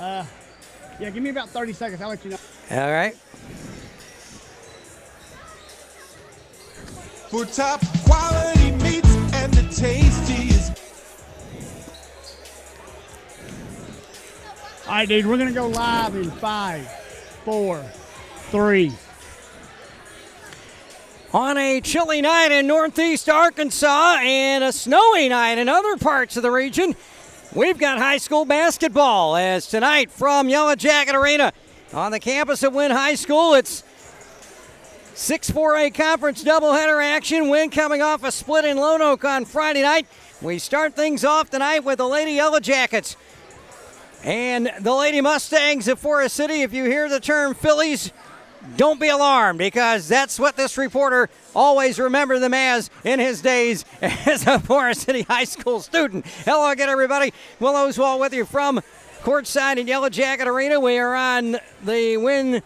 Yeah, give me about 30 seconds. I'll let you know. All right. For top quality meats and the tastiest. All right, dude, we're going to go live in 5, 4, 3. On a chilly night in northeast Arkansas and a snowy night in other parts of the region, we've got high school basketball as tonight from Yellow Jacket Arena on the campus of Wynne High School. It's 6-4A conference doubleheader action. Wynne coming off a split in Lone Oak on Friday night. We start things off tonight with the Lady Yellow Jackets and the Lady Mustangs of Forest City. If you hear the term Phillies, don't be alarmed, because that's what this reporter always remembered them as in his days as a Forest City High School student. Hello again, everybody. Will Oswald with you from courtside in Yellow Jacket Arena. We are on the Wynne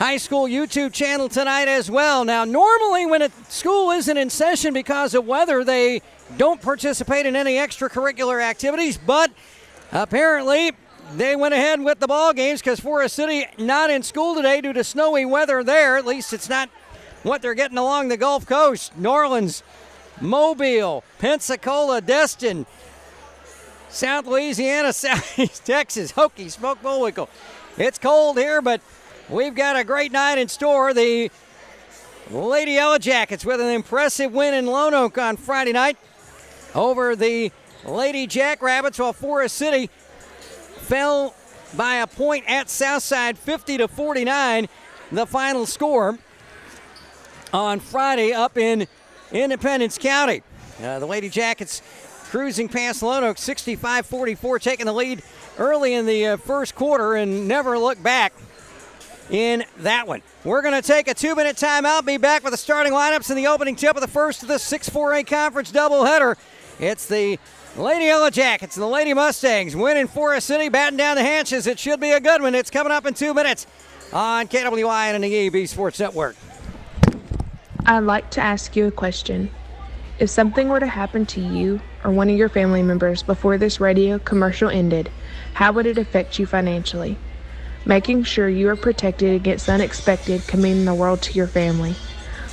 High School YouTube channel tonight as well. Now, normally when a school isn't in session because of weather, they don't participate in any extracurricular activities, but apparently they went ahead with the ball games because Forest City not in school today due to snowy weather there. At least it's not what they're getting along the Gulf Coast. New Orleans, Mobile, Pensacola, Destin, South Louisiana, Southeast Texas, Hokie, Smoke, Bullwinkle. It's cold here, but we've got a great night in store. The Lady Yellow Jackets with an impressive win in Lone Oak on Friday night over the Lady Jackrabbits, while Forest City fell by a point at Southside, 50-49, the final score on Friday up in Independence County. The Lady Jackets cruising past Lone Oak, 65-44, taking the lead early in the first quarter and never looked back in that one. We're going to take a 2-minute timeout, be back with the starting lineups in the opening tip of the first of the 6-4A conference doubleheader. It's the Lady Yellow Jackets and the Lady Mustangs winning Forest City, batting down the hatches. It should be a good one. It's coming up in 2 minutes on KWI and the EB Sports Network. I'd like to ask you a question. If something were to happen to you or one of your family members before this radio commercial ended, how would it affect you financially? Making sure you are protected against unexpected can mean the world to your family.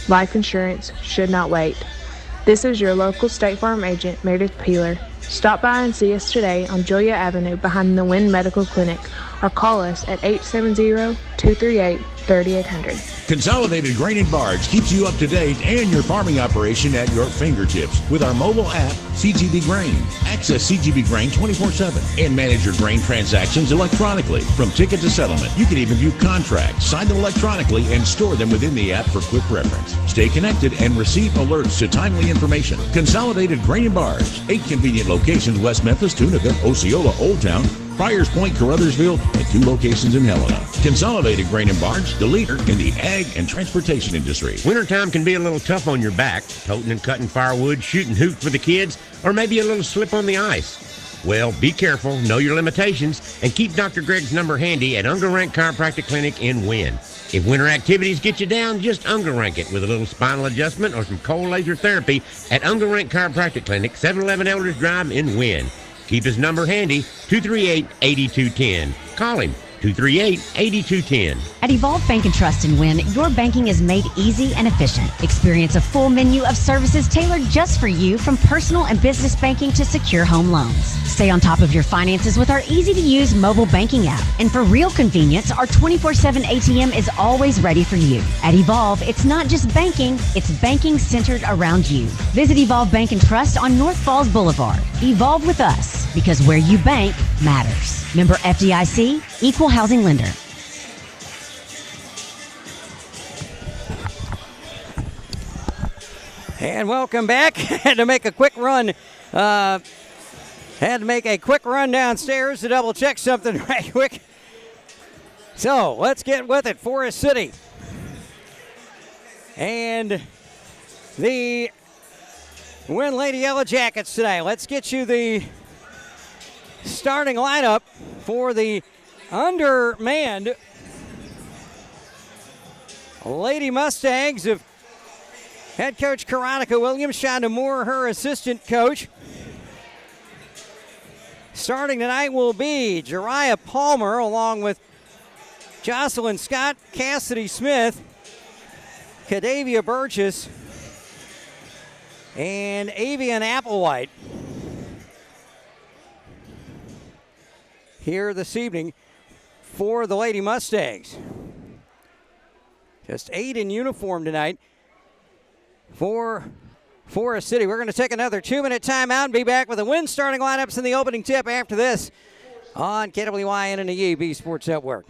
Life insurance should not wait. This is your local State Farm agent, Meredith Peeler. Stop by and see us today on Julia Avenue behind the Wynne Medical Clinic, or call us at 870-238-3800. Consolidated Grain and Barge keeps you up to date and your farming operation at your fingertips with our mobile app, CGB Grain. Access CGB Grain 24/7 and manage your grain transactions electronically from ticket to settlement. You can even view contracts, sign them electronically, and store them within the app for quick reference. Stay connected and receive alerts to timely information. Consolidated Grain and Barge, 8 convenient locations: West Memphis, Tunica, Osceola, Old Town, Friars Point, Carruthersville, and 2 locations in Helena. Consolidated Grain and Barge, the leader in the ag and transportation industry. Wintertime can be a little tough on your back, toting and cutting firewood, shooting hoops with the kids, or maybe a little slip on the ice. Well, be careful, know your limitations, and keep Dr. Greg's number handy at Unger Rank Chiropractic Clinic in Wynne. If winter activities get you down, just Unger Rank it with a little spinal adjustment or some cold laser therapy at Unger Rank Chiropractic Clinic, 711 Elders Drive in Wynne. Keep his number handy, 238-8210. Call him, 238-8210. At Evolve Bank and Trust in Wynne, your banking is made easy and efficient. Experience a full menu of services tailored just for you, from personal and business banking to secure home loans. Stay on top of your finances with our easy-to-use mobile banking app. And for real convenience, our 24/7 ATM is always ready for you. At Evolve, it's not just banking, it's banking centered around you. Visit Evolve Bank and Trust on North Falls Boulevard. Evolve with us, because where you bank matters. Member FDIC, Equal Housing Lender. And welcome back. Had to make a quick run. Downstairs to double check something right quick. So let's get with it. Forest City and the Wynne Lady Yellow Jackets today. Let's get you the starting lineup for the undermanned Lady Mustangs of head coach Karonica Williams, Shonda Moore, her assistant coach. Starting tonight will be Jariah Palmer along with Jocelyn Scott, Cassidy Smith, Cadavia Burgess, and Avian Applewhite here this evening for the Lady Mustangs. Just 8 in uniform tonight for Forest City. We're going to take another 2-minute timeout and be back with the Wynne starting lineups in the opening tip after this on KWYN and the EAB Sports Network.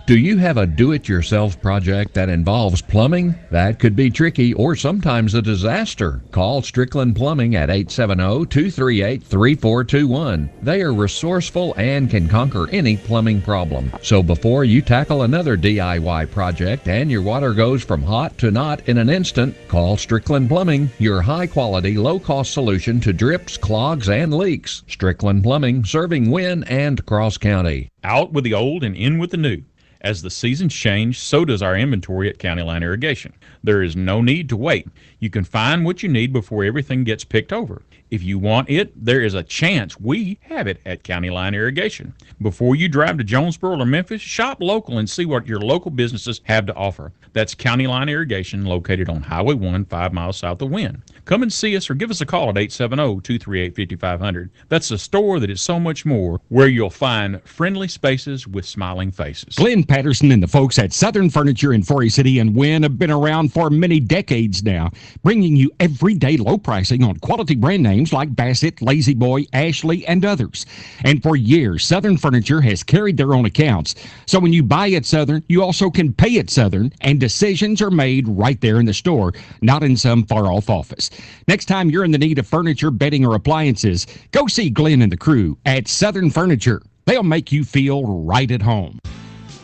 Do you have a do-it-yourself project that involves plumbing? That could be tricky or sometimes a disaster. Call Strickland Plumbing at 870-238-3421. They are resourceful and can conquer any plumbing problem. So before you tackle another DIY project and your water goes from hot to not in an instant, call Strickland Plumbing, your high-quality, low-cost solution to drips, clogs, and leaks. Strickland Plumbing, serving Wynne and Cross County. Out with the old and in with the new. As the seasons change, so does our inventory at County Line Irrigation. There is no need to wait. You can find what you need before everything gets picked over. If you want it, there is a chance we have it at County Line Irrigation. Before you drive to Jonesboro or Memphis, shop local and see what your local businesses have to offer. That's County Line Irrigation, located on Highway 1, 5 miles south of Wynne. Come and see us or give us a call at 870-238-5500. That's a store that is so much more, where you'll find friendly spaces with smiling faces. Glenn Patterson and the folks at Southern Furniture in Forest City and Wynne have been around for many decades now, bringing you everyday low pricing on quality brand names like Bassett, Lazy Boy, Ashley, and others. And for years, Southern Furniture has carried their own accounts. So when you buy at Southern, you also can pay at Southern, and decisions are made right there in the store, not in some far-off office. Next time you're in the need of furniture, bedding, or appliances, go see Glenn and the crew at Southern Furniture. They'll make you feel right at home.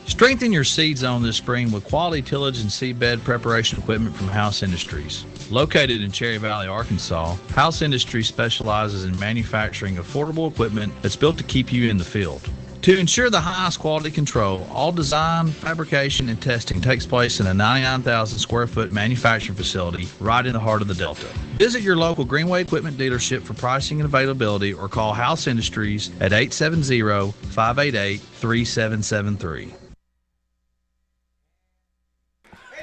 Strengthen your seed zone this spring with quality tillage and seedbed preparation equipment from House Industries. Located in Cherry Valley, Arkansas, House Industries specializes in manufacturing affordable equipment that's built to keep you in the field. To ensure the highest quality control, all design, fabrication, and testing takes place in a 99,000 square foot manufacturing facility right in the heart of the Delta. Visit your local Greenway Equipment dealership for pricing and availability, or call House Industries at 870-588-3773.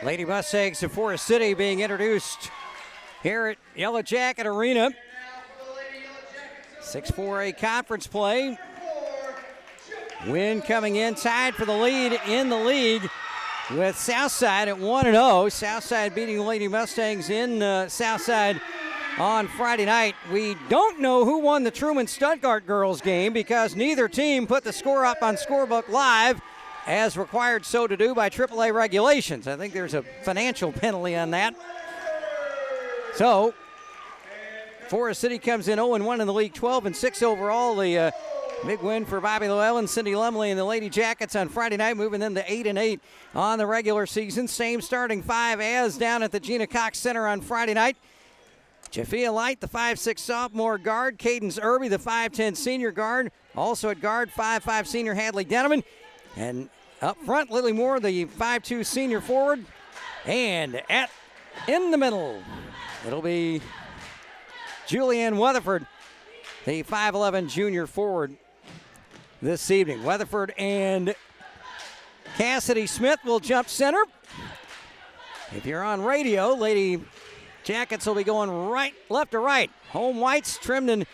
Lady Mustangs of Forest City being introduced here at Yellow Jacket Arena. 6-4A conference play. Wynne coming in, tied for the lead in the league with Southside at 1-0. Southside beating the Lady Mustangs in Southside on Friday night. We don't know who won the Truman Stuttgart girls game because neither team put the score up on Scorebook Live, as required so to do by AAA regulations. I think there's a financial penalty on that. So, Forest City comes in 0-1 in the league, 12-6 overall. The big win for Bobby Llewellyn, Cindy Lumley, and the Lady Jackets on Friday night, moving them to 8-8 on the regular season. Same starting five as down at the Gina Cox Center on Friday night. Jafia Light, the 5'6 sophomore guard. Cadence Irby, the 5'10 senior guard. Also at guard, 5'5 senior Hadley Denneman. And up front, Lily Moore, the 5'2 senior forward. And in the middle, it'll be Julianne Weatherford, the 5'11 junior forward this evening. Weatherford and Cassidy Smith will jump center. If you're on radio, Lady Jackets will be going left to right. Home whites trimmed in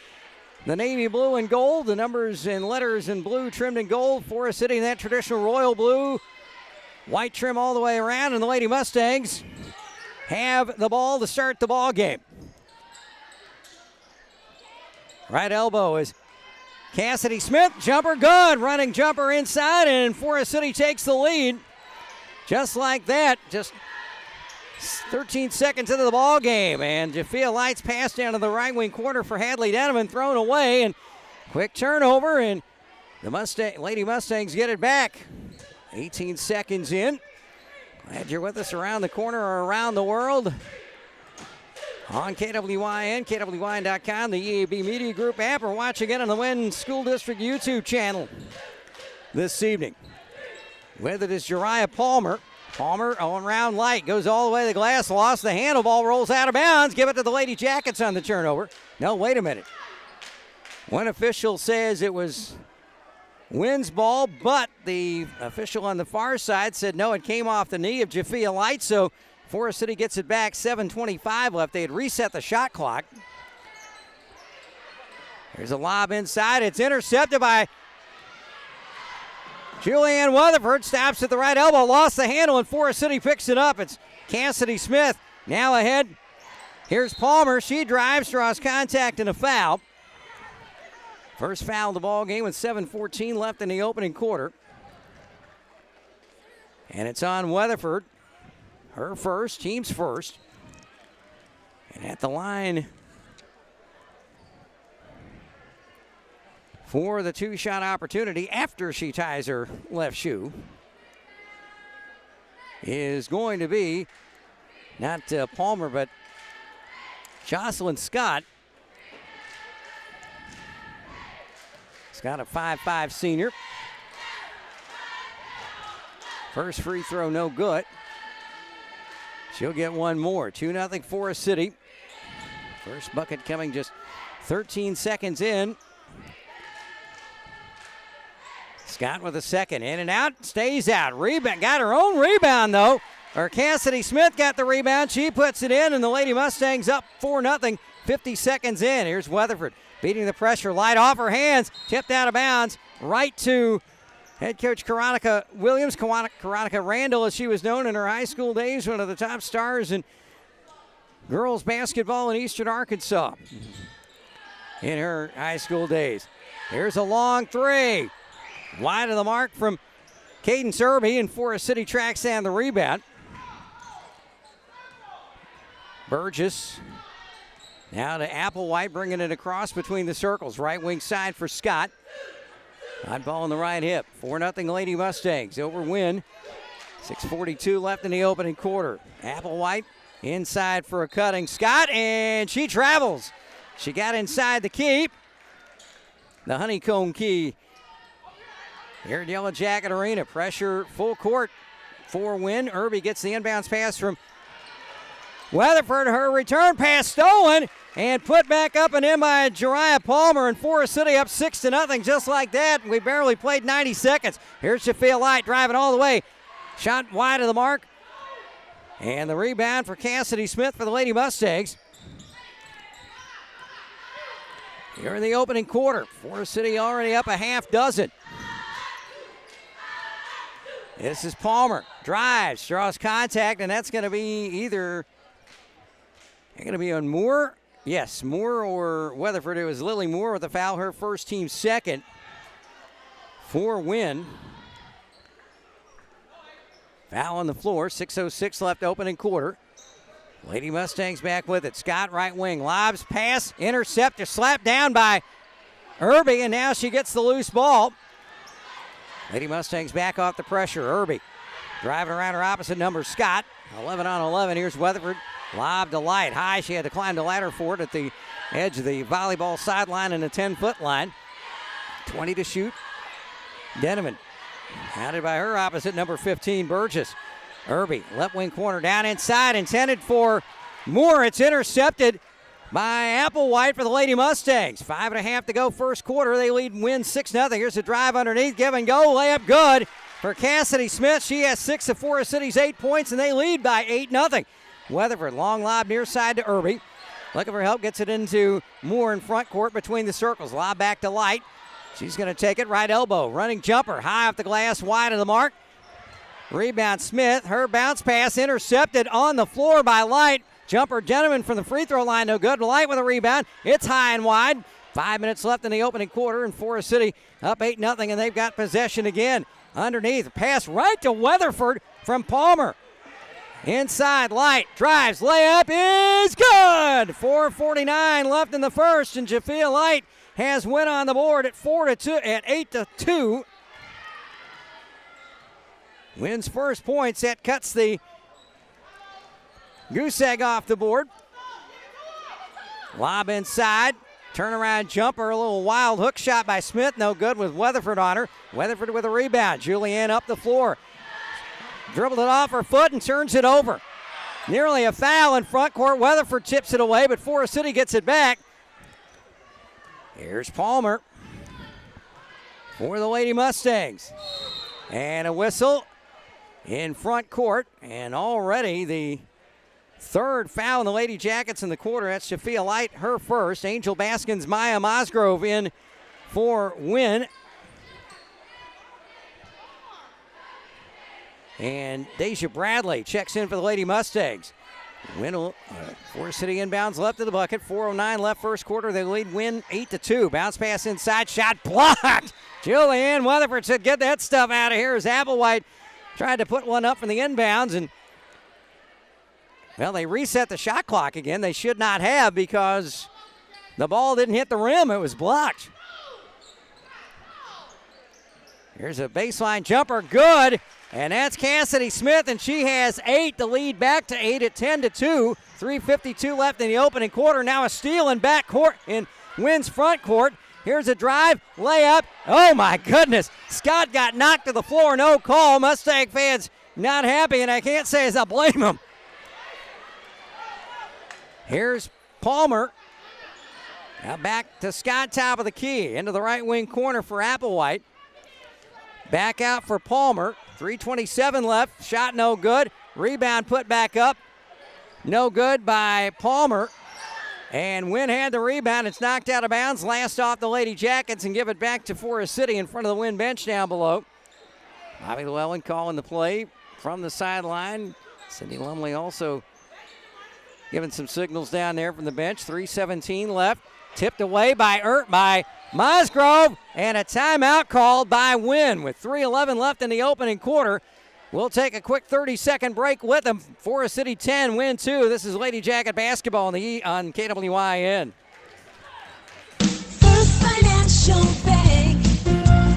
the navy blue and gold. The numbers and letters in blue trimmed in gold. Forest City in that traditional royal blue. White trim all the way around, and the Lady Mustangs have the ball to start the ball game. Right elbow is Cassidy Smith. Jumper good. Running jumper inside, and Forest City takes the lead. Just like that. Just 13 seconds into the ball game, and Jafia Light's pass down to the right wing corner for Hadley Denneman, thrown away, and quick turnover, and the Lady Mustangs get it back. 18 seconds in. Glad you're with us around the corner or around the world on KWYN, KWYN.com, the EAB Media Group app, or watching it on the Wynne School District YouTube channel this evening. With it is Jariah Palmer. Palmer on round light, goes all the way to the glass, lost the handle, ball rolls out of bounds. Give it to the Lady Jackets on the turnover. No, wait a minute. One official says it was Wynne's ball, but the official on the far side said no, it came off the knee of Jafia Light, so Forest City gets it back, 7:25 left. They had reset the shot clock. There's a lob inside. It's intercepted by Julianne Weatherford. Stops at the right elbow, lost the handle, and Forest City picks it up. It's Cassidy Smith now ahead. Here's Palmer. She drives, draws contact, and a foul. First foul of the ball game with 7:14 left in the opening quarter. And it's on Weatherford. Her first, team's first. And at the line for the two-shot opportunity after she ties her left shoe is going to be not Palmer, but Jocelyn Scott. Scott, a 5'5" senior. First free throw, no good. She'll get one more. 2-0 Forest City. First bucket coming just 13 seconds in. Scott with a second. In and out. Stays out. Rebound. Got her own rebound, though. Or Cassidy Smith got the rebound. She puts it in, and the Lady Mustangs up 4-0. 50 seconds in. Here's Weatherford beating the pressure. Light off her hands. Tipped out of bounds. Right to head coach Karonica Williams. Karonica Randall, as she was known in her high school days, one of the top stars in girls basketball in Eastern Arkansas in her high school days. Here's a long three. Wide of the mark from Cadence Irby, and Forest City tracks down the rebound. Burgess now to Applewhite, bringing it across between the circles. Right wing side for Scott. Hot ball on the right hip. 4-0 Lady Mustangs over Wynne. 6:42 left in the opening quarter. Applewhite inside for a cutting Scott, and she travels. She got inside the keep. The honeycomb key here at Yellow Jacket Arena. Pressure full court for Wynne. Irby gets the inbounds pass from Weatherford. Her return pass stolen and put back up and in by Jariah Palmer, and Forest City up 6-0 just like that. We barely played 90 seconds. Here's Shafia Light driving all the way. Shot wide of the mark. And the rebound for Cassidy Smith for the Lady Mustangs. Here in the opening quarter, Forest City already up a half dozen. This is Palmer. Drives, draws contact, and that's going to be either going to be on Moore. Yes, Moore or Weatherford. It was Lily Moore with the foul, her first, team second for Wynne. Foul on the floor. 6:06 left opening quarter. Lady Mustangs back with it. Scott right wing. Lobs, pass, intercept, slapped down by Irby, and now she gets the loose ball. Lady Mustangs back off the pressure. Irby driving around her opposite number, Scott. 11 on 11. Here's Weatherford. Lob to Light. High. She had to climb the ladder for it at the edge of the volleyball sideline and the 10-foot line. 20 to shoot. Denneman. Hounded by her opposite number 15, Burgess. Irby, left wing corner, down inside, intended for Moore. It's intercepted by Applewhite for the Lady Mustangs. 5.5 to go first quarter. They lead Wynne 6-0. Here's a drive underneath, give and go, layup good for Cassidy Smith. She has 6 of Forest City's 8 points, and they lead by 8-0. Weatherford, long lob near side to Irby. Looking for help, gets it into Moore in front court between the circles. Lob back to Light. She's going to take it, right elbow, running jumper, high off the glass, wide of the mark. Rebound Smith, her bounce pass intercepted on the floor by Light. Jumper Gentleman from the free throw line, no good. Light with a rebound. It's high and wide. 5 minutes left in the opening quarter, and Forest City up 8-0, and they've got possession again. Underneath, pass right to Weatherford from Palmer. Inside, Light drives, layup is good. 4:49 left in the first, and Jafia Light has Wynne on the board at 8-2. Wynne's first points. That cuts the goose egg off the board. Lob inside. Turnaround jumper. A little wild hook shot by Smith. No good with Weatherford on her. Weatherford with a rebound. Julianne up the floor. Dribbled it off her foot and turns it over. Nearly a foul in front court. Weatherford chips it away, but Forest City gets it back. Here's Palmer for the Lady Mustangs. And a whistle in front court. And already the third foul in the Lady Jackets in the quarter. That's Jafia Light, her first. Angel Baskins, Maya Mosgrove in for Wynne. And Deja Bradley checks in for the Lady Mustangs. Wynne, Forest City inbounds left of the bucket. 4:09 left first quarter. They lead Wynne 8-2. Bounce pass inside. Shot blocked. Julianne Weatherford said, get that stuff out of here as Applewhite tried to put one up from the inbounds. And, well, they reset the shot clock again. They should not have because the ball didn't hit the rim. It was blocked. Here's a baseline jumper. Good. And that's Cassidy Smith, and she has 8 to lead back to 8 at 10-2. 3:52 left in the opening quarter. Now a steal in back court in Wynne's front court. Here's a drive, layup. Oh, my goodness. Scott got knocked to the floor, no call. Mustang fans not happy, and I can't say as I blame them. Here's Palmer. Now back to Scott, top of the key. Into the right wing corner for Applewhite. Back out for Palmer. 3:27 left. Shot no good. Rebound put back up. No good by Palmer. And Wynne had the rebound. It's knocked out of bounds. Last off the Lady Jackets and give it back to Forest City in front of the Wynne bench down below. Bobby Llewellyn calling the play from the sideline. Cindy Lumley also giving some signals down there from the bench. 3:17 left. Tipped away by Mosgrove, and a timeout called by Wynne with 3:11 left in the opening quarter. We'll take a quick 30-second break with them. Forest City 10, Wynne 2. This is Lady Jacket basketball on KWYN. First Financial Bank,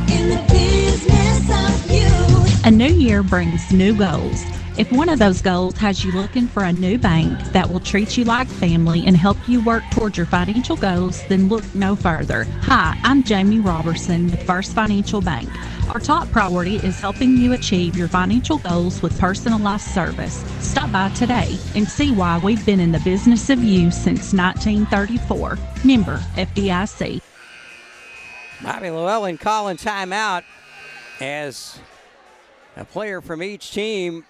in the business of you. A new year brings new goals. If one of those goals has you looking for a new bank that will treat you like family and help you work towards your financial goals, then look no further. Hi, I'm Jamie Robertson with First Financial Bank. Our top priority is helping you achieve your financial goals with personalized service. Stop by today and see why we've been in the business of you since 1934. Member FDIC. Bobby Llewellyn calling timeout as a player from each team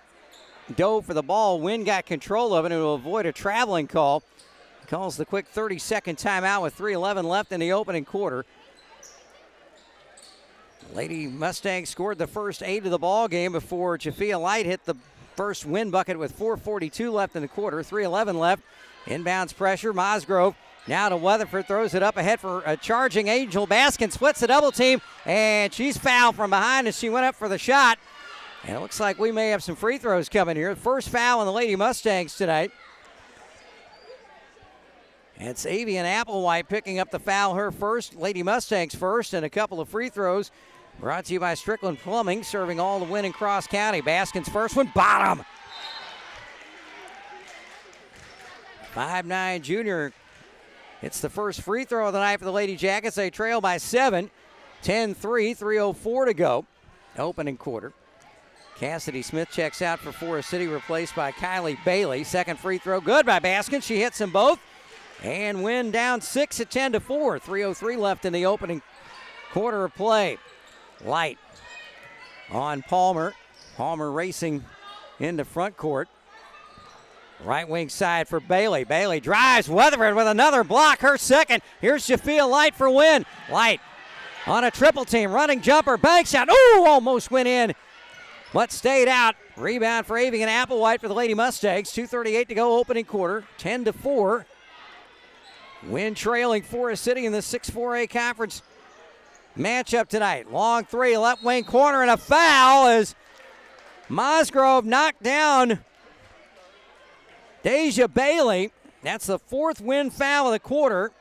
dove for the ball. Wynne got control of it and will avoid a traveling call. Calls the quick 30-second timeout with 3:11 left in the opening quarter. Lady Mustangs scored the first 8 of the ball game before Jafia Light hit the first Wynne bucket with 4:42 left in the quarter. 3:11 left. Inbounds pressure. Mosgrove now to Weatherford. Throws it up ahead for a charging Angel Baskin. Splits the double team, and she's fouled from behind as she went up for the shot. And it looks like we may have some free throws coming here. First foul on the Lady Mustangs tonight. It's Avian Applewhite picking up the foul, her first. Lady Mustangs first, and a couple of free throws. Brought to you by Strickland Plumbing, serving all the Wynne and Cross County. Baskin's first one, bottom. 5'9" junior. It's the first free throw of the night for the Lady Jackets. They trail by 7. 10-3, 3:04 to go. Opening quarter. Cassidy Smith checks out for Forest City, replaced by Kylie Bailey. Second free throw, good by Baskin. She hits them both. And Wynne down 6 at 10-4. 3:03 left in the opening quarter of play. Light on Palmer. Palmer racing into front court. Right wing side for Bailey. Bailey drives. Weatherford with another block, her second. Here's Jafia Light for Wynne. Light on a triple team. Running jumper. Bank shot. Ooh, almost went in, but stayed out. Rebound for Avian Applewhite for the Lady Mustangs. 2:38 to go opening quarter. 10-4. Wynne trailing Forest City in the 6-4A conference matchup tonight. Long three, left wing corner, and a foul as Mosgrove knocked down Deja Bailey. That's the fourth Wynne foul of the quarter.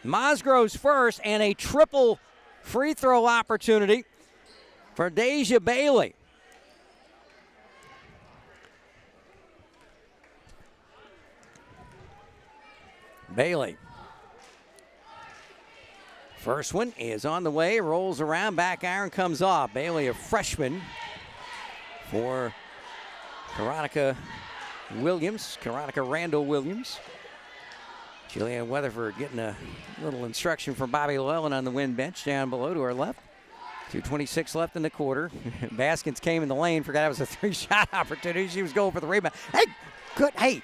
Mosgrove's first, and a triple free throw opportunity for Deja Bailey. Bailey. First one is on the way, rolls around, back iron comes off. Bailey, a freshman for Veronica Randall Williams. Julianne Weatherford getting a little instruction from Bobby Llewellyn on the Wynne bench down below to her left. 2:26 left in the quarter. Baskins came in the lane, forgot it was a 3-shot opportunity. She was going for the rebound. Hey,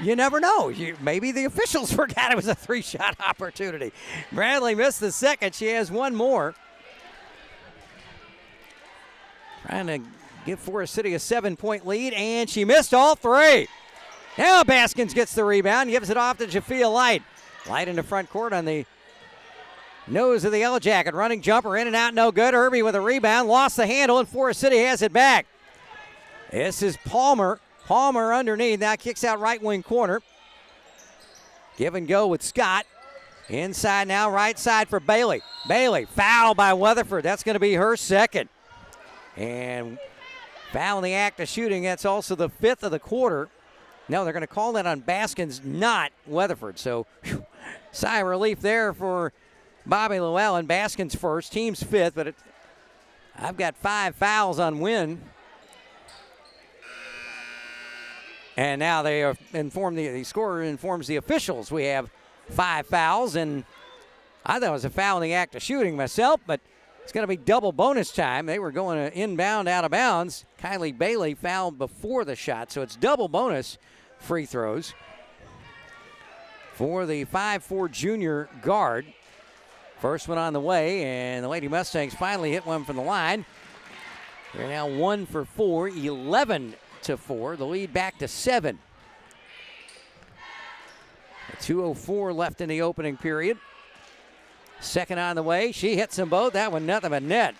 you never know. Maybe the officials forgot it was a 3-shot opportunity. Bradley missed the second. She has one more. Trying to give Forest City a 7-point lead, and she missed all three. Now Baskins gets the rebound, gives it off to Jafia Light. Light in the front court on the nose of the Yellow Jacket. Running jumper in and out, no good. Irby with a rebound, lost the handle, and Forest City has it back. This is Palmer. Palmer underneath, now kicks out right wing corner. Give and go with Scott. Inside now, right side for Bailey. Bailey, foul by Weatherford. That's going to be her second. And foul in the act of shooting. That's also the 5th of the quarter. No, they're going to call that on Baskins, not Weatherford. So, sigh of relief there for Bobby Llewellyn. Baskins first, team's 5th, but I've got 5 fouls on Wynne. And now they are the scorer informs the officials we have 5 fouls, and I thought it was a foul in the act of shooting myself, but it's going to be double bonus time. They were going to inbound out of bounds. Kylie Bailey fouled before the shot, so it's double bonus free throws for the 5'4" junior guard. First one on the way, and the Lady Mustangs finally hit one from the line. They're now 1 for 4, 11-4. The lead back to 7. 2:04 left in the opening period. Second on the way. She hits them both. That one nothing but net.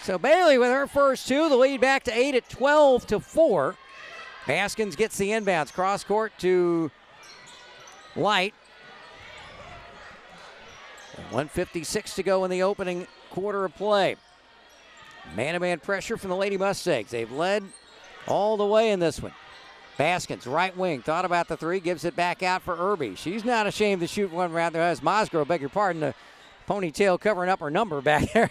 So Bailey with her first 2. The lead back to 8 at 12-4. Baskins gets the inbounds. Cross court to Light. 1:56 to go in the opening quarter of play. Man-to-man pressure from the Lady Mustangs. They've led all the way in this one. Baskins, right wing, thought about the 3, gives it back out for Irby. She's not ashamed to shoot one rather as Mosgrove, beg your pardon, the ponytail covering up her number back there.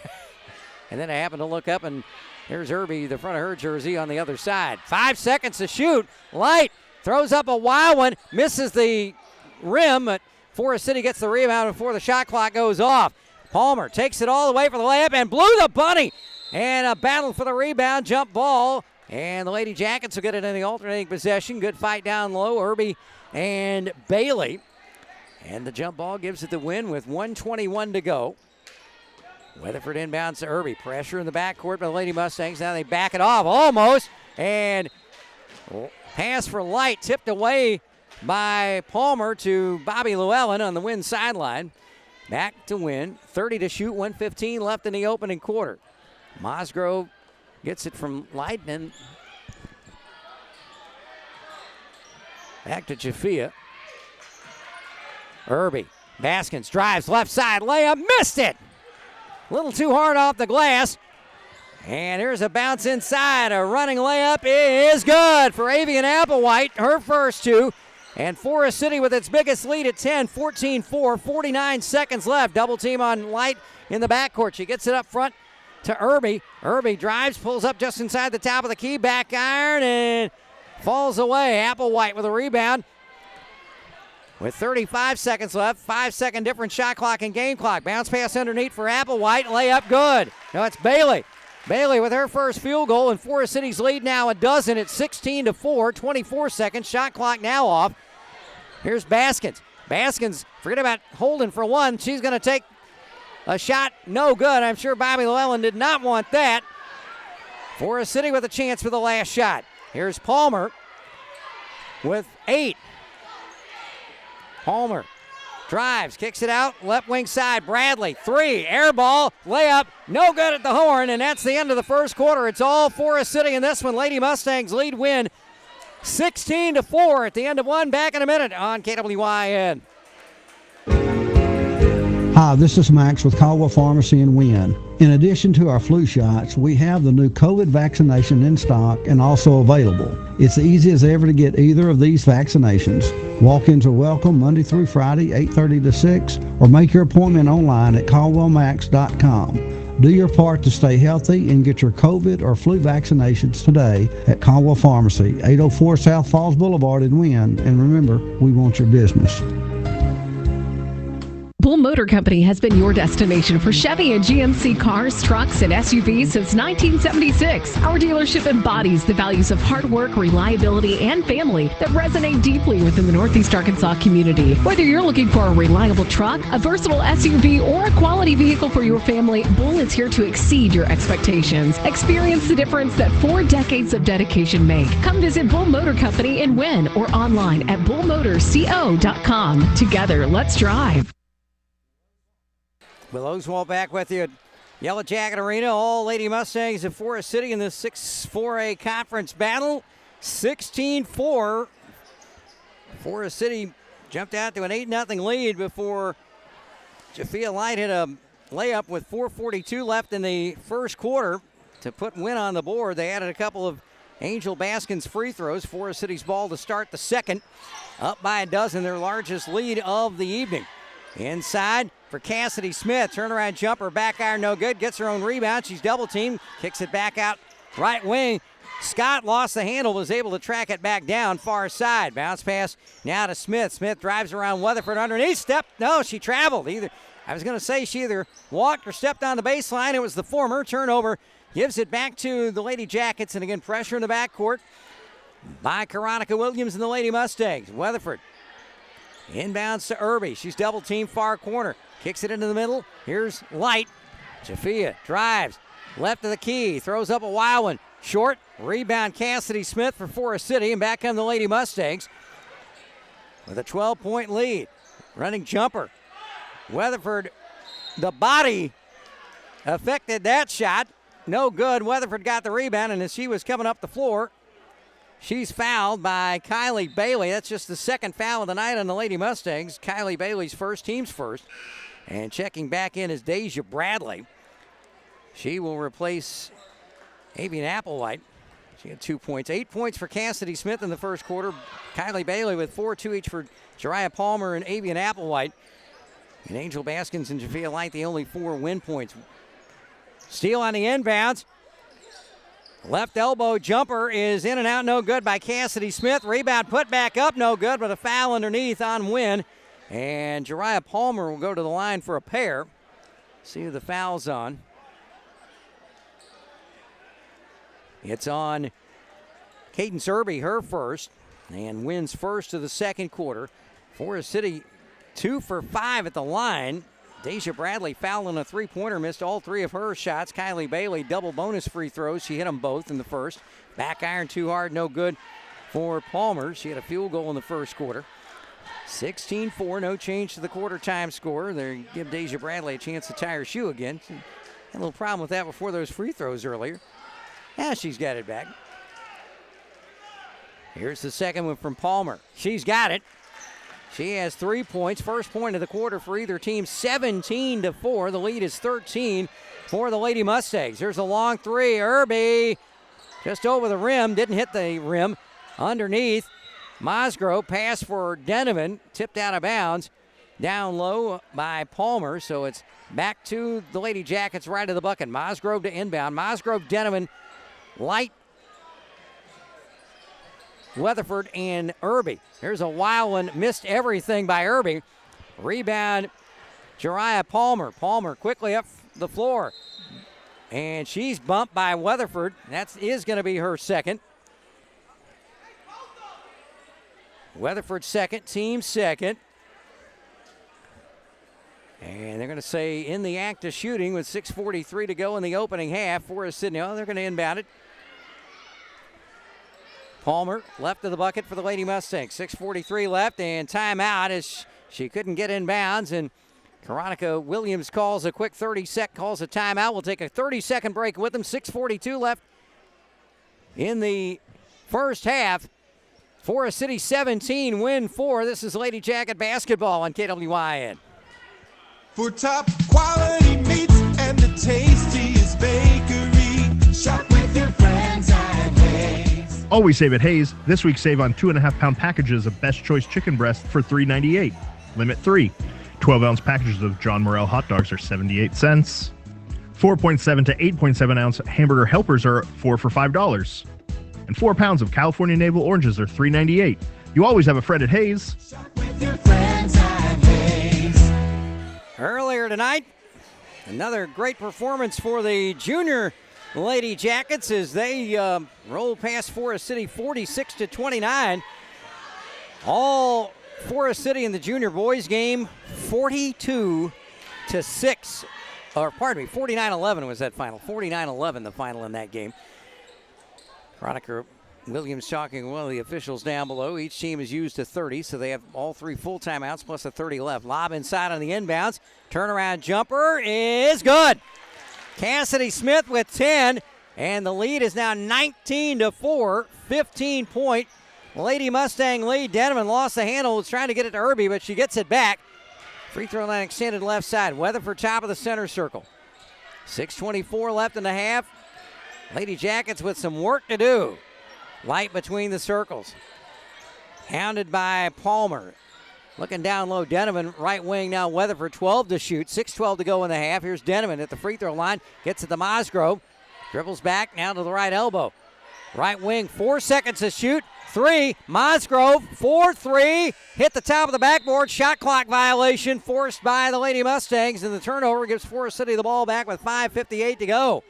And then I happen to look up, and there's Irby, the front of her jersey on the other side. 5 seconds to shoot. Light throws up a wild one, misses the rim, but Forest City gets the rebound before the shot clock goes off. Palmer takes it all the way for the layup and blew the bunny. And a battle for the rebound, jump ball. And the Lady Jackets will get it in the alternating possession. Good fight down low, Irby and Bailey. And the jump ball gives it the win with 1:21 to go. Weatherford inbounds to Irby. Pressure in the backcourt by the Lady Mustangs. Now they back it off almost. And pass for Light tipped away by Palmer to Bobby Llewellyn on the Wynne sideline. Back to Wynne. 30 to shoot, 1:15 left in the opening quarter. Mosgrove gets it from Light and back to Jafia. Irby. Baskins drives left side layup. Missed it. A little too hard off the glass. And here's a bounce inside. A running layup is good for Avian Applewhite. Her first 2. And Forest City with its biggest lead at 10, 14-4, 49 seconds left. Double team on Light in the backcourt. She gets it up front to Irby. Irby drives, pulls up just inside the top of the key, back iron, and falls away. Applewhite with a rebound. With 35 seconds left, 5-second difference shot clock and game clock. Bounce pass underneath for Applewhite, layup good. Now it's Bailey. Bailey with her first field goal, and Forest City's lead now a dozen at 16-4, 24 seconds. Shot clock now off. Here's Baskins. Baskins, forget about holding for one. She's going to take a shot, no good. I'm sure Bobby Llewellyn did not want that. Forest City with a chance for the last shot. Here's Palmer with 8. Palmer drives, kicks it out, left wing side. Bradley, 3, air ball, layup, no good at the horn, and that's the end of the first quarter. It's all Forest City in this one. Lady Mustangs lead Wynne 16-4 at the end of one. Back in a minute on KWYN. Hi, this is Max with Caldwell Pharmacy in Wynne. In addition to our flu shots, we have the new COVID vaccination in stock and also available. It's easy as ever to get either of these vaccinations. Walk-ins are welcome Monday through Friday, 8:30 to 6, or make your appointment online at caldwellmax.com. Do your part to stay healthy and get your COVID or flu vaccinations today at Caldwell Pharmacy, 804 South Falls Boulevard in Wynne. And remember, we want your business. Bull Motor Company has been your destination for Chevy and GMC cars, trucks, and SUVs since 1976. Our dealership embodies the values of hard work, reliability, and family that resonate deeply within the Northeast Arkansas community. Whether you're looking for a reliable truck, a versatile SUV, or a quality vehicle for your family, Bull is here to exceed your expectations. Experience the difference that 4 decades of dedication make. Come visit Bull Motor Company in Wynne or online at bullmotorsco.com. Together, let's drive. Will Oswald back with you at Yellow Jacket Arena. All Lady Mustangs of Forest City in the 6-4A conference battle. 16-4. Forest City jumped out to an 8-0 lead before Jafia Light hit a layup with 4:42 left in the first quarter to put Wynne on the board. They added a couple of Angel Baskin's free throws. Forest City's ball to start the second. Up by a dozen, their largest lead of the evening. Inside for Cassidy Smith. Turnaround jumper, back iron, no good. Gets her own rebound. She's double teamed. Kicks it back out right wing. Scott lost the handle, was able to track it back down far side. Bounce pass now to Smith. Smith drives around Weatherford underneath. Step. No, she traveled. I was going to say she either walked or stepped on the baseline. It was the former. Turnover. Gives it back to the Lady Jackets. And again, pressure in the backcourt by Karonica Williams and the Lady Mustangs. Weatherford inbounds to Irby. She's double teamed far corner. Kicks it into the middle. Here's Light. Jafia drives. Left of the key. Throws up a wild one. Short. Rebound Cassidy Smith for Forest City. And back come the Lady Mustangs with a 12-point lead. Running jumper. Weatherford, the body affected that shot. No good. Weatherford got the rebound, and as she was coming up the floor, she's fouled by Kylie Bailey. That's just the second foul of the night on the Lady Mustangs. Kylie Bailey's first, team's first. And checking back in is Deja Bradley. She will replace Avian Applewhite. She had 2 points. 8 points for Cassidy Smith in the first quarter. Kylie Bailey with 4, 2 each for Jariah Palmer and Avian Applewhite. And Angel Baskins and Jafia Light, the only 4 win points. Steal on the inbounds. Left elbow jumper is in and out, no good by Cassidy Smith. Rebound put back up, no good, but a foul underneath on Wynne. And Jariah Palmer will go to the line for a pair. See who the foul's on. It's on Cadence Irby, her first, and Wynne's first of the second quarter. Forest City 2 for 5 at the line. Deja Bradley fouling a three-pointer, missed all 3 of her shots. Kylie Bailey, double bonus free throws. She hit them both in the first. Back iron too hard, no good for Palmer. She had a field goal in the first quarter. 16-4, no change to the quarter time score. They give Deja Bradley a chance to tie her shoe again. She had a little problem with that before those free throws earlier. Now she's got it back. Here's the second one from Palmer. She's got it. She has 3 points. First point of the quarter for either team, 17-4. The lead is 13 for the Lady Mustangs. There's a long three. Irby just over the rim. Didn't hit the rim. Underneath. Mosgrove pass for Denovan. Tipped out of bounds. Down low by Palmer. So it's back to the Lady Jackets right of the bucket. Mosgrove to inbound. Mosgrove, Denovan, Light, Weatherford, and Irby. There's a wild one. Missed everything by Irby. Rebound, Jariah Palmer. Palmer quickly up the floor. And she's bumped by Weatherford. That is going to be her second. Weatherford second, team second. And they're going to say in the act of shooting with 6:43 to go in the opening half. Forest Sydney, they're going to inbound it. Palmer left of the bucket for the Lady Mustangs. 6:43 left and timeout as she couldn't get inbounds. And Karonica Williams calls a quick 30-second, calls a timeout. We'll take a 30-second break with them. 6:42 left in the first half. Forest City 17, Wynne 4. This is Lady Jacket basketball on KWYN. For top quality meats and the tastiest bakery, shop with your friends at Hayes. Always save at Hayes. This week save on 2.5-pound packages of Best Choice chicken breast for $3.98. Limit 3. 12-ounce packages of John Morrell hot dogs are 78 cents. 4.7 to 8.7 ounce hamburger helpers are 4 for $5. And 4 pounds of California navel oranges are $3.98. You always have a friend at Hayes. Shop with your friends at Hayes. here tonight. Another great performance for the junior Lady Jackets as they rolled past Forest City 46-29. All Forest City in the junior boys game 42-6. Or pardon me, 49-11 was that final. 49-11 the final in that game. Veronica Williams talking well the officials down below. Each team is used to 30, so they have all 3 full timeouts plus a 30 left. Lob inside on the inbounds. Turnaround jumper is good. Cassidy Smith with 10, and the lead is now 19-4, 15-point Lady Mustang lead. Denman lost the handle, was trying to get it to Irby, but she gets it back. Free throw line extended left side. Weatherford top of the center circle. 6:24 left in the half. Lady Jackets with some work to do. Light between the circles. Hounded by Palmer. Looking down low, Denevan, right wing now. Weatherford 12 to shoot. 6:12 to go in the half. Here's Denevan at the free throw line. Gets it to Mosgrove. Dribbles back now to the right elbow. Right wing, 4 seconds to shoot. 3. Mosgrove, 4-3. Hit the top of the backboard. Shot clock violation forced by the Lady Mustangs. And the turnover gives Forest City the ball back with 5:58 to go.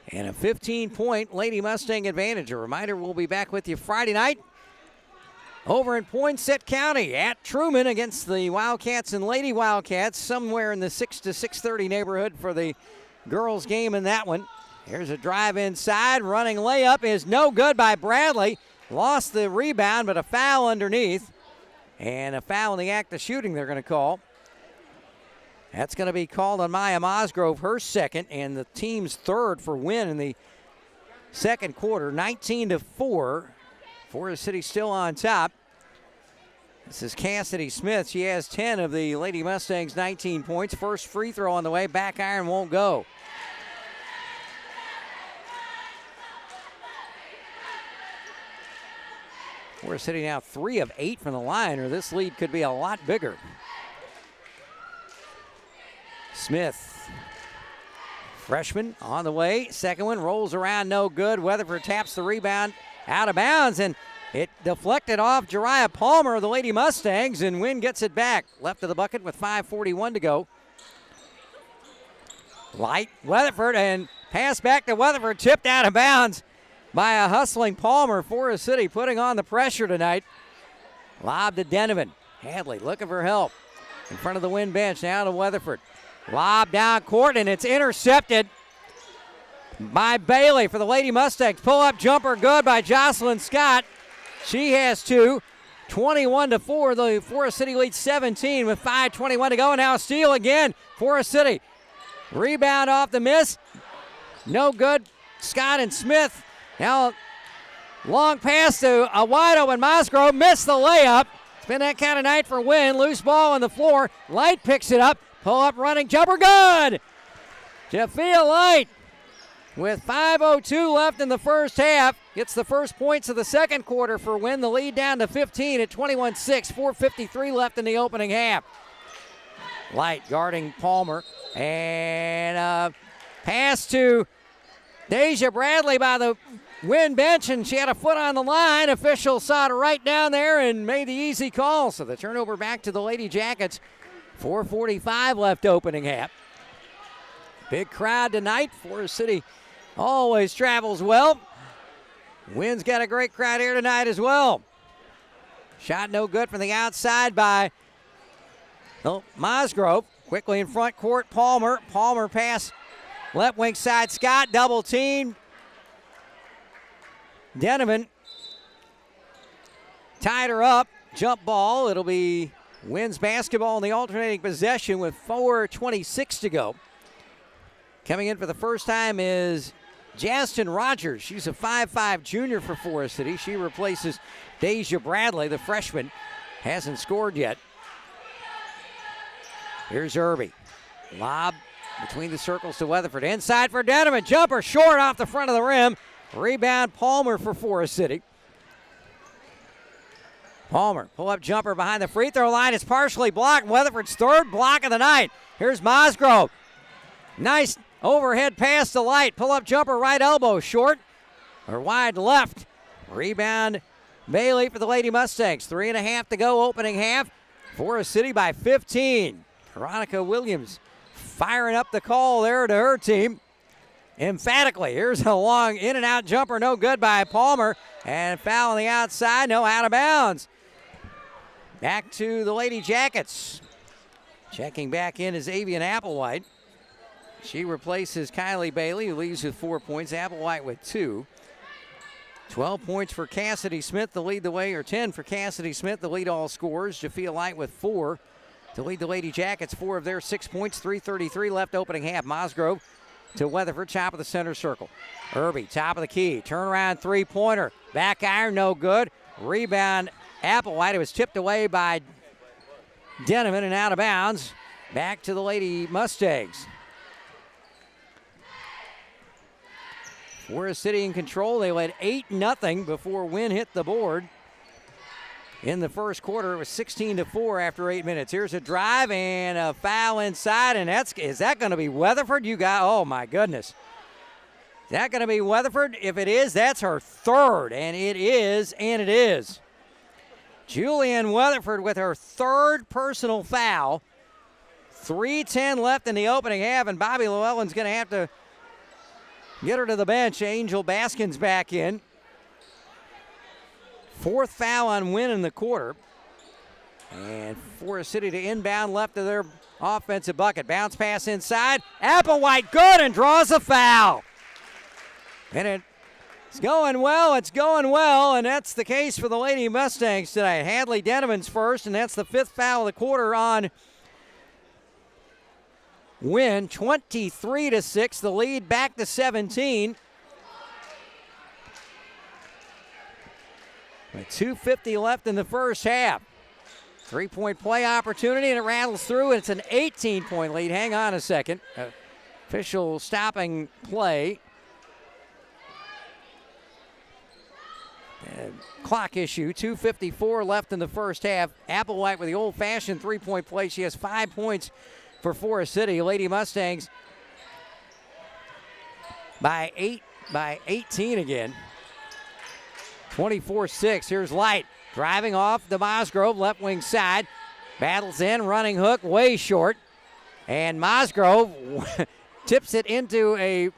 And a 15-point Lady Mustang advantage. A reminder, we'll be back with you Friday night over in Poinsett County at Truman against the Wildcats and Lady Wildcats, somewhere in the 6 to 6:30 neighborhood for the girls game in that one. Here's a drive inside. Running layup is no good by Bradley. Lost the rebound, but a foul underneath. And a foul in the act of shooting they're going to call. That's going to be called on Maya Mosgrove, her second, and the team's third for Wynne in the second quarter. 19-4. Forest City still on top. This is Cassidy Smith. She has 10 of the Lady Mustangs' 19 points. First free throw on the way. Back iron won't go. Forest City now 3 of 8 from the line, or this lead could be a lot bigger. Smith, freshman, on the way. Second one rolls around, no good. Weatherford taps the rebound out of bounds, and it deflected off Jariah Palmer of the Lady Mustangs, and Wynne gets it back. Left of the bucket with 5:41 to go. Light, Weatherford, and pass back to Weatherford, tipped out of bounds by a hustling Palmer. Forest City putting on the pressure tonight. Lob to Denevan. Hadley looking for help. In front of the Wynne bench, now to Weatherford. Lob down court, and it's intercepted by Bailey for the Lady Mustangs. Pull-up jumper good by Jocelyn Scott. She has 2. 21-4. The Forest City leads 17 with 5:21 to go. And now a steal again. Forest City. Rebound off the miss. No good. Scott and Smith. Now long pass to a wide open Mosgrove. Missed the layup. It's been that kind of night for Wynne. Loose ball on the floor. Light picks it up. Pull-up running jumper good. Jafia Light with 5:02 left in the first half. Gets the first points of the second quarter for Wynne. The lead down to 15 at 21-6. 4:53 left in the opening half. Light guarding Palmer. And pass to Deja Bradley by the Wynne bench, and she had a foot on the line. Official saw it right down there and made the easy call. So the turnover back to the Lady Jackets. 4:45 left opening half. Big crowd tonight. Forest City always travels well. Wynne's got a great crowd here tonight as well. Shot no good from the outside by Mosgrove. Quickly in front court, Palmer. Palmer pass left wing side. Scott double teamed. Denevan tied her up. Jump ball. It'll be Wynne's basketball in the alternating possession with 4:26 to go. Coming in for the first time is Justin Rogers. She's a 5'5 junior for Forest City. She replaces Deja Bradley, the freshman. Hasn't scored yet. Here's Irby. Lob between the circles to Weatherford. Inside for Denevan. Jumper short off the front of the rim. Rebound Palmer for Forest City. Palmer, pull-up jumper behind the free throw line. It's partially blocked. Weatherford's third block of the night. Here's Mosgrove. Nice overhead pass to Light. Pull-up jumper right elbow. Short or wide left. Rebound Bailey for the Lady Mustangs. 3.5 to go opening half. Forest City by 15. Veronica Williams firing up the call there to her team emphatically. Here's a long in and out jumper, no good by Palmer. And foul on the outside, no, out of bounds. Back to the Lady Jackets. Checking back in is Avian Applewhite. She replaces Kylie Bailey, who leaves with 4 points. Applewhite with 2. 12 points for Cassidy Smith to lead the way, or 10 for Cassidy Smith to lead all scorers. Jafia Light with 4 to lead the Lady Jackets. 4 of their 6 points, 3:33 left opening half. Mosgrove to Weatherford, top of the center circle. Irby, top of the key. Turnaround three-pointer. Back iron, no good. Rebound, Applewhite. It was tipped away by Deneman and out of bounds. Back to the Lady Mustangs. Forest City in control. They led 8-0 before Wynne hit the board. In the first quarter, it was 16-4 after 8 minutes. Here's a drive and a foul inside, and is that going to be Weatherford? Oh my goodness. Is that going to be Weatherford? If it is, that's her third, and it is. Julian Weatherford with her third personal foul. 3:10 left in the opening half, and Bobby Llewellyn's going to have to get her to the bench. Angel Baskin's back in. Fourth foul on Wynne in the quarter. And Forest City to inbound left of their offensive bucket. Bounce pass inside. Applewhite good and draws a foul. And it's going well, and that's the case for the Lady Mustangs tonight. Hadley Deneman's first, and that's the 5th foul of the quarter on Wynne. 23-6, the lead back to 17. With 2:50 left in the first half. 3-point play opportunity, and it rattles through, and it's an 18-point lead. Hang on a second. Official stopping play. Clock issue. 2:54 left in the first half. Applewhite with the old-fashioned 3-point play. She has 5 points for Forest City. Lady Mustangs by 18 again. 24-6. Here's Light driving off the Mosgrove left wing side. Battles in, running hook, way short. And Mosgrove tips it into a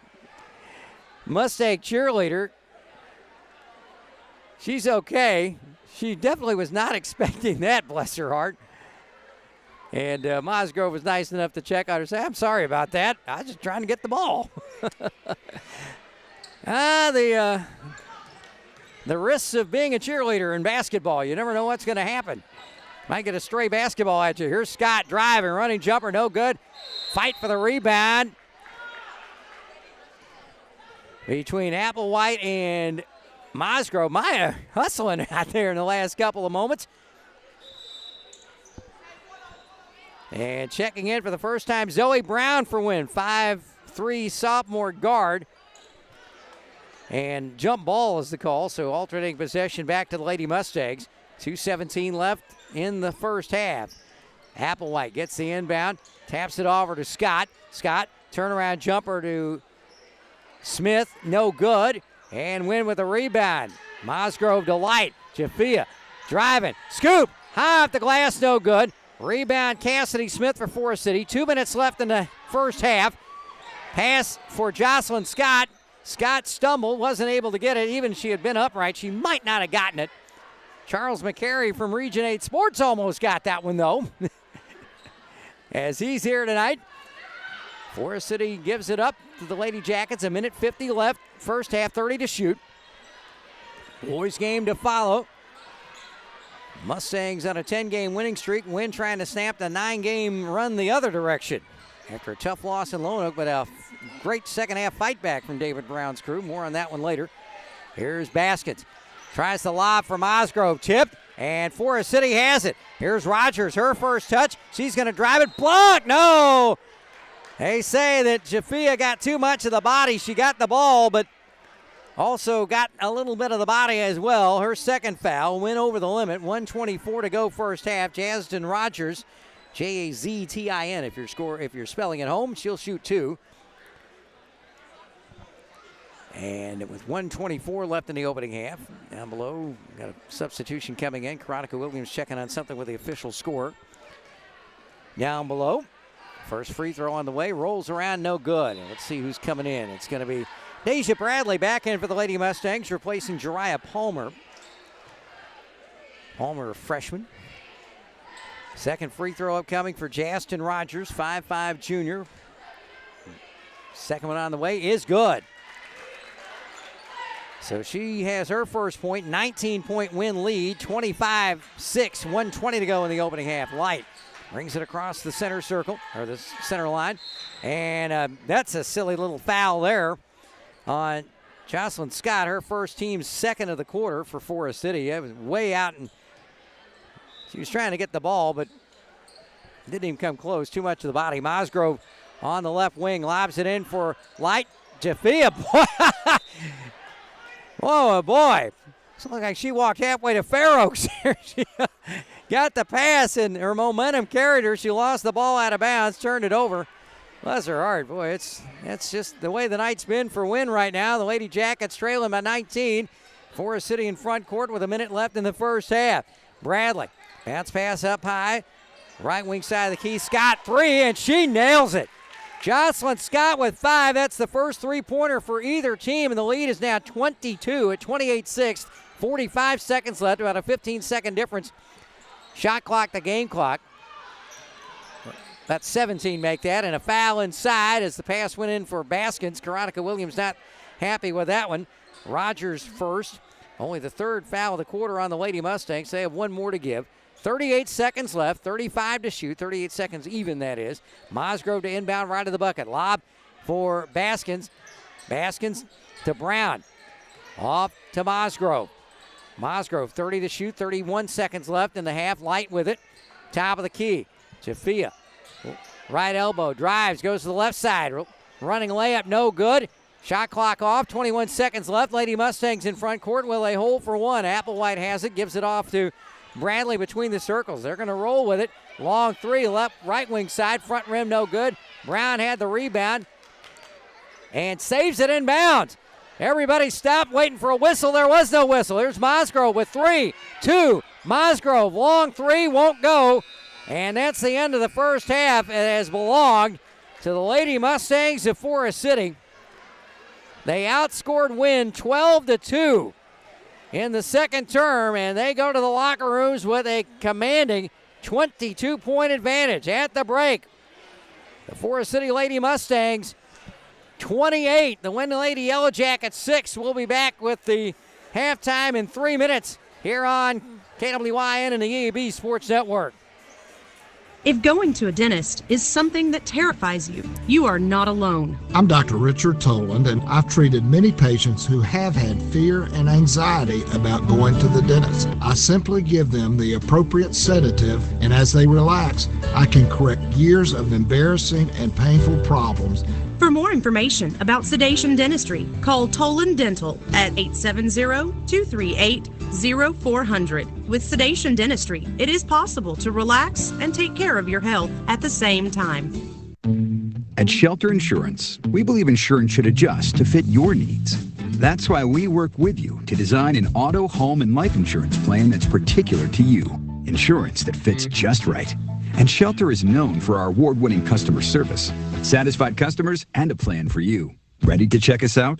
Mustang cheerleader. She's okay. She definitely was not expecting that, bless her heart. And Mosgrove was nice enough to check on her and say, I'm sorry about that. I was just trying to get the ball. The risks of being a cheerleader in basketball. You never know what's going to happen. Might get a stray basketball at you. Here's Scott driving, running jumper, no good. Fight for the rebound between Applewhite and Mosgrove. Maya hustling out there in the last couple of moments. And checking in for the first time, Zoe Brown for Wynne. 5'3" sophomore guard. And jump ball is the call, so alternating possession back to the Lady Mustangs. 2:17 left in the first half. Applewhite gets the inbound, taps it over to Scott. Scott, turnaround jumper to Smith, no good. And Wynne with a rebound. Mosgrove to Light. Jafia driving, scoop, high off the glass, no good. Rebound Cassidy Smith for Forest City. 2 minutes left in the first half. Pass for Jocelyn Scott. Scott stumbled, wasn't able to get it. Even if she had been upright, she might not have gotten it. Charles McCary from Region 8 Sports almost got that one, though. As he's here tonight. Forest City gives it up to the Lady Jackets. 1:50 left. First half, 30 to shoot. Boys game to follow. Mustangs on a 10-game winning streak. Wynne trying to snap the 9-game run the other direction. After a tough loss in Lone Oak, but a great second-half fight back from David Brown's crew. More on that one later. Here's Baskets. Tries to lob for Mosgrove. Tipped, and Forest City has it. Here's Rogers, her first touch. She's going to drive it. Blocked! No! They say that Jafia got too much of the body. She got the ball, but also got a little bit of the body as well. Her second foul. Went over the limit. 1:24 to go first half. Jasden Rogers, Jaztin, if you're spelling at home, she'll shoot 2. And with 1:24 left in the opening half, down below, got a substitution coming in. Karonica Williams checking on something with the official score. Down below, first free throw on the way, rolls around, no good. And let's see who's coming in. It's going to be Deja Bradley back in for the Lady Mustangs, replacing Jariah Palmer. Palmer, a freshman. Second free throw upcoming for Justin Rogers, 5'5" junior. Second one on the way is good. So she has her first point, 19-point Wynne lead, 25-6, 1:20 to go in the opening half. Light brings it across the center circle, or the center line, and that's a silly little foul there on Jocelyn Scott, her first team's second of the quarter for Forest City. It was way out, and she was trying to get the ball, but didn't even come close. Too much of the body. Mosgrove on the left wing, lobs it in for Light. Jafia, oh boy. It's like she walked halfway to Fair Oaks here. She got the pass, and her momentum carried her. She lost the ball out of bounds, turned it over. Bless her heart. Boy, it's just the way the night's been for Wynne right now. The Lady Jackets trailing by 19. Forest City in front court with a minute left in the first half. Bradley, bounce pass up high. Right wing side of the key. Scott, three, and she nails it. Jocelyn Scott with 5. That's the first three-pointer for either team, and the lead is now 22 at 28-6. 45 seconds left, about a 15-second difference. Shot clock, the game clock. That's 17 make that, and a foul inside as the pass went in for Baskins. Karonica Williams not happy with that one. Rogers first. Only the third foul of the quarter on the Lady Mustangs. They have one more to give. 38 seconds left, 35 to shoot, 38 seconds even, that is. Mosgrove to inbound right of the bucket. Lob for Baskins. Baskins to Brown. Off to Mosgrove. Mosgrove, 30 to shoot, 31 seconds left in the half. Light with it. Top of the key. Jafia. Right elbow, drives, goes to the left side. Running layup, no good. Shot clock off, 21 seconds left. Lady Mustangs in front court. Will they hold for one? Applewhite has it, gives it off to Bradley between the circles. They're going to roll with it. Long three, left, right wing side, front rim, no good. Brown had the rebound and saves it inbounds. Everybody stopped waiting for a whistle. There was no whistle. Here's Mosgrove with 3-2. Mosgrove, long three, won't go. And that's the end of the first half. It has belonged to the Lady Mustangs of Forest City. They outscored Wynne 12-2 in the second term, and they go to the locker rooms with a commanding 22-point advantage. At the break, the Forest City Lady Mustangs 28, the Wynne Lady Yellow Jackets 6. We'll be back with the halftime in 3 minutes here on KWYN and the EAB Sports Network. If going to a dentist is something that terrifies you, you are not alone. I'm Dr. Richard Toland, and I've treated many patients who have had fear and anxiety about going to the dentist. I simply give them the appropriate sedative, and as they relax, I can correct years of embarrassing and painful problems. For more information about sedation dentistry, call Toland Dental at 870-238-0400. With sedation dentistry, it is possible to relax and take care of your health at the same time. At Shelter Insurance, we believe insurance should adjust to fit your needs. That's why we work with you to design an auto, home, and life insurance plan that's particular to you. Insurance that fits just right. And Shelter is known for our award-winning customer service, satisfied customers, and a plan for you. Ready to check us out?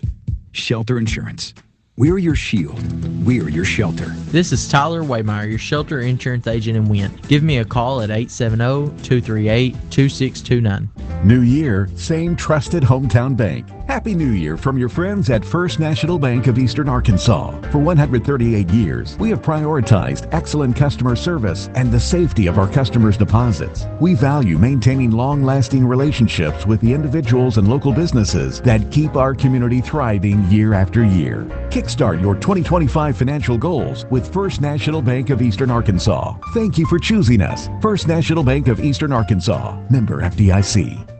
Shelter Insurance. We're your shield. We're your shelter. This is Tyler Waymeyer, your shelter insurance agent in Wynne. Give me a call at 870-238-2629. New year, same trusted hometown bank. Happy New Year from your friends at First National Bank of Eastern Arkansas. For 138 years, we have prioritized excellent customer service and the safety of our customers' deposits. We value maintaining long-lasting relationships with the individuals and local businesses that keep our community thriving year after year. Kickstart your 2025 financial goals with First National Bank of Eastern Arkansas. Thank you for choosing us. First National Bank of Eastern Arkansas. Member FDIC.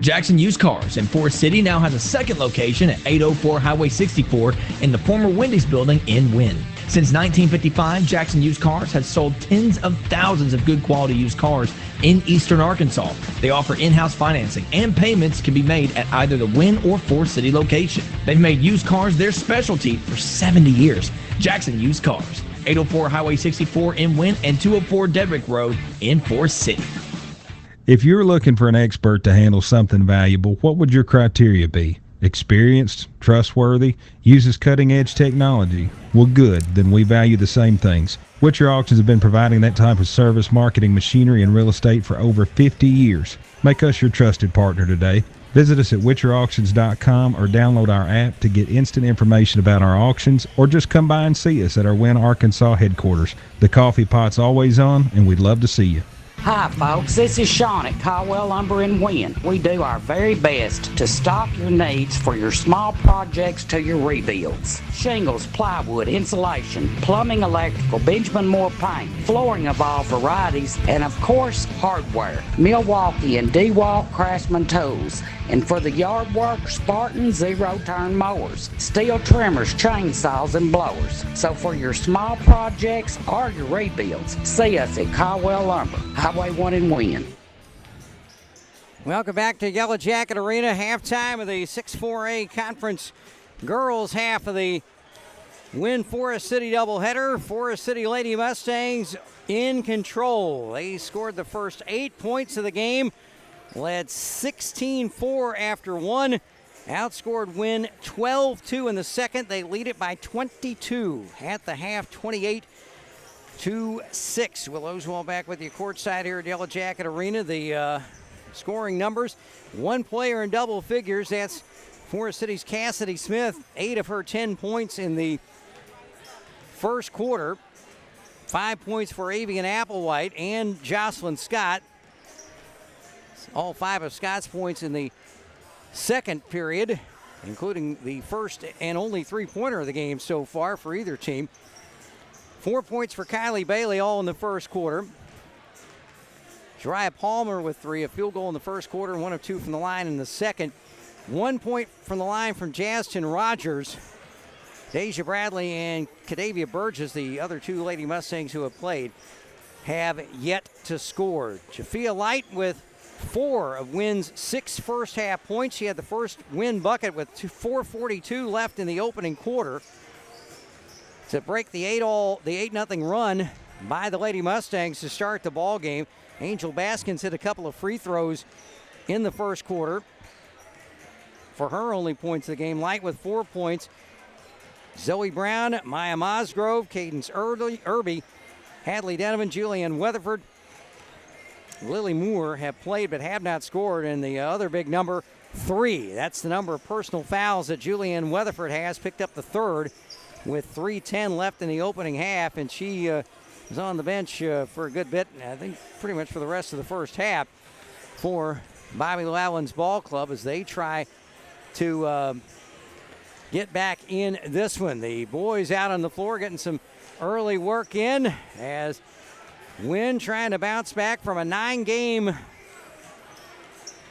Jackson Used Cars in Forest City now has a second location at 804 Highway 64 in the former Wendy's building in Wynne. Since 1955, Jackson Used Cars has sold tens of thousands of good quality used cars in eastern Arkansas. They offer in-house financing, and payments can be made at either the Wynne or Forest City location. They've made used cars their specialty for 70 years. Jackson Used Cars, 804 Highway 64 in Wynne and 204 Dedrick Road in Forest City. If you're looking for an expert to handle something valuable, what would your criteria be? Experienced, trustworthy, uses cutting-edge technology? Well, good, then we value the same things. Witcher Auctions have been providing that type of service, marketing, machinery, and real estate for over 50 years. Make us your trusted partner today. Visit us at witcherauctions.com or download our app to get instant information about our auctions, or just come by and see us at our Wynne, Arkansas headquarters. The coffee pot's always on, and we'd love to see you. Hi folks, this is Sean at Caldwell Lumber in Wynne. We do our very best to stock your needs for your small projects to your rebuilds. Shingles, plywood, insulation, plumbing, electrical, Benjamin Moore paint, flooring of all varieties, and of course, hardware. Milwaukee and DeWalt Craftsman tools. And for the yard work, Spartan zero-turn mowers, steel trimmers, chainsaws, and blowers. So for your small projects or your rebuilds, see us at Caldwell Lumber, Highway 1 in Wynne. Welcome back to Yellow Jacket Arena, halftime of the 6-4A Conference girls half of the Wynne Forest City doubleheader. Forest City Lady Mustangs in control. They scored the first 8 points of the game, led 16-4 after one, outscored Wynne 12-2 in the second. They lead it by 22 at the half, 28-6. Will Oswald back with you courtside here at Yellow Jacket Arena. The scoring numbers, one player in double figures. That's Forest City's Cassidy Smith, 8 of her 10 points in the first quarter. 5 points for Avian Applewhite and Jocelyn Scott. All 5 of Scott's points in the second period, including the first and only three-pointer of the game so far for either team. 4 points for Kylie Bailey, all in the first quarter. Jariah Palmer with 3, a field goal in the first quarter, 1 of 2 from the line in the second. 1 point from the line from Jastin Rogers. Deja Bradley and Cadavia Burgess, the other 2 Lady Mustangs who have played, have yet to score. Jafia Light with 4 of Wynne's 6 first half points. She had the first Wynne bucket with 4:42 left in the opening quarter to break the 8-0 run by the Lady Mustangs to start the ball game. Angel Baskins hit a couple of free throws in the first quarter for her only points of the game. Light with 4 points. Zoe Brown, Maya Mosgrove, Cadence Irby, Hadley Donovan, Julianne Weatherford, Lily Moore have played but have not scored. And the other big number, 3. That's the number of personal fouls that Julianne Weatherford has, picked up the third with 3:10 left in the opening half. And she was on the bench for a good bit, I think pretty much for the rest of the first half for Bobby Llewellyn's ball club as they try to get back in this one. The boys out on the floor getting some early work in as Wynne trying to bounce back from a 9-game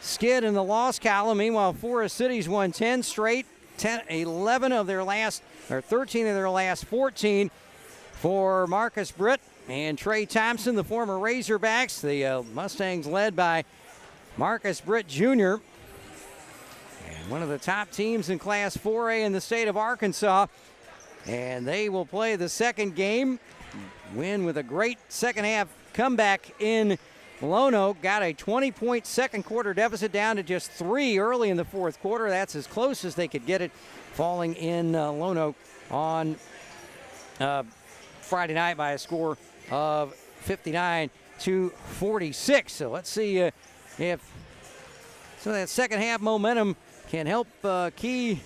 skid in the loss column. Meanwhile, Forest City's won 10 straight, 13 of their last 14 for Marcus Britt and Trey Thompson, the former Razorbacks. The Mustangs led by Marcus Britt Jr., and one of the top teams in Class 4A in the state of Arkansas. And they will play the second game. Wynne with a great second half comeback in Lonoke. Got a 20-point second quarter deficit down to just 3 early in the fourth quarter. That's as close as they could get it, falling in Lonoke on Friday night by a score of 59-46. So let's see if some of that second half momentum can help Key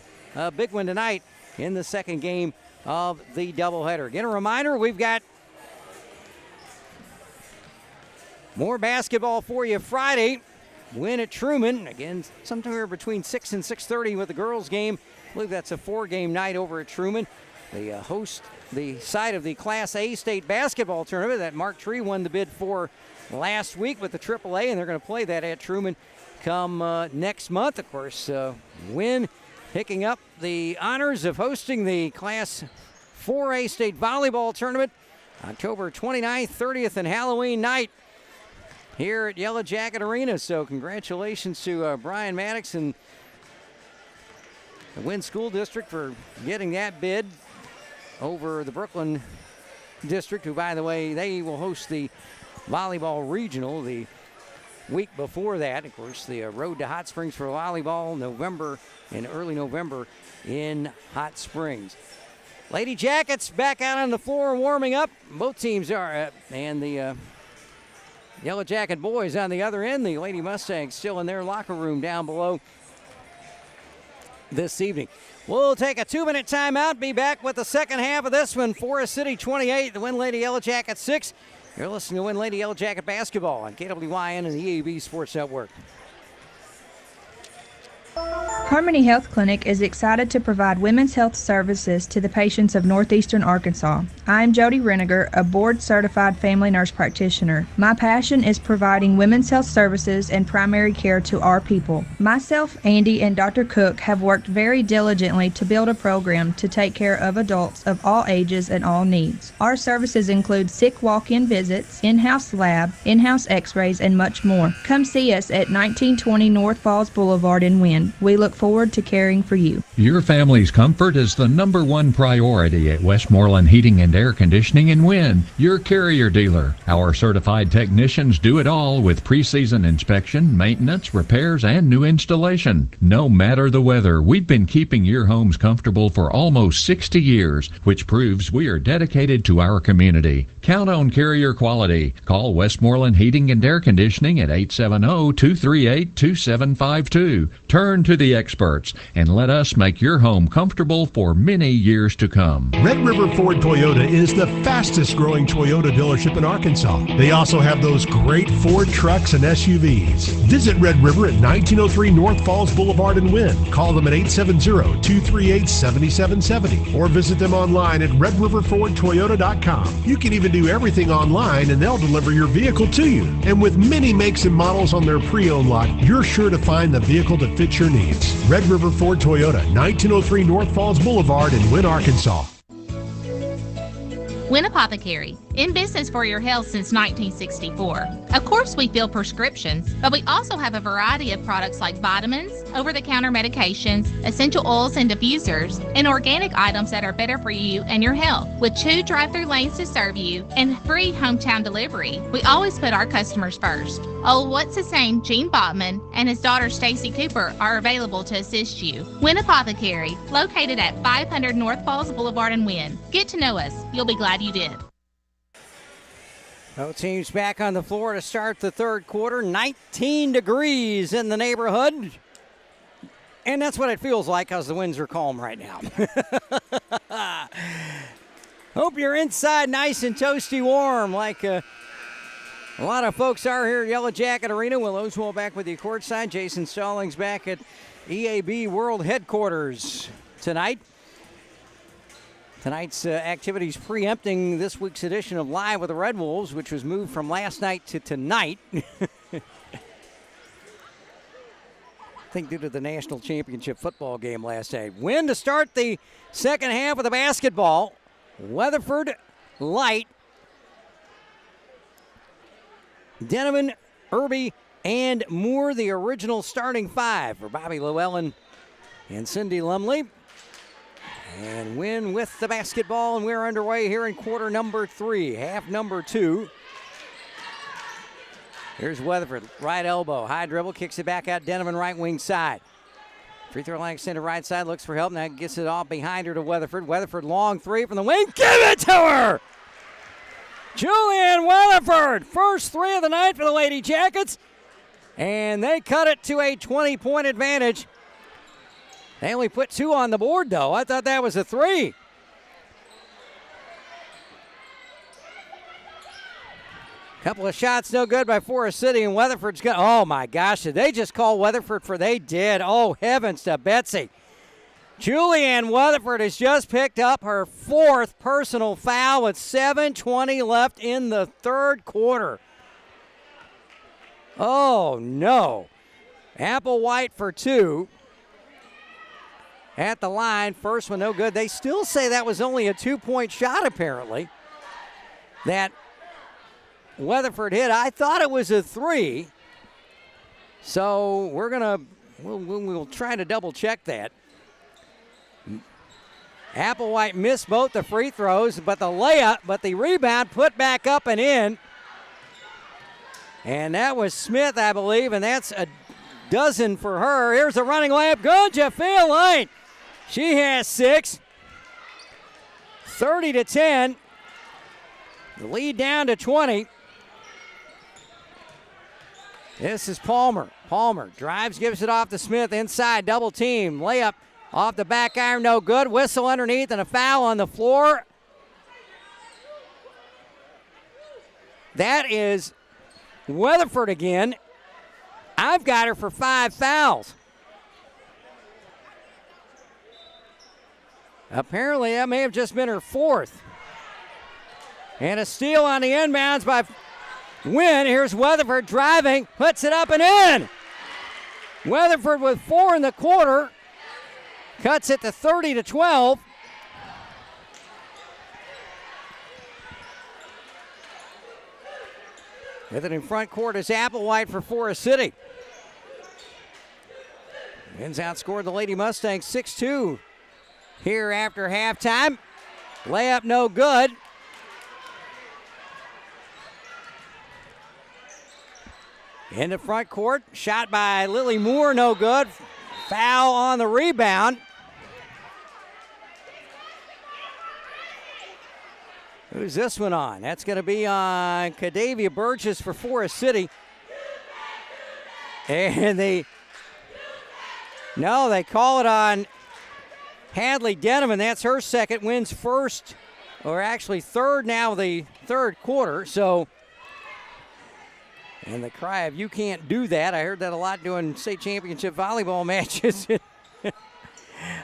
big one tonight in the second game of the doubleheader. Again, a reminder, we've got more basketball for you Friday. Wynne at Truman. Again, somewhere between 6 and 6:30 with the girls' game. I believe that's a 4-game night over at Truman. They host the site of the Class A state basketball tournament that Mark Tree won the bid for last week with the AAA, and they're going to play that at Truman come next month. Of course, Wynne picking up the honors of hosting the Class 4A State Volleyball Tournament, October 29th, 30th, and Halloween night here at Yellow Jacket Arena. So congratulations to Brian Maddox and the Wynne School District for getting that bid over the Brooklyn District, who, by the way, they will host the volleyball regional the week before that. Of course, the road to Hot Springs for volleyball, early November in Hot Springs. Lady Jackets back out on the floor warming up. Both teams are, and the Yellow Jacket boys on the other end. The Lady Mustangs still in their locker room down below this evening. We'll take a 2-minute timeout. Be back with the second half of this one. Forest City 28, the Wynne Lady Yellow Jackets 6. You're listening to Wynne Lady Yellow Jacket basketball on KWYN and the EAB Sports Network. Harmony Health Clinic is excited to provide women's health services to the patients of Northeastern Arkansas. I am Jody Reniger, a board-certified family nurse practitioner. My passion is providing women's health services and primary care to our people. Myself, Andy, and Dr. Cook have worked very diligently to build a program to take care of adults of all ages and all needs. Our services include sick walk-in visits, in-house lab, in-house x-rays, and much more. Come see us at 1920 North Falls Boulevard in Wynne. We look forward to caring for you. Your family's comfort is the #1 priority at Westmoreland Heating and Air Conditioning in Wynne, your Carrier dealer. Our certified technicians do it all with pre-season inspection, maintenance, repairs, and new installation. No matter the weather, we've been keeping your homes comfortable for almost 60 years, which proves we are dedicated to our community. Count on Carrier quality. Call Westmoreland Heating and Air Conditioning at 870-238-2752. Turn to the experts and let us make your home comfortable for many years to come. Red River Ford Toyota is the fastest growing Toyota dealership in Arkansas. They also have those great Ford trucks and SUVs. Visit Red River at 1903 North Falls Boulevard in Wynne. Call them at 870-238-7770 or visit them online at redriverfordtoyota.com. You can even do everything online and they'll deliver your vehicle to you. And with many makes and models on their pre-owned lot, you're sure to find the vehicle that fits your needs. Red River Ford Toyota, 1903 North Falls Boulevard in Wynne, Arkansas. Wynne Apothecary, in business for your health since 1964. Of course, we fill prescriptions, but we also have a variety of products like vitamins, over-the-counter medications, essential oils and diffusers, and organic items that are better for you and your health. With 2 drive-through lanes to serve you and free hometown delivery, we always put our customers first. Oh, what's his name? Gene Botman and his daughter Stacy Cooper are available to assist you. Wynne Apothecary, located at 500 North Falls Boulevard in Wynne. Get to know us. You'll be glad you did. Both teams back on the floor to start the third quarter. 19 degrees in the neighborhood. And that's what it feels like because the winds are calm right now. Hope you're inside nice and toasty warm like a lot of folks are here at Yellow Jacket Arena. Will Oswald back with you courtside. Jason Stallings back at EAB World Headquarters tonight. Tonight's activities preempting this week's edition of Live with the Red Wolves, which was moved from last night to tonight. I think due to the national championship football game last night. Wynne to start the second half of the basketball. Weatherford, Light, Denneman, Irby, and Moore, the original starting 5 for Bobby Llewellyn and Cindy Lumley. And Wynne with the basketball, and we're underway here in quarter number 3, half number 2. Here's Weatherford, right elbow, high dribble, kicks it back out, Denneman right wing side. Free throw line extended right side, looks for help, now gets it off behind her to Weatherford. Weatherford long 3 from the wing, give it to her! Julianne Weatherford, first 3 of the night for the Lady Jackets, and they cut it to a 20-point advantage. They only put 2 on the board, though. I thought that was a 3. Couple of shots, no good by Forest City, and Weatherford's got. Oh my gosh, did they just call Weatherford for? They did. Oh heavens to Betsy. Julianne Weatherford has just picked up her 4th personal foul with 7:20 left in the third quarter. Oh no. Applewhite for 2. at the line. First one no good. They still say that was only a 2-point shot, apparently, that Weatherford hit. I thought it was a 3. So we'll try to double check that. Applewhite missed both the free throws, but the rebound put back up and in. And that was Smith, I believe, and that's a dozen for her. Here's a running layup. Good, Jafia Lane. She has 6. 30-10. The lead down to 20. This is Palmer. Palmer drives, gives it off to Smith inside, double team. Layup off the back iron, no good. Whistle underneath and a foul on the floor. That is Weatherford again. I've got her for 5 fouls. Apparently that may have just been her 4th. And a steal on the inbounds by Wynne. Here's Weatherford driving, puts it up and in. Weatherford with 4 in the quarter. Cuts it to 30-12. With it in front court is Applewhite for Forest City. Wynne's outscored the Lady Mustangs 6-2 here after halftime. Layup no good. In the front court, shot by Lily Moore, no good. Foul on the rebound. Who's this one on? That's going to be on Cadavia Burgess for Forest City. And they call it on Hadley Denham, and that's her second. Wins first, or actually third now, the third quarter. So, and the cry of "you can't do that." I heard that a lot doing state championship volleyball matches in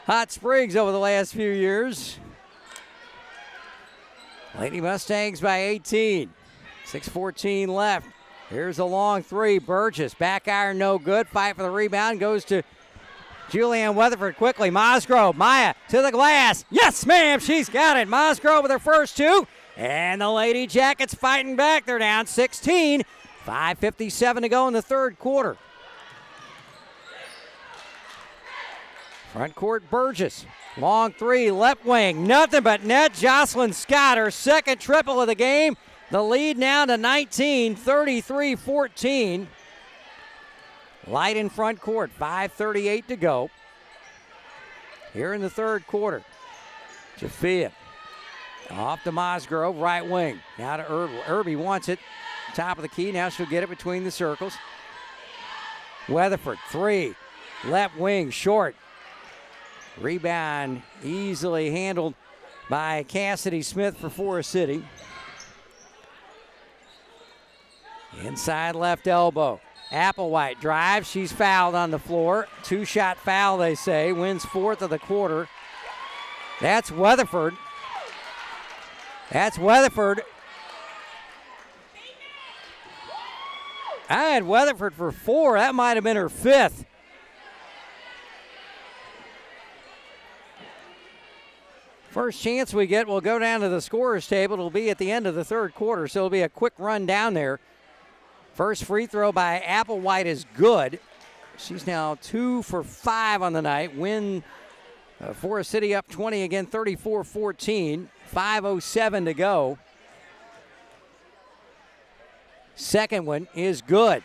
Hot Springs over the last few years. Lady Mustangs by 18. 6:14 left. Here's a long 3. Burgess, back iron, no good. Fight for the rebound. Goes to Julianne Weatherford quickly. Mosgrove, Maya to the glass. Yes, ma'am, she's got it. Mosgrove with her first 2. And the Lady Jackets fighting back. They're down 16. 5:57 to go in the third quarter. Front court, Burgess. Long 3, left wing, nothing but net. Jocelyn Scott, her second triple of the game. The lead now to 19, 33-14. Light in front court, 5:38 to go. Here in the third quarter. Jafia off to Mosgrove, right wing. Now to Irby. Irby wants it. Top of the key, now she'll get it between the circles. Weatherford, 3. Left wing, short. Rebound easily handled by Cassidy Smith for Forest City. Inside left elbow. Applewhite drives. She's fouled on the floor. 2-shot foul, they say. Wins 4th of the quarter. That's Weatherford. That's Weatherford. I had Weatherford for 4. That might have been her 5th. First chance we get, we'll go down to the scorer's table. It'll be at the end of the third quarter, so it'll be a quick run down there. First free throw by Applewhite is good. She's now 2 for 5 on the night. Wynne, Forest City up 20 again, 34-14. 5:07 to go. Second one is good.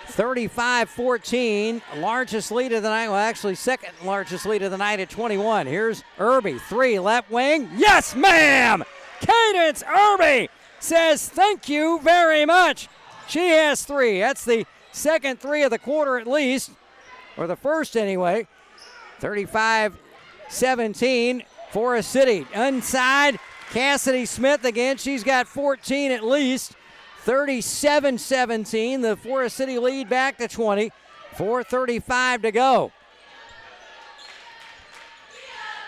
(35-14), largest lead of the night. Well, actually, second largest lead of the night at 21. Here's Irby, 3, left wing. Yes, ma'am! Cadence Irby says thank you very much. She has 3. That's the second 3 of the quarter at least, or the first anyway. 35-17, Forest City. Inside, Cassidy Smith again. She's got 14 at least. 37-17, the Forest City lead back to 20. 4:35 to go.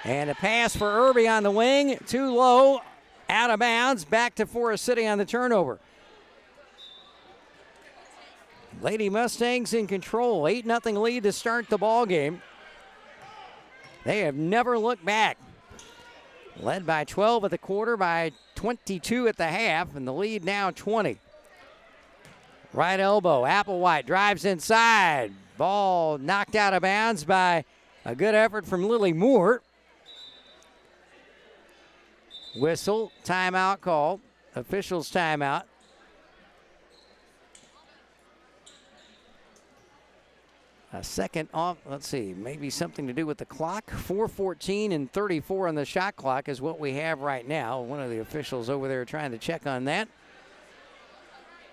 And a pass for Irby on the wing. Too low, out of bounds. Back to Forest City on the turnover. Lady Mustangs in control. 8-0 lead to start the ball game. They have never looked back. Led by 12 at the quarter, by 22 at the half, and the lead now 20. Right elbow, Applewhite drives inside. Ball knocked out of bounds by a good effort from Lily Moore. Whistle, timeout call. Officials timeout. A second off, let's see, maybe something to do with the clock. 4:14 and 34 on the shot clock is what we have right now. One of the officials over there trying to check on that.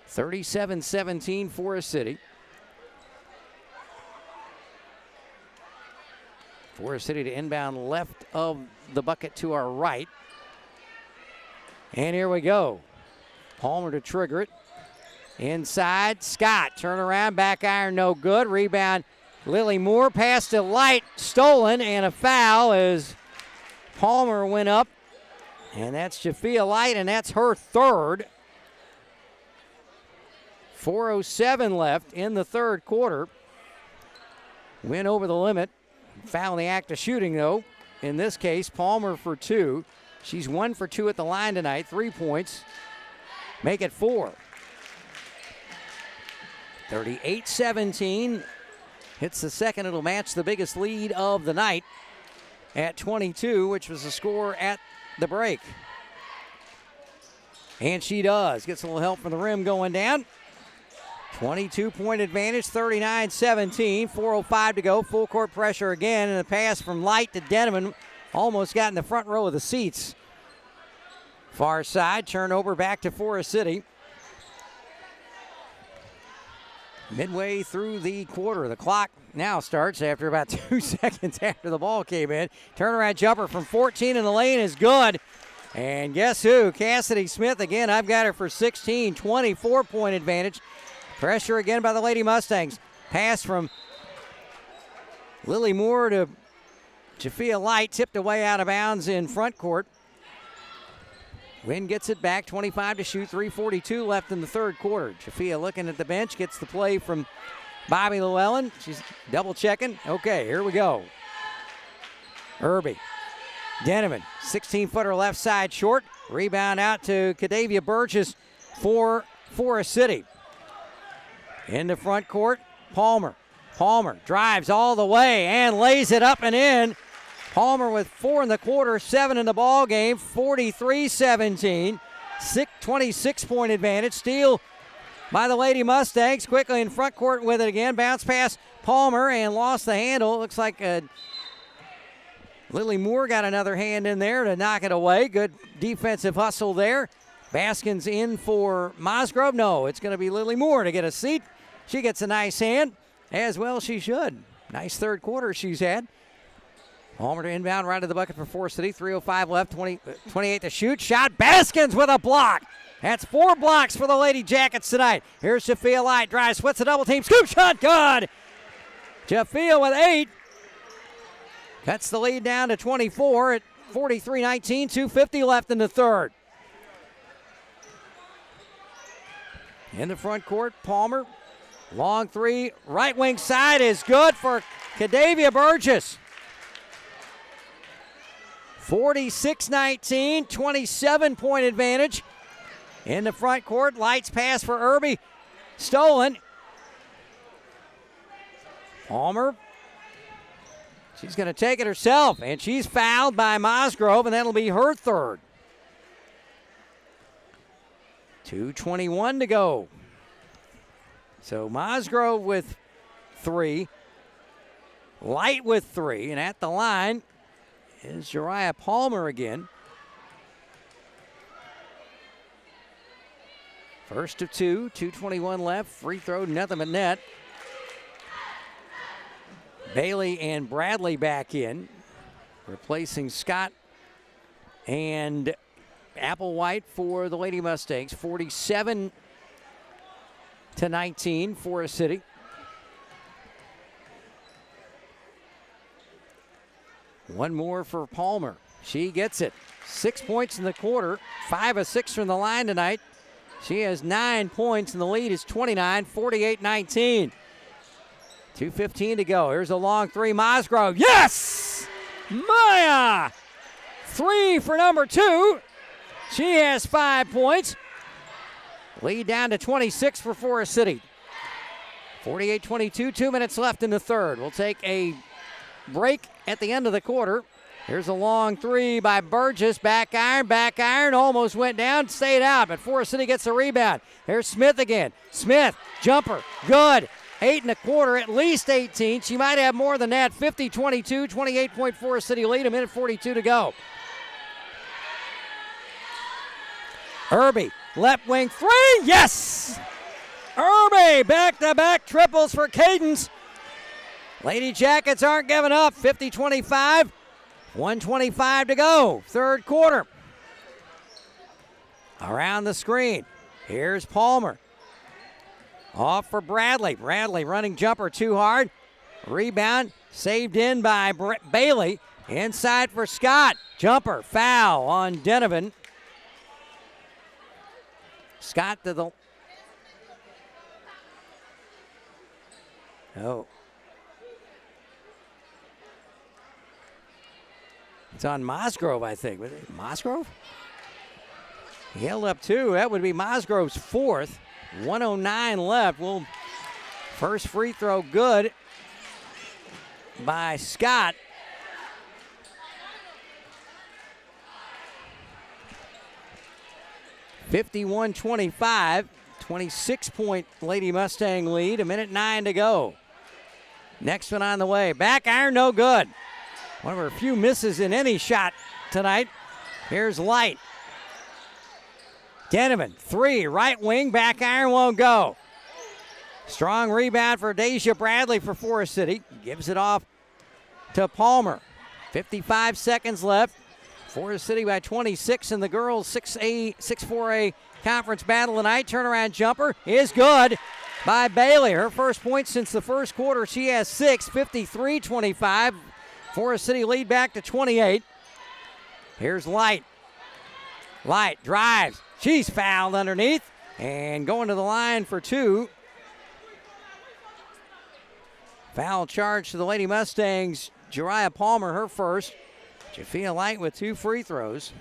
37-17 Forest City. Forest City to inbound left of the bucket to our right. And here we go. Palmer to trigger it. Inside, Scott. Turn around, back iron, no good. Rebound, Lily Moore. Pass to Light, stolen, and a foul as Palmer went up. And that's Jafia Light, and that's her third. 4:07 left in the third quarter. Went over the limit. Foul in the act of shooting, though. In this case, Palmer for 2. She's 1 for 2 at the line tonight. 3 points. Make it 4. 38-17. Hits the second. It'll match the biggest lead of the night at 22, which was the score at the break. And she does. Gets a little help from the rim going down. 22-point advantage, 39-17. 4:05 to go. Full court pressure again. And a pass from Light to Denneman. Almost got in the front row of the seats. Far side, turnover back to Forest City. Midway through the quarter, the clock now starts after about 2 seconds after the ball came in. Turnaround jumper from 14 in the lane is good. And guess who? Cassidy Smith again. I've got her for 16. 24-point advantage. Pressure again by the Lady Mustangs. Pass from Lily Moore to Jafia Light, tipped away out of bounds in front court. Wynne gets it back, 25 to shoot, 3:42 left in the third quarter. Jafia looking at the bench, gets the play from Bobby Llewellyn. She's double checking. Okay, here we go. Irby. Denneman, 16-footer left side short. Rebound out to Cadavia Burgess for Forest City. In the front court, Palmer. Palmer drives all the way and lays it up and in. Palmer with 4 in the quarter, 7 in the ball game, 43-17. 26-point advantage. Steal by the Lady Mustangs. Quickly in front court with it again. Bounce pass Palmer and lost the handle. Looks like Lily Moore got another hand in there to knock it away. Good defensive hustle there. Baskins in for Mosgrove. No, it's going to be Lily Moore to get a seat. She gets a nice hand, as well she should. Nice third quarter she's had. Palmer to inbound right to the bucket for Forest City. 3:05 left, 28 to shoot. Shot, Baskins with a block. That's 4 blocks for the Lady Jackets tonight. Here's Jafia Light, drives, splits a double team, scoop shot, good. Jafia with 8. Cuts the lead down to 24 at 43-19, 2:50 left in the third. In the front court, Palmer. Long 3, right wing side is good for Cadavia Burgess. 46-19, 27-point advantage. In the front court, Lights pass for Irby. Stolen. Palmer. She's going to take it herself, and she's fouled by Mosgrove, and that'll be her third. 2:21 to go. So Mosgrove with 3, Light with 3, and at the line is Jariah Palmer again. First of 2, 2:21 left, free throw, nothing but net. Bailey and Bradley back in, replacing Scott and Applewhite for the Lady Mustangs. 47-19, Forest City. One more for Palmer. She gets it. 6 points in the quarter, 5 of 6 from the line tonight. She has 9 points, and the lead is 29, 48-19. 2:15 to go. Here's a long three. Mosgrove. Yes! Maya! 3 for number 2. She has 5 points. Lead down to 26 for Forest City. 48-22, 2 minutes left in the third. We'll take a break at the end of the quarter. Here's a long three by Burgess. Back iron, almost went down, stayed out, but Forest City gets the rebound. There's Smith again. Smith, jumper, good. 8 1/4, at least 18. She might have more than that. 50-22, 28-point Forest City lead, 1:42 to go. Irby, left wing three, yes! Irby, back-to-back triples for Cadence. Lady Jackets aren't giving up. 50-25, 1:25 to go. Third quarter. Around the screen. Here's Palmer. Off for Bradley. Bradley running jumper too hard. Rebound saved in by Bailey. Inside for Scott. Jumper foul on Denovan. Scott to the... Oh. It's on Mosgrove, I think. Was it Mosgrove? He held up 2. That would be Mosgrove's 4th. 1:09 left. First free throw good by Scott. (51-25), 26-point Lady Mustang lead. 1:09 to go. Next one on the way. Back iron, no good. One of her few misses in any shot tonight. Here's Light. Denovan, 3, right wing, back iron won't go. Strong rebound for Deja Bradley for Forest City. Gives it off to Palmer. 55 seconds left. Forest City by 26 in the girls 6-4A conference battle tonight. Turnaround jumper is good by Bailey. Her first point since the first quarter. She has 6, 53-25. Forest City lead back to 28. Here's Light. Light drives. She's fouled underneath and going to the line for 2. Foul charge to the Lady Mustangs. Jariah Palmer, her first. Jafia Light with 2 free throws.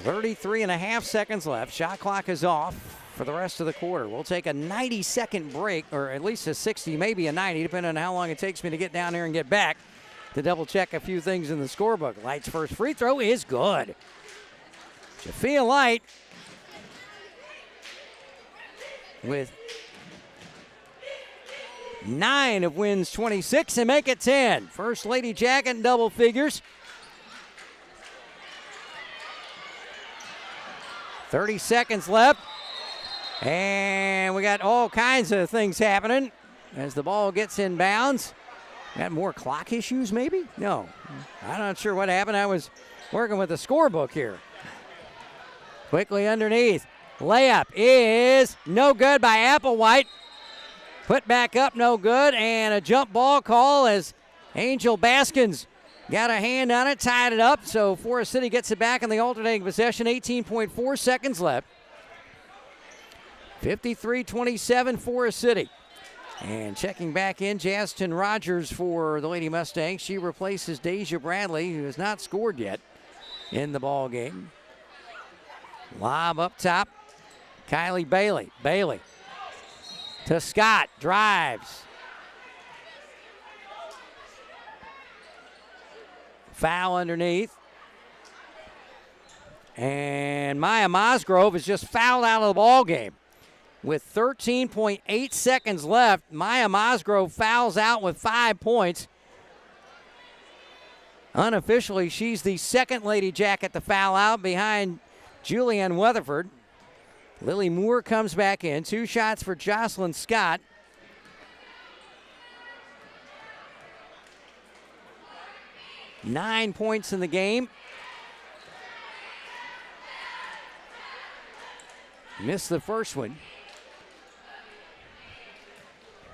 33.5 seconds left. Shot clock is off for the rest of the quarter. We'll take a 90-second break, or at least a 60, maybe a 90, depending on how long it takes me to get down here and get back to double check a few things in the scorebook. Light's first free throw is good. Jafia Light with 9 of Wynne's 26 and make it 10. First Lady Jacket in double figures. 30 seconds left. And we got all kinds of things happening as the ball gets in bounds. Got more clock issues maybe? No. I'm not sure what happened. I was working with the scorebook here. Quickly underneath. Layup is no good by Applewhite. Put back up, no good. And a jump ball call as Angel Baskins got a hand on it, tied it up. So Forest City gets it back in the alternating possession. 18.4 seconds left. 53-27 Forest City. And checking back in, Justin Rogers for the Lady Mustangs. She replaces Deja Bradley, who has not scored yet in the ball game. Lob up top. Kylie Bailey. Bailey to Scott. Drives. Foul underneath. And Maya Mosgrove is just fouled out of the ball game. With 13.8 seconds left, Maya Mosgrove fouls out with 5 points. Unofficially, she's the second Lady Jacket to foul out behind Julianne Weatherford. Lily Moore comes back in. 2 shots for Jocelyn Scott. Nine points in the game. Missed the first one.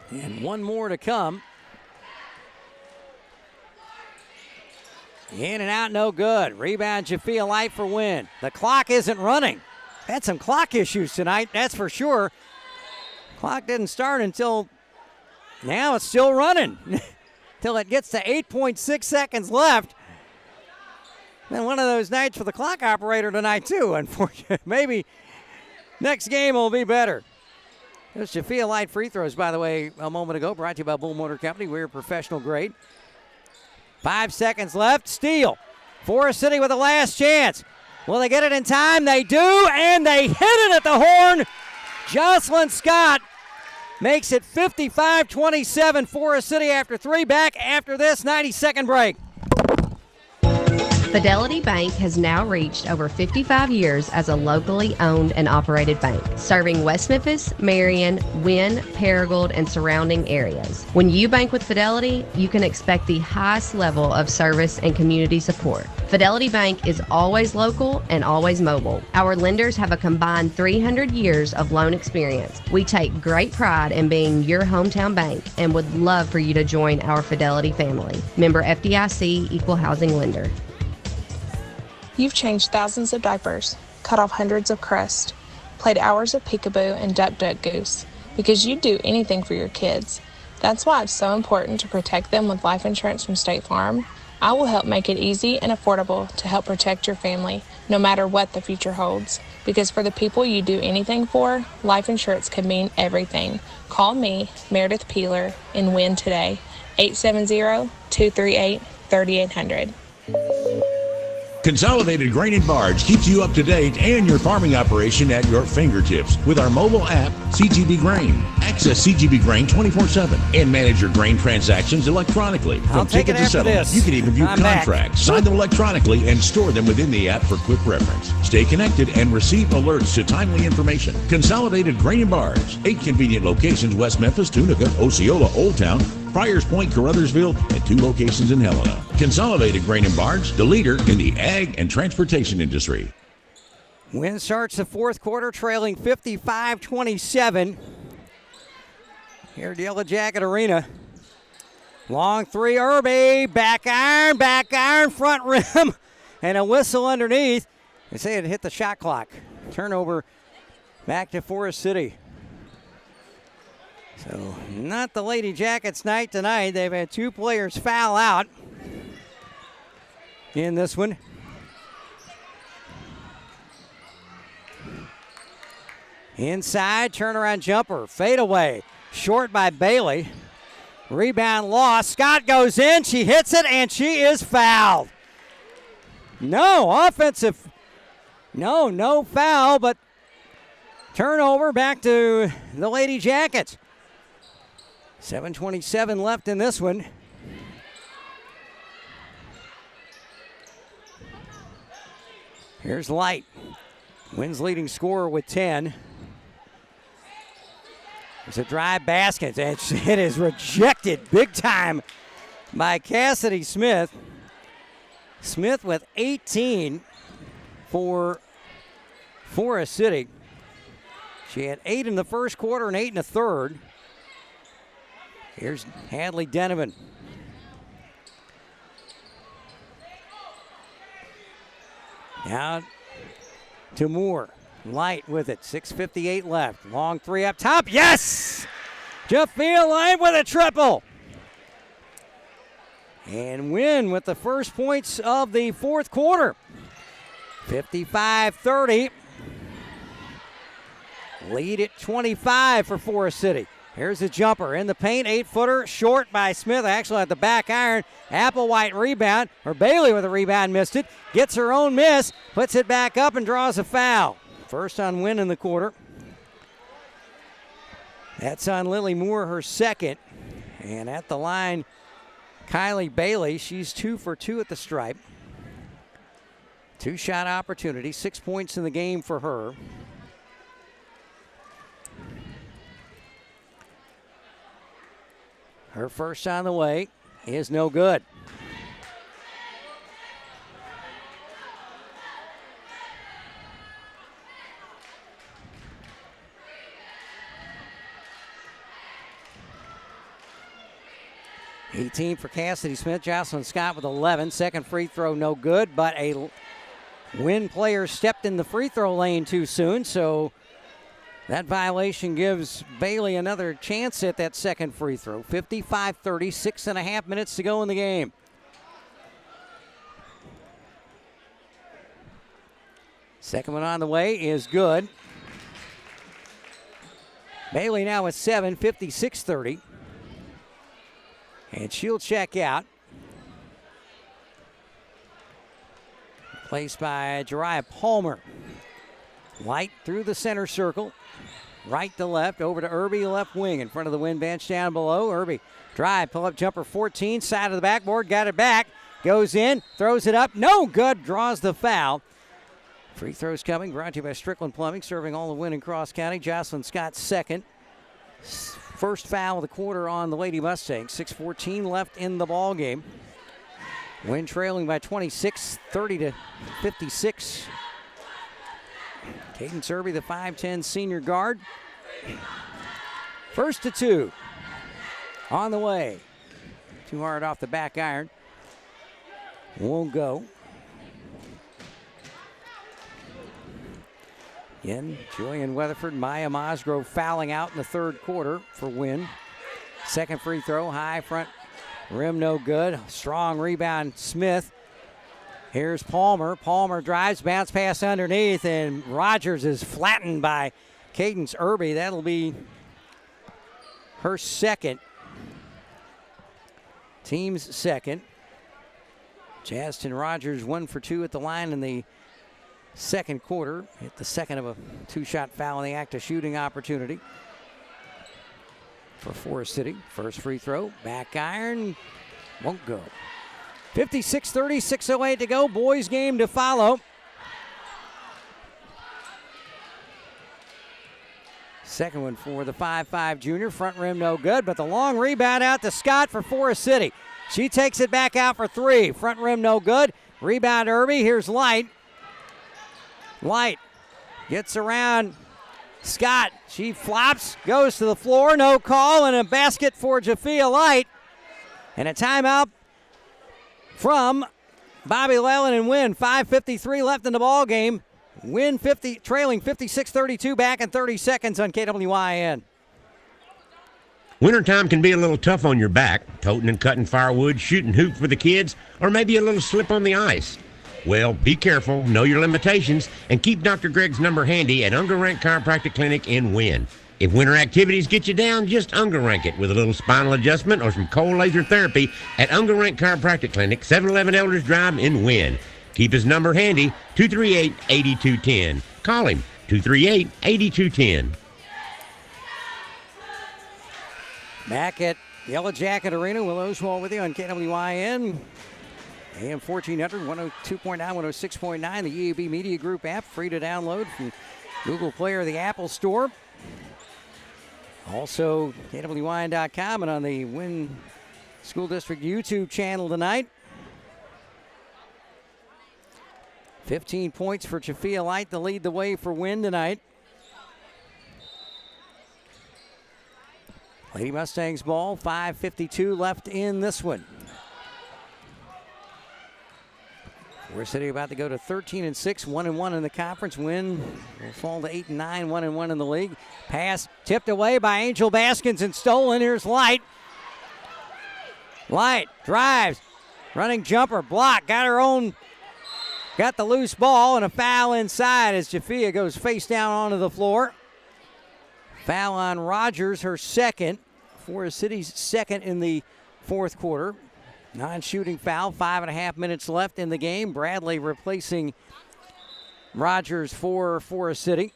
And 1 more to come. In and out, no good. Rebound, Jafia Light for Wynne. The clock isn't running. had some clock issues tonight, that's for sure. Clock didn't start until now. It's still running till it gets to 8.6 seconds left. Been one of those nights for the clock operator tonight, too, unfortunately. Maybe next game will be better. Those Jafia Light free throws, by the way, a moment ago, brought to you by Bull Motor Company. We're professional grade. 5 seconds left. Steal. Forest City with a last chance. Will they get it in time? They do, and they hit it at the horn. Jocelyn Scott makes it 55-27 Forest City after 3. Back after this 90-second break. Fidelity Bank has now reached over 55 years as a locally owned and operated bank, serving West Memphis, Marion, Wynne, Paragould, and surrounding areas. When you bank with Fidelity, you can expect the highest level of service and community support. Fidelity Bank is always local and always mobile. Our lenders have a combined 300 years of loan experience. We take great pride in being your hometown bank and would love for you to join our Fidelity family. Member FDIC, Equal Housing Lender. You've changed thousands of diapers, cut off hundreds of crusts, played hours of peekaboo and duck goose, because you'd do anything for your kids. That's why it's so important to protect them with life insurance from State Farm. I will help make it easy and affordable to help protect your family, no matter what the future holds. Because for the people you do anything for, life insurance can mean everything. Call me, Meredith Peeler, in Wynne today, 870-238-3800. Consolidated Grain and Barge keeps you up to date and your farming operation at your fingertips with our mobile app, CGB Grain. Access CGB Grain 24/7 and manage your grain transactions electronically. From ticket to settlement, you can even view contracts, sign them electronically, and store them within the app for quick reference. Stay connected and receive alerts to timely information. Consolidated Grain and Barge, 8 convenient locations: West Memphis, Tunica, Osceola, Old Town, Friars Point, Carruthersville, and 2 locations in Helena. Consolidated Grain and Barge, the leader in the ag and transportation industry. Wynne starts the fourth quarter trailing 55-27 here at the Yellow Jacket Arena. Long 3, Irby, back iron, front rim, and a whistle underneath. They say it hit the shot clock. Turnover back to Forest City. So not the Lady Jackets night tonight. They've had 2 players foul out in this one. Inside, turnaround jumper, fade away. Short by Bailey. Rebound lost. Scott goes in, she hits it, and she is fouled. No foul, but turnover back to the Lady Jackets. 7:27 left in this one. Here's Light. Wynne's leading scorer with 10. There's a drive basket, and it is rejected big time by Cassidy Smith. Smith with 18 for Forest City. She had 8 in the first quarter and 8 in the third. Here's Hadley Denovan. Now to Moore. Light with it. 6:58 left. Long 3 up top. Yes! Jafia Light with a triple. And Wynne with the first points of the fourth quarter. 55-30. Lead at 25 for Forest City. Here's a jumper in the paint, 8-footer, short by Smith, actually at the back iron. Applewhite rebound, or Bailey with a rebound, missed it. Gets her own miss, puts it back up and draws a foul. First on Wynne in the quarter. That's on Lily Moore, her second. And at the line, Kylie Bailey, she's 2 for 2 at the stripe. 2-shot opportunity, 6 points in the game for her. Her first on the way is no good. $18 for Cassidy Smith. Jocelyn Scott with 11. Second free throw no good, but a Wynne player stepped in the free throw lane too soon, so that violation gives Bailey another chance at that second free throw. 55-30, 6.5 minutes to go in the game. Second one on the way is good. Bailey now with 7, 56-30. And she'll check out. Placed by Jariah Palmer. Light through the center circle. Right to left, over to Irby, left wing in front of the Wynne bench down below. Irby, drive, pull up jumper 14, side of the backboard, got it back. Goes in, throws it up, no good, draws the foul. Free throws coming, brought to you by Strickland Plumbing, serving all of Wynne and Cross County. Jocelyn Scott second. First foul of the quarter on the Lady Mustangs. 6:14 left in the ball game. Wynne trailing by 26, 30-56. Cadence Irby, the 5'10 senior guard. First to two. On the way. Too hard off the back iron. Won't go. Again, Julian Weatherford, Maya Mosgrove fouling out in the third quarter for Wynne. Second free throw, high front rim, no good. Strong rebound, Smith. Here's Palmer. Palmer drives, bounce pass underneath, and Rogers is flattened by Cadence Irby. That'll be her second. Team's second. Justin Rogers 1 for 2 at the line in the second quarter. Hit the second of a two-shot foul in the act of shooting opportunity for Forest City. First free throw, back iron, won't go. 56-30, 6:08 to go. Boys game to follow. Second one for the 5'5 junior. Front rim no good, but the long rebound out to Scott for Forest City. She takes it back out for three. Front rim no good. Rebound Irby. Here's Light. Light gets around Scott. She flops, goes to the floor. No call, and a basket for Jafia Light. And a timeout from Bobby Lellen and Wynne. 5:53 left in the ball game. Wynne trailing 56-32, back in 30 seconds on KWYN. Wintertime can be a little tough on your back, toting and cutting firewood, shooting hoop for the kids, or maybe a little slip on the ice. Well, be careful, know your limitations, and keep Dr. Greg's number handy at Unger Rank Chiropractic Clinic in Wynne. If winter activities get you down, just Unger Rank it with a little spinal adjustment or some cold laser therapy at Unger Rank Chiropractic Clinic, 711 Elders Drive in Wynne. Keep his number handy, 238-8210. Call him, 238-8210. Back at Yellow Jacket Arena, Will Oswald with you on KWYN. AM 1400, 102.9, 106.9, the EAB Media Group app, free to download from Google Play or the Apple Store. Also, KWYN.com and on the Wynne School District YouTube channel tonight. 15 points for Jafia Light to lead the way for Wynne tonight. Lady Mustangs ball, 5:52 left in this one. Forest City about to go to 13-6, 1-1 in the conference. Wynne will fall to 8-9, 1-1 in the league. Pass tipped away by Angel Baskins and stolen. Here's Light. Light drives, running jumper, block, got the loose ball, and a foul inside as Jafia goes face down onto the floor. Foul on Rogers, her second. Forest City's second in the fourth quarter. Non-shooting foul, 5.5 minutes left in the game. Bradley replacing Rogers for Forest City.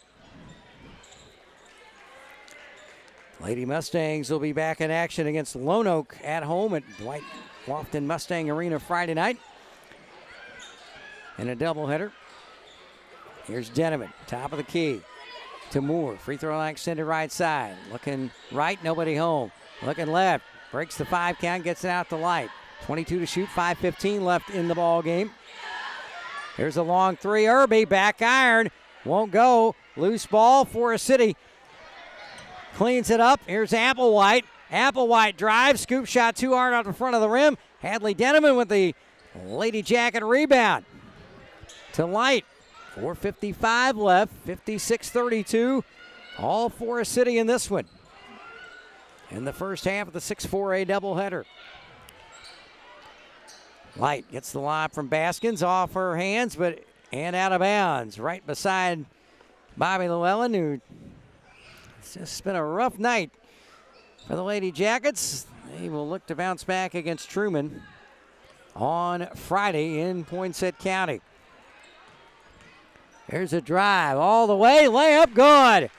Lady Mustangs will be back in action against Lone Oak at home at Dwight Lofton Mustang Arena Friday night. And a doubleheader. Here's Denneman, top of the key to Moore. Free throw line extended right side. Looking right, nobody home. Looking left, breaks the 5 count, gets it out to Light. 22 to shoot, 5:15 left in the ball game. Here's a long three, Irby, back iron, won't go. Loose ball, Forest City cleans it up. Here's Applewhite. Applewhite drives, scoop shot too hard out the front of the rim. Hadley Denneman with the Lady Jacket rebound. to Light. 4:55 left, 56-32. All Forest City in this one. In the first half of the 6-4A doubleheader. Light gets the lob from Baskins off her hands, and out of bounds. Right beside Bobby Llewellyn, who it's just been a rough night for the Lady Jackets. They will look to bounce back against Truman on Friday in Poinsett County. There's a drive all the way, layup good.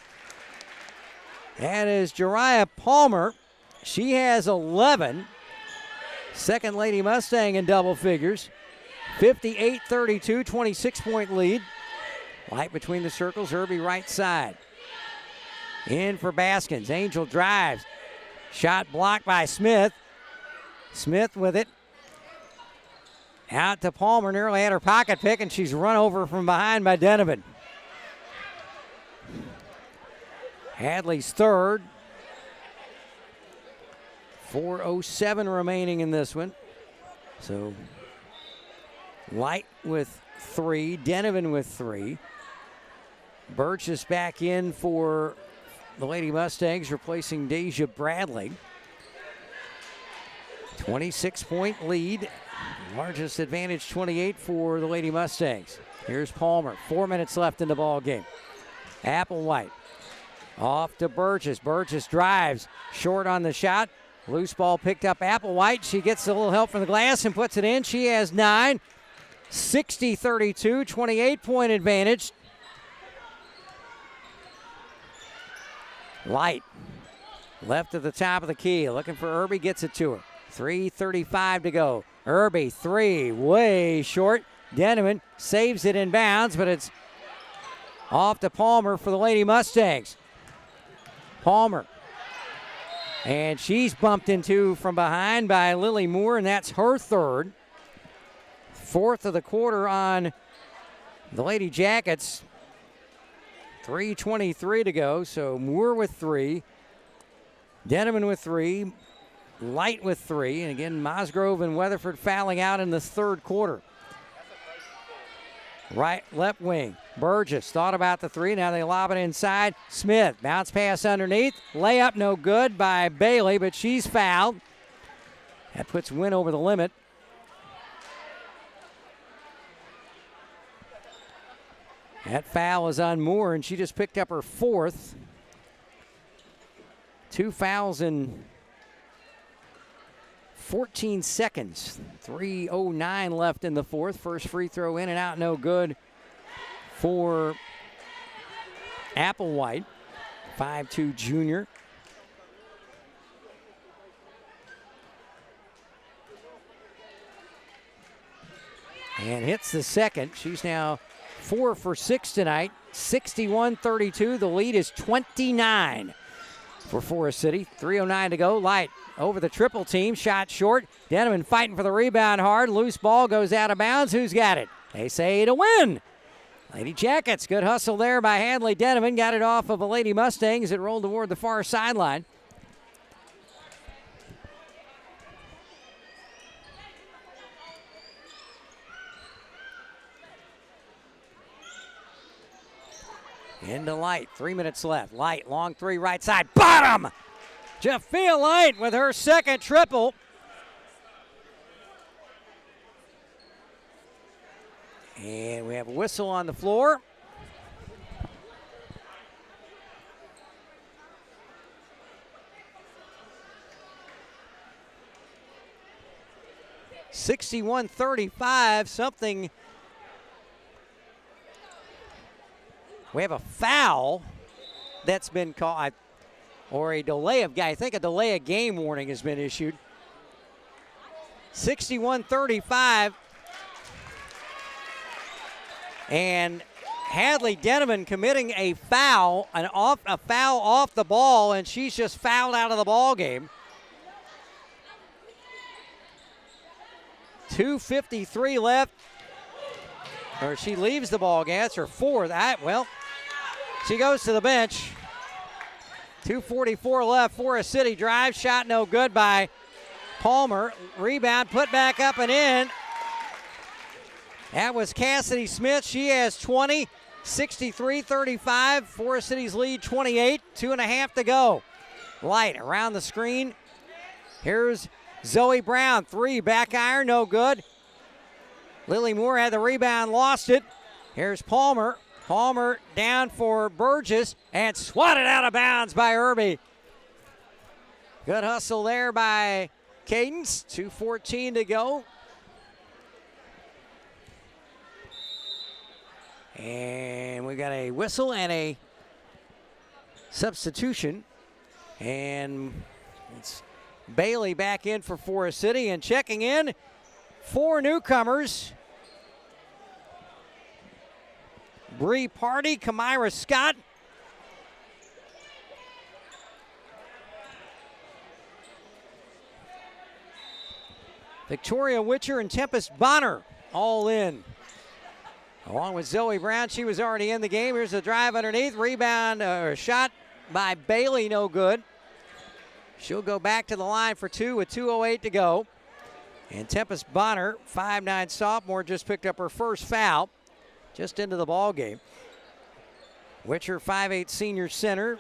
That is Jariah Palmer. She has 11. Second Lady Mustang in double figures. 58-32, 26-point lead. Light between the circles, Herbie right side. In for Baskins. Angel drives. Shot blocked by Smith. Smith with it. Out to Palmer, nearly had her pocket pick, and she's run over from behind by Denovan. Hadley's third. 4:07 remaining in this one. So Light with 3, Denovan with 3. Birch is back in for the Lady Mustangs, replacing Deja Bradley. 26-point lead. Largest advantage, 28 for the Lady Mustangs. Here's Palmer. 4 minutes left in the ball game. Applewhite off to Burgess. Burgess drives short on the shot. Loose ball picked up Applewhite. She gets a little help from the glass and puts it in. She has 9. 60-32, 28-point advantage. Light left at the top of the key. Looking for Irby. Gets it to her. 3:35 to go. Irby, 3, way short. Denneman saves it in bounds, but it's off to Palmer for the Lady Mustangs. Palmer. And she's bumped into from behind by Lily Moore, and that's her third. Fourth of the quarter on the Lady Jackets. 3:23 to go, so Moore with 3. Denneman with 3. Light with 3. And again, Mosgrove and Weatherford fouling out in the third quarter. Right, left wing. Burgess thought about the 3. Now they lob it inside. Smith, bounce pass underneath. Layup no good by Bailey, but she's fouled. That puts Wynne over the limit. That foul is on Moore, and she just picked up her 4th. 2 fouls in 14 seconds. 3:09 left in the fourth. First free throw in and out, no good for Applewhite, 5'2" junior. And hits the second. She's now 4 for 6 tonight. 61-32. The lead is 29 for Forest City. 3:09 to go. Light over the triple team. Shot short. Denneman fighting for the rebound hard. Loose ball goes out of bounds. Who's got it? They say to Wynne. Lady Jackets. Good hustle there by Hadley Denneman. Got it off of a Lady Mustang as it rolled toward the far sideline. Into Light. 3 minutes left. Light, long 3 right side. Bottom! Jafia Light with her second triple. And we have a whistle on the floor. (61-35), something. We have a foul that's been called, or a delay of, I think a delay of game warning has been issued. 61-35. And Hadley Denneman committing a foul, a foul off the ball, and she's just fouled out of the ball game. 2:53 left. Or she leaves the ball game. That's her 4th. Well, she goes to the bench. 2:44 left. Forest City drive. Shot no good by Palmer. Rebound put back up and in. That was Cassidy Smith. She has 20, 63-35. Forest City's lead 28, 2.5 to go. Light around the screen. Here's Zoe Brown, 3, back iron, no good. Lily Moore had the rebound, lost it. Here's Palmer. Palmer down for Burgess and swatted out of bounds by Irby. Good hustle there by Cadence. 2:14 to go. And we got a whistle and a substitution. And it's Bailey back in for Forest City, and checking in 4 newcomers. Bree Party, Kamira Scott, Victoria Witcher, and Tempest Bonner all in. Along with Zoe Brown, she was already in the game. Here's a drive underneath, rebound, shot by Bailey, no good. She'll go back to the line for 2 with 2:08 to go. And Tempest Bonner, 5'9" sophomore, just picked up her first foul. Just into the ball game. Witcher, 5'8" senior center.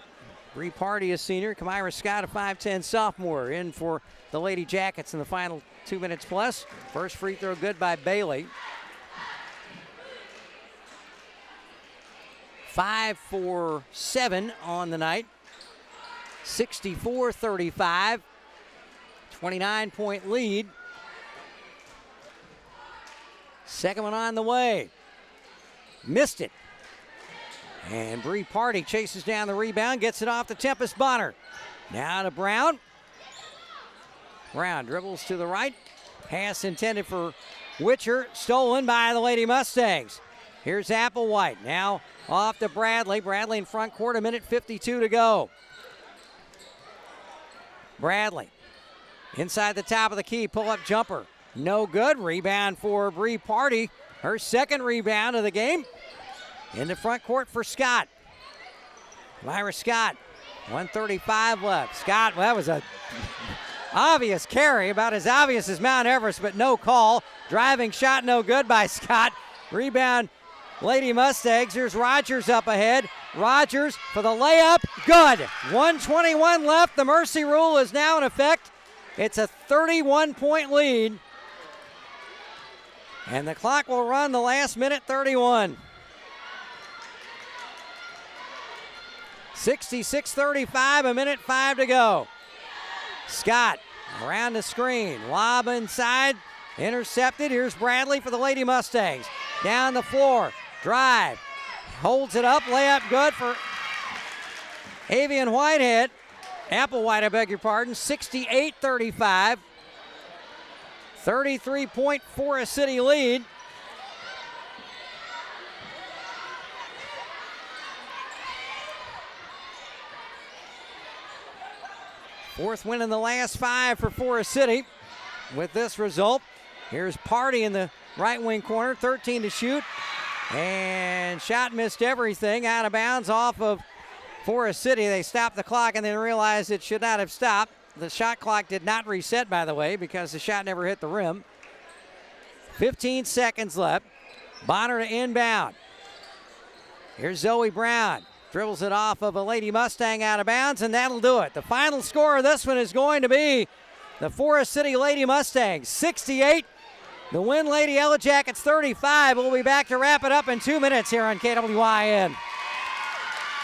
Bree Party, a senior. Kamira Scott, a 5'10" sophomore, in for the Lady Jackets in the final 2 minutes plus. First free throw good by Bailey. 5 for 7 on the night. 64-35. 29-point lead. Second one on the way. Missed it. And Bree Party chases down the rebound, gets it off to Tempest Bonner. Now to Brown. Brown dribbles to the right. Pass intended for Witcher, stolen by the Lady Mustangs. Here's Applewhite. Now off to Bradley. Bradley in front court, 1:52 to go. Bradley inside the top of the key, pull-up jumper. No good. Rebound for Bree Party. Her second rebound of the game. In the front court for Scott. Myra Scott, 1:35 left. Scott, well, that was a obvious carry, about as obvious as Mount Everest, but no call. Driving shot, no good by Scott. Rebound, Lady Mustangs. Here's Rogers up ahead. Rogers for the layup, good. 1:21 left. The mercy rule is now in effect. It's a 31-point lead. And the clock will run the last minute 31. 66-35, 1:05 to go. Scott around the screen, lob inside, intercepted. Here's Bradley for the Lady Mustangs. Down the floor, drive, holds it up, layup good for Avian Whitehead. Applewhite, I beg your pardon. 68-35. 33-point Forest City lead. Fourth win in the last 5 for Forest City. With this result, here's Party in the right wing corner, 13 to shoot. And shot missed everything, out of bounds off of Forest City. They stopped the clock and then realized it should not have stopped. The shot clock did not reset, by the way, because the shot never hit the rim. 15 seconds left. Bonner to inbound. Here's Zoe Brown. Dribbles it off of a Lady Mustang out of bounds, and that'll do it. The final score of this one is going to be the Forest City Lady Mustangs 68. The Wynne Lady Yellow Jackets 35. We'll be back to wrap it up in 2 minutes here on KWYN.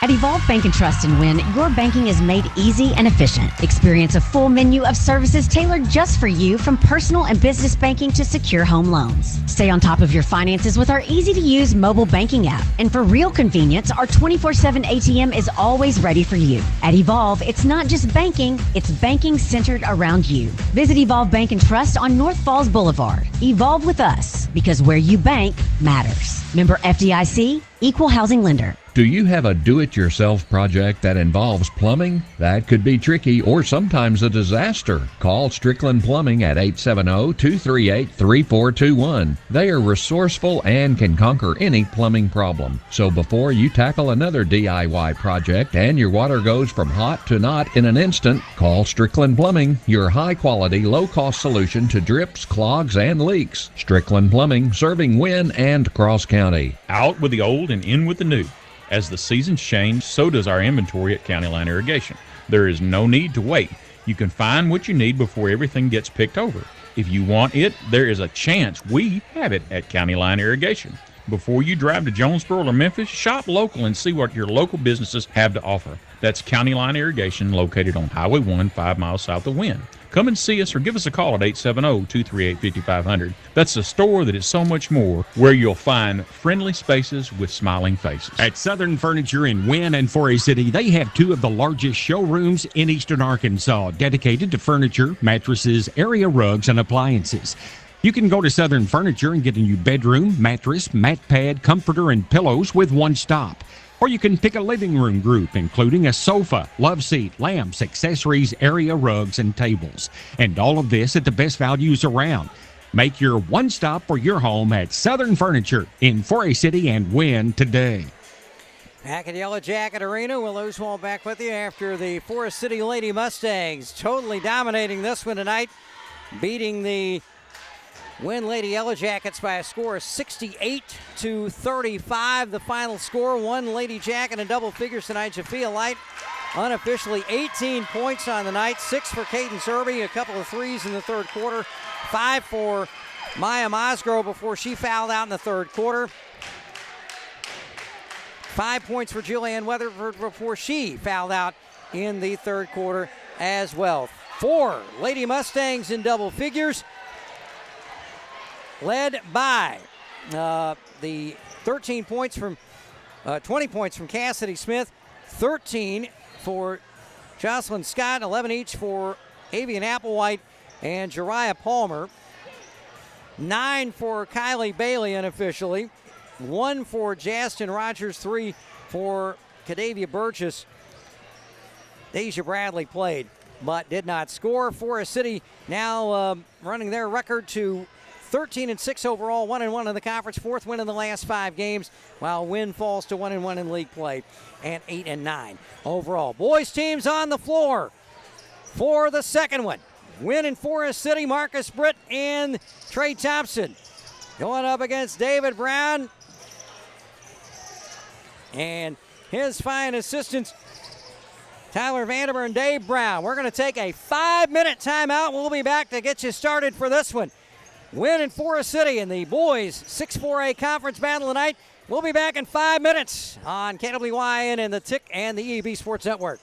At Evolve Bank and Trust in Wynne, your banking is made easy and efficient. Experience a full menu of services tailored just for you, from personal and business banking to secure home loans. Stay on top of your finances with our easy-to-use mobile banking app. And for real convenience, our 24/7 ATM is always ready for you. At Evolve, it's not just banking, it's banking centered around you. Visit Evolve Bank and Trust on North Falls Boulevard. Evolve with us, because where you bank matters. Member FDIC, Equal Housing Lender. Do you have a do-it-yourself project that involves plumbing? That could be tricky or sometimes a disaster. Call Strickland Plumbing at 870-238-3421. They are resourceful and can conquer any plumbing problem. So before you tackle another DIY project and your water goes from hot to not in an instant, call Strickland Plumbing, your high-quality, low-cost solution to drips, clogs, and leaks. Strickland Plumbing, serving Wynne and Cross County. Out with the old and in with the new. As the seasons change, so does our inventory at County Line Irrigation. There is no need to wait. You can find what you need before everything gets picked over. If you want it, there is a chance we have it at County Line Irrigation. Before you drive to Jonesboro or Memphis, shop local and see what your local businesses have to offer. That's County Line Irrigation, located on Highway 1, 5 miles south of Wynne. Come and see us or give us a call at 870-238-5500. That's a store that is so much more, where you'll find friendly spaces with smiling faces. At Southern Furniture in Wynne and Forest City, they have two of the largest showrooms in eastern Arkansas, dedicated to furniture, mattresses, area rugs, and appliances. You can go to Southern Furniture and get a new bedroom, mattress, mat pad, comforter, and pillows with one stop. Or you can pick a living room group, including a sofa, love seat, lamps, accessories, area rugs, and tables. And all of this at the best values around. Make your one stop for your home at Southern Furniture in Forest City and Wynne today. Back at Yellow Jacket Arena, Will Oswald back with you after the Forest City Lady Mustangs totally dominating this one tonight, beating the Wynne Lady Yellow Jackets by a score of 68-35. The final score, one Lady Jacket in double figures tonight. Jafia Light, unofficially 18 points on the night, 6 for Caden Serby, a couple of threes in the third quarter, 5 for Maya Mosgrove before she fouled out in the third quarter. 5 points for Julianne Weatherford before she fouled out in the third quarter as well. 4 Lady Mustangs in double figures, led by the 20 points from Cassidy Smith, 13 for Jocelyn Scott, 11 each for Avian Applewhite and Jariah Palmer, 9 for Kylie Bailey unofficially, 1 for Justin Rogers, 3 for Cadavia Burgess. Deja Bradley played but did not score. Forest City now running their record to 13-6 overall, 1-1 in the conference, 4th win in the last 5 games, while Wynne falls to 1-1 in league play and 8-9 overall. Boys teams on the floor for the second one. Wynne and Forest City, Marcus Britt and Trey Thompson going up against David Brown and his fine assistants, Tyler Vandermeer and Dave Brown. We're going to take a 5-minute timeout. We'll be back to get you started for this one. Wynne and Forest City in the boys 6-4A conference battle tonight. We'll be back in 5 minutes on KWYN and the Tick and the EB Sports Network.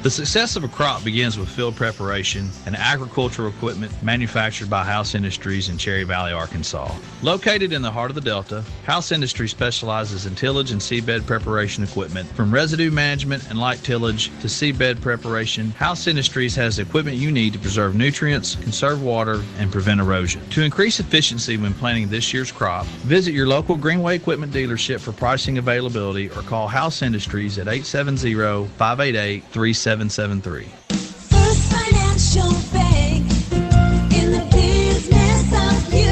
The success of a crop begins with field preparation and agricultural equipment manufactured by House Industries in Cherry Valley, Arkansas. Located in the heart of the Delta, House Industries specializes in tillage and seedbed preparation equipment. From residue management and light tillage to seedbed preparation, House Industries has the equipment you need to preserve nutrients, conserve water, and prevent erosion. To increase efficiency when planting this year's crop, visit your local Greenway Equipment dealership for pricing availability or call House Industries at 870-588-3773. First Financial Bank, in the business of you.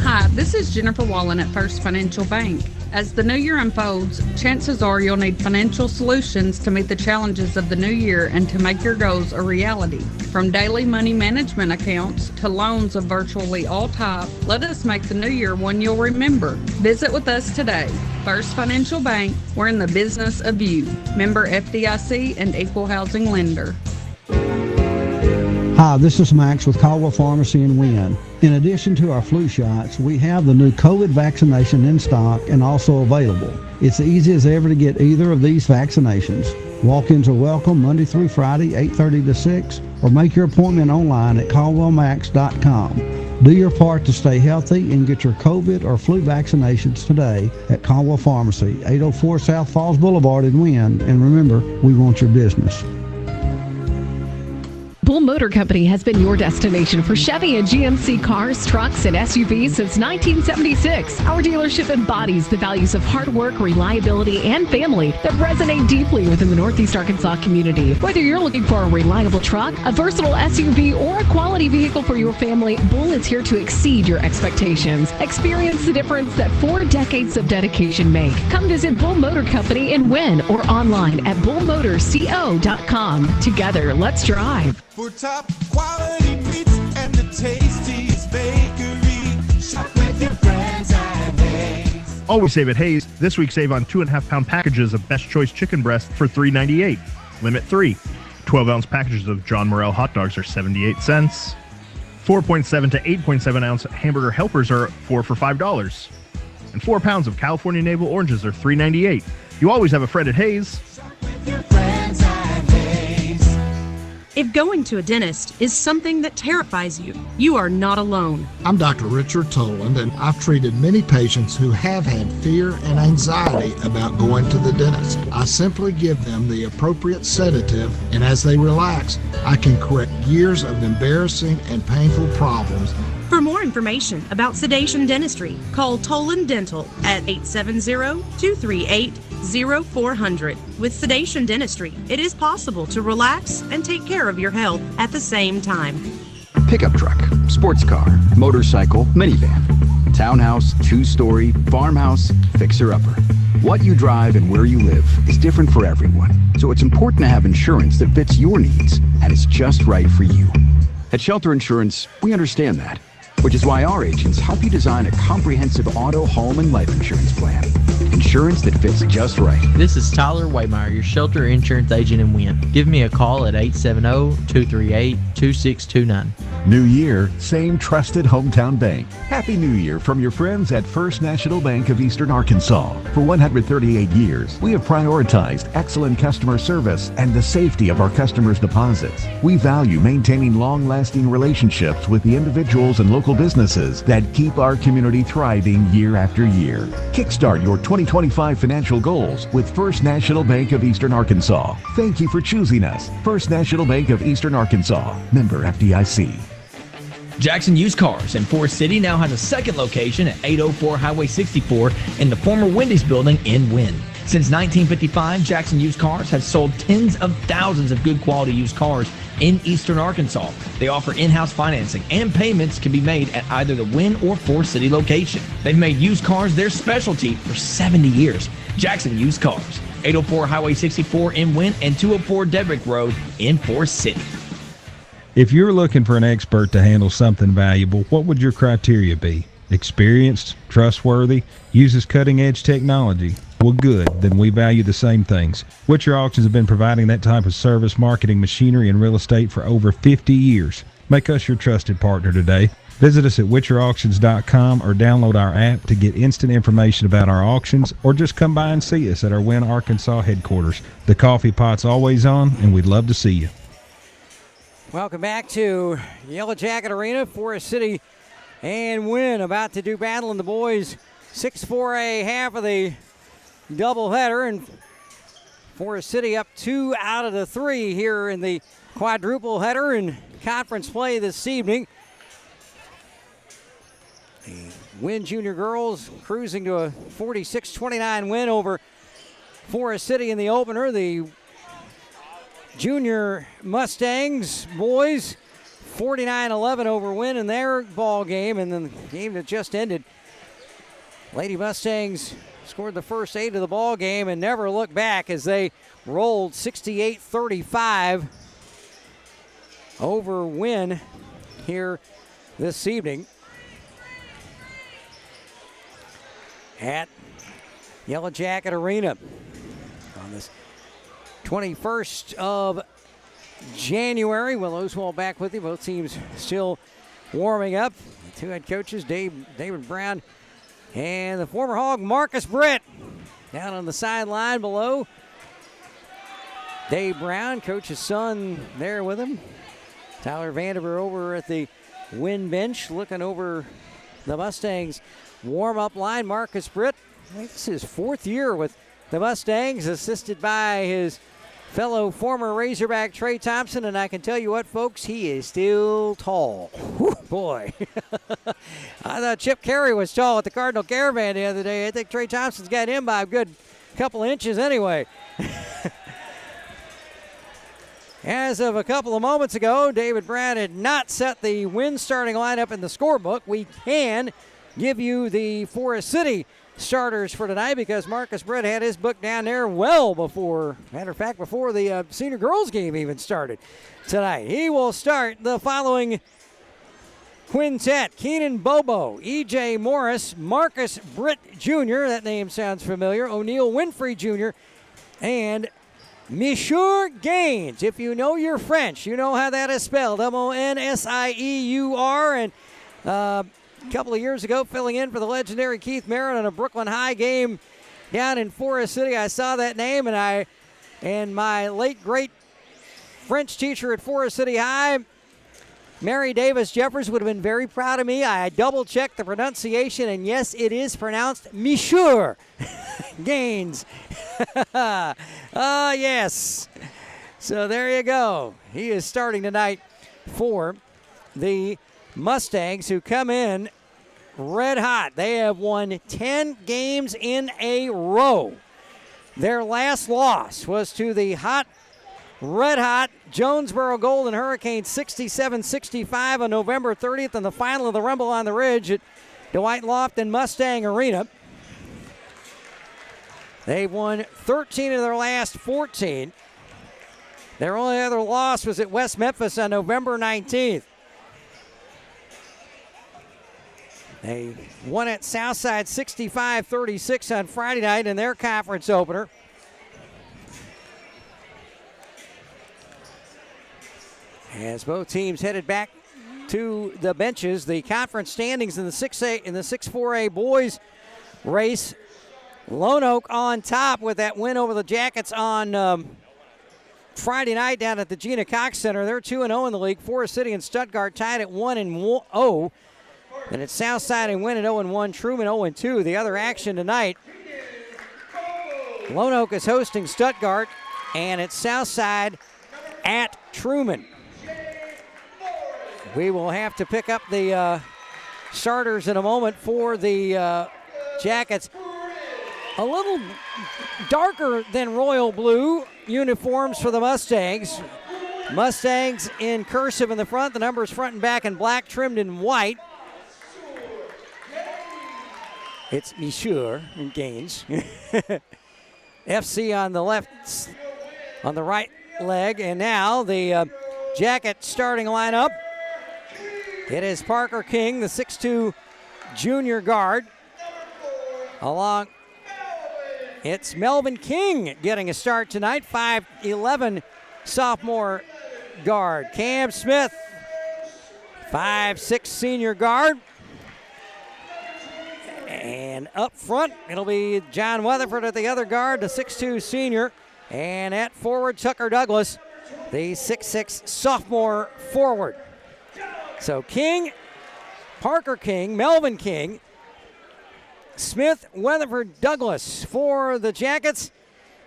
Hi, this is Jennifer Wallen at First Financial Bank. As the new year unfolds, chances are you'll need financial solutions to meet the challenges of the new year and to make your goals a reality. From daily money management accounts to loans of virtually all types, let us make the new year one you'll remember. Visit with us today. First Financial Bank, we're in the business of you. Member FDIC and Equal Housing Lender. Hi, this is Max with Caldwell Pharmacy in Wynne. In addition to our flu shots, we have the new COVID vaccination in stock and also available. It's easy as ever to get either of these vaccinations. Walk-ins are welcome Monday through Friday, 8:30 to 6, or make your appointment online at caldwellmax.com. Do your part to stay healthy and get your COVID or flu vaccinations today at Caldwell Pharmacy, 804 South Falls Boulevard in Wynne. And remember, we want your business. Bull Motor Company has been your destination for Chevy and GMC cars, trucks, and SUVs since 1976. Our dealership embodies the values of hard work, reliability, and family that resonate deeply within the Northeast Arkansas community. Whether you're looking for a reliable truck, a versatile SUV, or a quality vehicle for your family, Bull is here to exceed your expectations. Experience the difference that 4 decades of dedication make. Come visit Bull Motor Company in Wynne or online at bullmotorco.com. Together, let's drive. For top quality meats and the tastiest bakery, shop with your friends at Hayes. Always save at Hayes. This week save on 2.5-pound packages of Best Choice chicken breast for $3.98. Limit 3. 12-ounce packages of John Morrell hot dogs are 78 cents. 4.7 to 8.7 ounce hamburger helpers are 4 for $5. And 4 pounds of California navel oranges are $3.98. You always have a friend at Hayes. Shop with your friends at Hayes. If going to a dentist is something that terrifies you, you are not alone. I'm Dr. Richard Toland, and I've treated many patients who have had fear and anxiety about going to the dentist. I simply give them the appropriate sedative, and as they relax, I can correct years of embarrassing and painful problems. For more information about sedation dentistry, call Toland Dental at 870-238-0400. With sedation dentistry, it is possible to relax and take care of your health at the same time. Pickup truck, sports car, motorcycle, minivan, townhouse, 2-story, farmhouse, fixer-upper. What you drive and where you live is different for everyone, so it's important to have insurance that fits your needs and is just right for you. At Shelter Insurance, we understand that, which is why our agents help you design a comprehensive auto, home, and life insurance plan. Insurance that fits just right. This is Tyler Waymeyer, your Shelter Insurance agent in Wynne. Give me a call at 870-238-2629. New year, same trusted hometown bank. Happy New Year from your friends at First National Bank of Eastern Arkansas. For 138 years, we have prioritized excellent customer service and the safety of our customers' deposits. We value maintaining long-lasting relationships with the individuals and local businesses that keep our community thriving year after year. Kickstart your 2025 financial goals with First National Bank of Eastern Arkansas. Thank you for choosing us. First National Bank of Eastern Arkansas. Member FDIC. Jackson Used Cars in Forest City now has a second location at 804 Highway 64 in the former Wendy's building in Wynne. Since 1955, Jackson Used Cars has sold tens of thousands of good quality used cars in Eastern Arkansas. They offer in-house financing and payments can be made at either the Wynne or Forest City location. They've made used cars their specialty for 70 years. Jackson Used Cars, 804 Highway 64 in Wynne and 204 Dedrick Road in Forest City. If you're looking for an expert to handle something valuable, what would your criteria be? Experienced, trustworthy, uses cutting-edge technology. Well, good, then we value the same things. Witcher Auctions have been providing that type of service, marketing, machinery, and real estate for over 50 years. Make us your trusted partner today. Visit us at witcherauctions.com or download our app to get instant information about our auctions, or just come by and see us at our Wynne, Arkansas headquarters. The coffee pot's always on, and we'd love to see you. Welcome back to Yellow Jacket Arena. Forest City and Wynne about to do battle in the boys 6-4A half of the doubleheader, and Forest City up 2 out of the 3 here in the quadruple header in conference play this evening. The Wynne Junior girls cruising to a 46-29 win over Forest City in the opener. The Junior Mustangs boys 49-11 over Wynne in their ball game, and then the game that just ended, Lady Mustangs scored the first 8 of the ball game and never looked back as they rolled 68-35 over Wynne here this evening at Yellow Jacket Arena on this 21st of January. Will Oswald back with you. Both teams still warming up. The two head coaches, David Brown and the former Hog, Marcus Britt, down on the sideline below. Dave Brown, coach's son, there with him. Tyler Vandiver over at the Wynne bench, looking over the Mustangs warm-up line. Marcus Britt, I think this is his 4th year with the Mustangs, assisted by his fellow former Razorback Trey Thompson, and I can tell you what, folks, he is still tall. Whew, boy. I thought Chip Carey was tall at the Cardinal Caravan the other day. I think Trey Thompson's got him by a good couple inches anyway. As of a couple of moments ago, David Brad had not set the Wynne starting lineup in the scorebook. We can give you the Forest City starters for tonight because Marcus Britt had his book down there well before, matter of fact, before the senior girls game even started tonight. He will start the following quintet: Keenan Bobo, E.J. Morris, Marcus Britt Jr., that name sounds familiar, O'Neal Winfrey Jr., and Monsieur Gaines. If you know your French, you know how that is spelled, Monsieur, and a couple of years ago, filling in for the legendary Keith Merritt on a Brooklyn High game down in Forest City. I saw that name, and my late great French teacher at Forest City High, Mary Davis Jeffers, would have been very proud of me. I double-checked the pronunciation, and yes, it is pronounced Monsieur Gaines. Yes. So there you go. He is starting tonight for the Mustangs, who come in red hot. They have won 10 games in a row. Their last loss was to the red hot Jonesboro Golden Hurricanes 67-65 on November 30th in the final of the Rumble on the Ridge at Dwight Lofton Mustang Arena. They've won 13 of their last 14. Their only other loss was at West Memphis on November 19th. They won at Southside 65-36 on Friday night in their conference opener. As both teams headed back to the benches, the conference standings in the 6-4A boys race. Lone Oak on top with that win over the Jackets on Friday night down at the Gina Cox Center. They're 2-0 in the league. Forest City and Stuttgart tied at 1-0. And it's Southside and Wynne at 0-1. Truman 0-2. The other action tonight, Lone Oak is hosting Stuttgart, and it's Southside at Truman. We will have to pick up the starters in a moment for the Jackets. A little darker than royal blue uniforms for the Mustangs. Mustangs in cursive in the front, the numbers front and back in black, trimmed in white. It's Monsieur and Gaines. FC on the left, on the right leg, and now the Jacket starting lineup. It is Parker King, the 6'2 junior guard. Along, it's Melvin King getting a start tonight, 5'11 sophomore guard. Cam Smith, 5'6 senior guard. And up front, it'll be John Weatherford at the other guard, the 6'2 senior. And at forward, Tucker Douglas, the 6'6 sophomore forward. So King, Parker King, Melvin King, Smith, Weatherford, Douglas for the Jackets.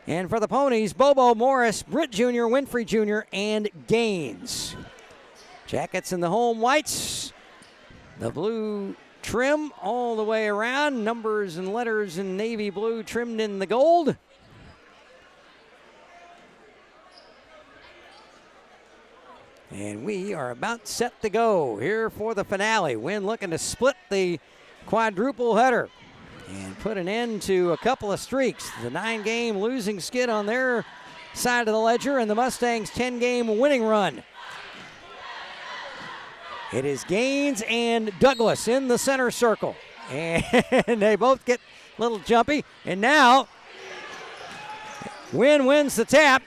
And for the Ponies, Bobo, Morris, Britt Jr., Winfrey Jr., and Gaines. Jackets in the home whites. The blue trim all the way around. Numbers and letters in navy blue trimmed in the gold. And we are about set to go here for the finale. Wynne looking to split the quadruple header and put an end to a couple of streaks. The 9-game losing skid on their side of the ledger and the Mustangs' 10-game winning run. It is Gaines and Douglas in the center circle. And they both get a little jumpy. And now, Wynne wins the tap.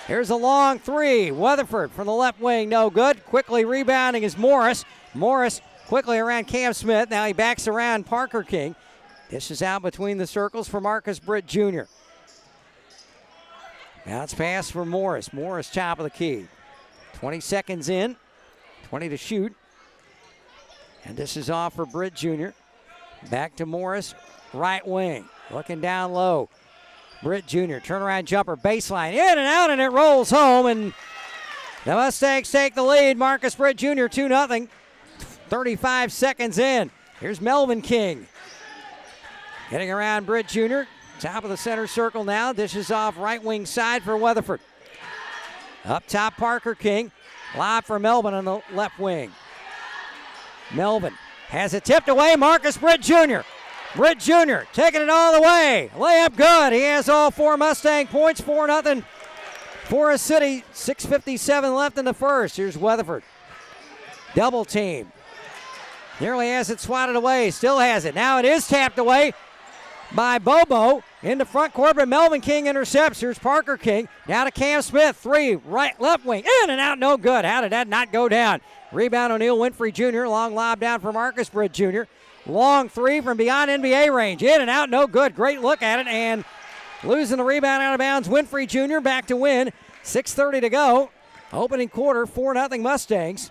Here's a long three. Weatherford from the left wing, no good. Quickly rebounding is Morris. Morris quickly around Cam Smith. Now he backs around Parker King. Dishes out between the circles for Marcus Britt Jr. Bounce pass for Morris. Morris top of the key. 20 seconds in. 20 to shoot. And this is off for Britt Jr. Back to Morris, right wing. Looking down low. Britt Jr. Turnaround jumper, baseline, in and out, and it rolls home. And the Mustangs take the lead. Marcus Britt Jr. 2-0. 35 seconds in. Here's Melvin King. Getting around Britt Jr. Top of the center circle now. Dishes off right wing side for Weatherford. Up top, Parker King. Lob for Melvin on the left wing. Melvin has it tipped away. Marcus Britt Jr. Britt Jr. taking it all the way. Layup good. He has all 4 Mustang points. 4-0. Forest City. 6:57 left in the first. Here's Weatherford. Double team. Nearly has it swatted away. Still has it. Now it is tapped away by Bobo in the front court, but Melvin King intercepts. Here's Parker King. Now to Cam Smith. 3, right, left wing. In and out, no good. How did that not go down? Rebound O'Neal Winfrey Jr. Long lob down for Marcus Britt Jr. Long 3 from beyond NBA range. In and out, no good. Great look at it, and losing the rebound out of bounds. Winfrey Jr. back to Wynne. 6:30 to go. Opening quarter, 4-0 Mustangs.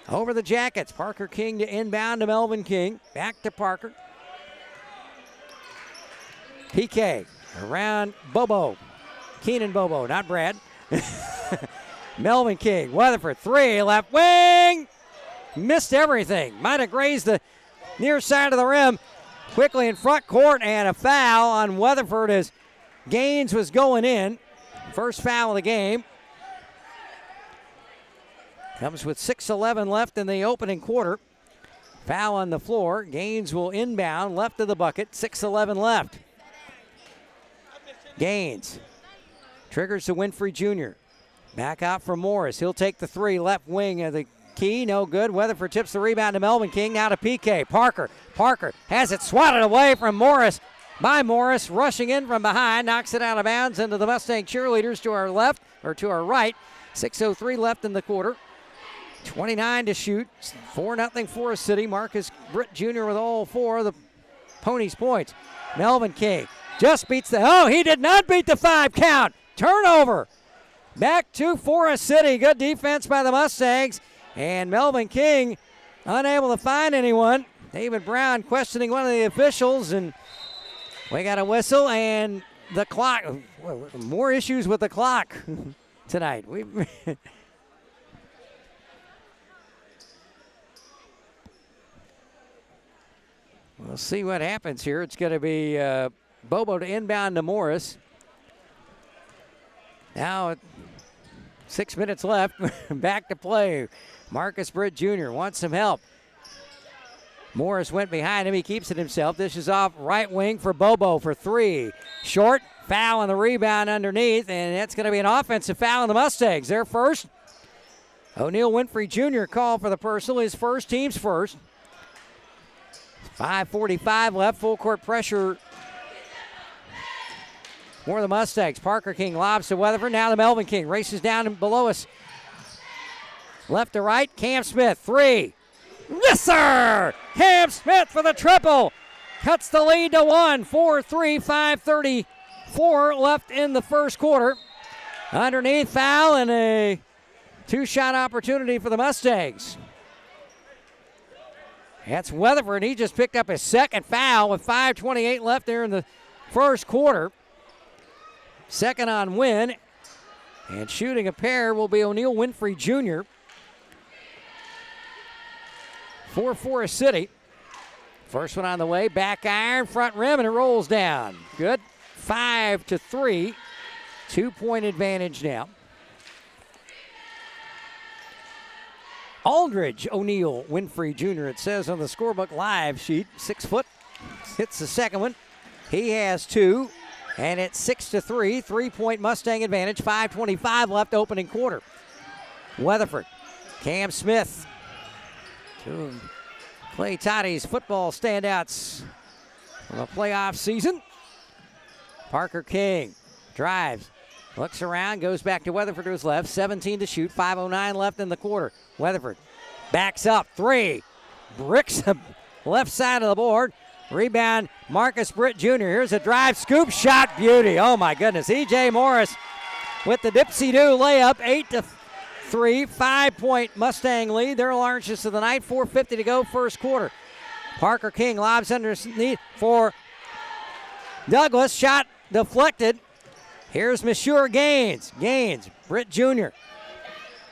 Over the Jackets. Parker King to inbound to Melvin King. Back to Parker. PK around Bobo. Keenan Bobo, not Brad. Melvin King. Weatherford, 3, left wing. Missed everything. Might have grazed the near side of the rim. Quickly in front court, and a foul on Weatherford as Gaines was going in. First foul of the game. Comes with 6:11 left in the opening quarter. Foul on the floor. Gaines will inbound left of the bucket. 6:11 left. Gaines triggers to Winfrey Jr. Back out for Morris. He'll take the 3, left wing of the key. No good. Weatherford tips the rebound to Melvin King. Now to PK. Parker. Parker has it swatted away from Morris. By Morris, rushing in from behind. Knocks it out of bounds into the Mustang cheerleaders to our left, or to our right. 6:03 left in the quarter. 29 to shoot. 4-0 Forest City. Marcus Britt Jr. with all 4 of the Ponies' points. Melvin King just beats he did not beat the 5 count. Turnover. Back to Forest City. Good defense by the Mustangs. And Melvin King unable to find anyone. David Brown questioning one of the officials, and we got a whistle and the clock. More issues with the clock tonight. We'll see what happens here. It's going to be Bobo to inbound to Morris. Now 6 minutes left. Back to play. Marcus Britt Jr. wants some help. Morris went behind him. He keeps it himself. This is off right wing for Bobo for 3. Short. Foul on the rebound underneath, and that's going to be an offensive foul on the Mustangs. Their first. O'Neal Winfrey Jr. called for the personal. His first, team's first. 5:45 left. Full court pressure for the Mustangs. Parker King lobs to Weatherford. Now to Melvin King. Races down and below us. Left to right. Cam Smith. 3. Yes, sir! Cam Smith for the triple. Cuts the lead to 1. 4-3. 5:34 left in the first quarter. Underneath foul and a 2-shot opportunity for the Mustangs. That's Weatherford. He just picked up his second foul with 5:28 left there in the first quarter. Second on Wynne. And shooting a pair will be O'Neal Winfrey Jr. for Forest City. First one on the way. Back iron, front rim, and it rolls down. Good. 5-3. 2-point advantage now. Aldridge O'Neal Winfrey Jr. It says on the scorebook live sheet. 6 foot. Hits the second one. He has 2. And it's 6-3. 3-point Mustang advantage. 5:25 left opening quarter. Weatherford. Cam Smith. Two of Clay Toddy's football standouts from a playoff season. Parker King drives. Looks around, goes back to Weatherford to his left. 17 to shoot, 5:09 left in the quarter. Weatherford backs up, 3. Bricks the left side of the board. Rebound, Marcus Britt Jr. Here's a drive, scoop shot, beauty. Oh my goodness, E.J. Morris with the dipsy-do layup, 8-3, 5-point Mustang lead. They're largest of the night, 4:50 to go, first quarter. Parker King lobs underneath for Douglas, shot deflected. Here's Monsieur Gaines. Britt Jr.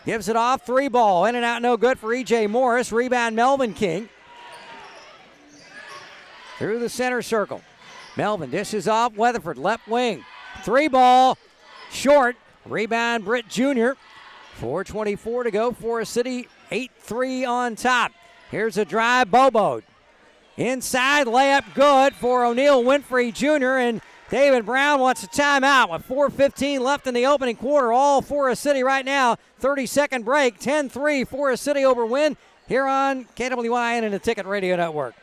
gives it off. 3 ball. In and out, no good for E.J. Morris. Rebound, Melvin King. Through the center circle. Melvin dishes off. Weatherford, left wing. 3 ball. Short. Rebound, Britt Jr. 4:24 to go. Forest City 8-3 on top. Here's a drive. Bobo. Inside, layup good for O'Neal Winfrey Jr. And David Brown wants a timeout with 4:15 left in the opening quarter. All Forest City right now. 30-second break. 10-3 Forest City over Wynne here on KWYN and the Ticket Radio Network.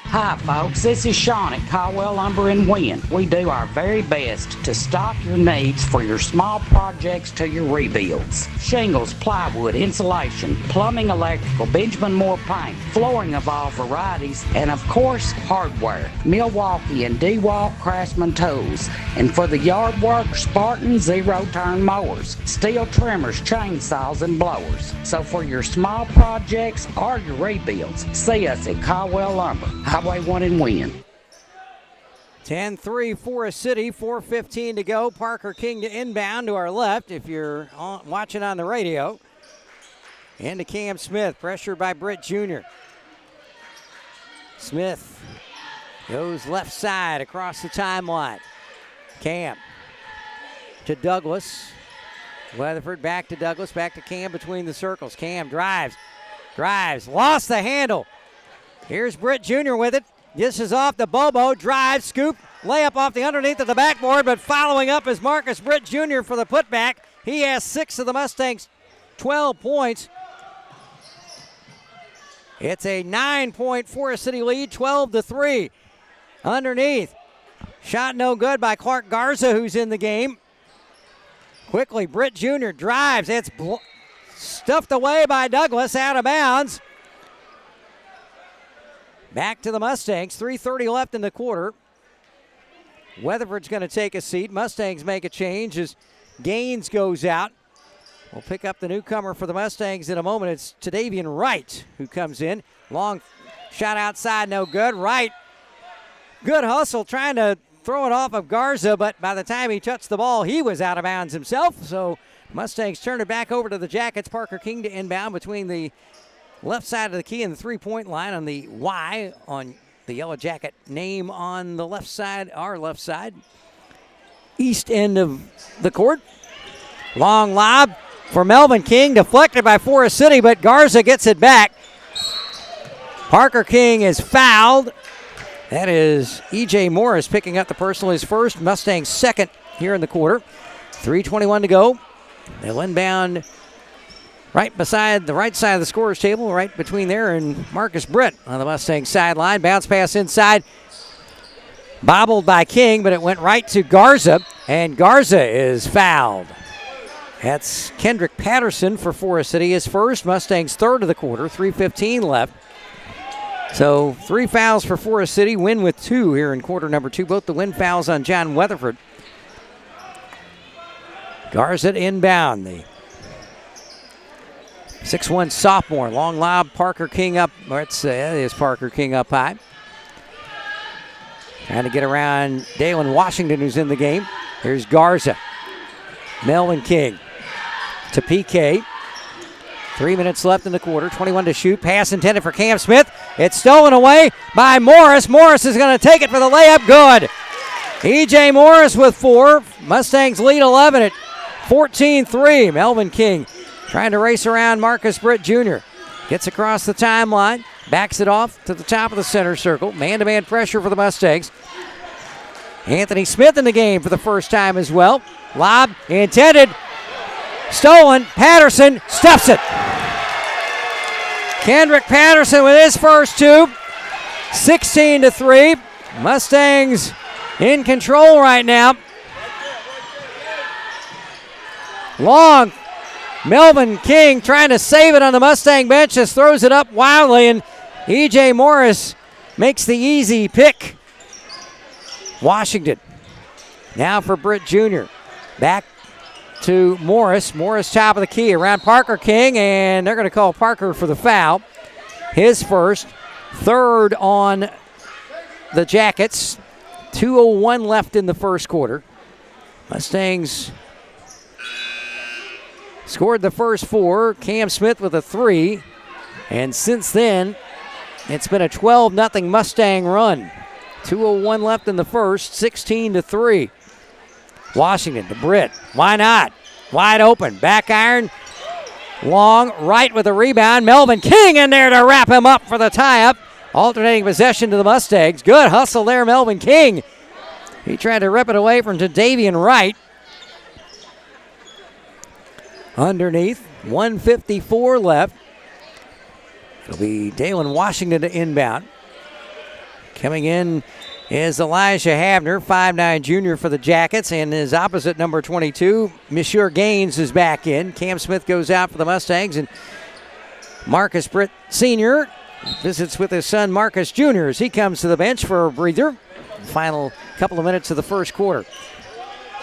Hi folks, this is Sean at Caldwell Lumber in Wynne. We do our very best to stock your needs for your small projects to your rebuilds. Shingles, plywood, insulation, plumbing, electrical, Benjamin Moore paint, flooring of all varieties, and of course, hardware. Milwaukee and DeWalt Craftsman tools. And for the yard work, Spartan zero-turn mowers, steel trimmers, chainsaws, and blowers. So for your small projects or your rebuilds, see us at Caldwell Lumber. Highway 1 in Wynne. 10-3 Forest City, 4:15 to go. Parker King to inbound to our left if you're watching on the radio. And to Cam Smith, pressure by Britt Jr. Smith goes left side across the timeline. Cam to Douglas. Weatherford back to Douglas, back to Cam between the circles. Cam drives, lost the handle. Here's Britt Jr. with it. This is off the Bobo. Drive, scoop, layup off the underneath of the backboard, but following up is Marcus Britt Jr. for the putback. He has 6 of the Mustangs' 12 points. It's a 9-point Forest City lead, 12-3. Underneath. Shot no good by Clark Garza, who's in the game. Quickly, Britt Jr. drives. It's stuffed away by Douglas, out of bounds. Back to the Mustangs, 3:30 left in the quarter. Weatherford's going to take a seat. Mustangs make a change as Gaines goes out. We'll pick up the newcomer for the Mustangs in a moment. It's Tadavian Wright who comes in. Long shot outside, no good. Wright, good hustle, trying to throw it off of Garza, but by the time he touched the ball, he was out of bounds himself. So Mustangs turn it back over to the Jackets. Parker King to inbound between the left side of the key and the three-point line on the Y on the Yellow Jacket name on the left side, our left side. East end of the court. Long lob for Melvin King, deflected by Forest City, but Garza gets it back. Parker King is fouled. That is E.J. Morris picking up the personal, his first, Mustangs second here in the quarter. 3:21 to go. They'll inbound right beside the right side of the scorer's table, right between there and Marcus Britt on the Mustangs sideline. Bounce pass inside. Bobbled by King, but it went right to Garza, and Garza is fouled. That's Kendrick Patterson for Forest City, his first, Mustangs third of the quarter, 3:15 left. So 3 fouls for Forest City, Wynne with 2 here in quarter number 2, both the Wynne fouls on John Weatherford. Garza inbound, the 6'1 sophomore, long lob, Parker King up, that is Parker King up high. Trying to get around Dalen Washington, who's in the game. Here's Garza. Melvin King to PK. 3 minutes left in the quarter, 21 to shoot. Pass intended for Cam Smith. It's stolen away by Morris. Morris is going to take it for the layup. Good. E.J. Morris with 4. Mustangs lead 11 at 14-3. Melvin King trying to race around Marcus Britt Jr. Gets across the timeline. Backs it off to the top of the center circle. Man-to-man pressure for the Mustangs. Anthony Smith in the game for the first time as well. Lob intended. Stolen. Patterson stuffs it. Kendrick Patterson with his first 2. 16-3. Mustangs in control right now. Long. Melvin King trying to save it on the Mustang bench, just throws it up wildly, and E.J. Morris makes the easy pick. Washington now for Britt Jr. Back to Morris. Morris top of the key around Parker King, and they're going to call Parker for the foul. His first, third on the Jackets. 2:01 left in the first quarter. Mustangs scored the first 4. Cam Smith with a 3. And since then, it's been a 12-0 Mustang run. 2:01 left in the first, 16-3. Washington to Britt. Why not? Wide open. Back iron. Long right with a rebound. Melvin King in there to wrap him up for the tie-up. Alternating possession to the Mustangs. Good hustle there, Melvin King. He tried to rip it away from Davian Wright. Underneath, 1:54 left. It'll be Dalen Washington to inbound. Coming in is Elijah Havner, 5'9" junior for the Jackets, and his opposite number 22, Monsieur Gaines, is back in. Cam Smith goes out for the Mustangs, and Marcus Britt Sr. visits with his son Marcus Jr. as he comes to the bench for a breather. Final couple of minutes of the first quarter.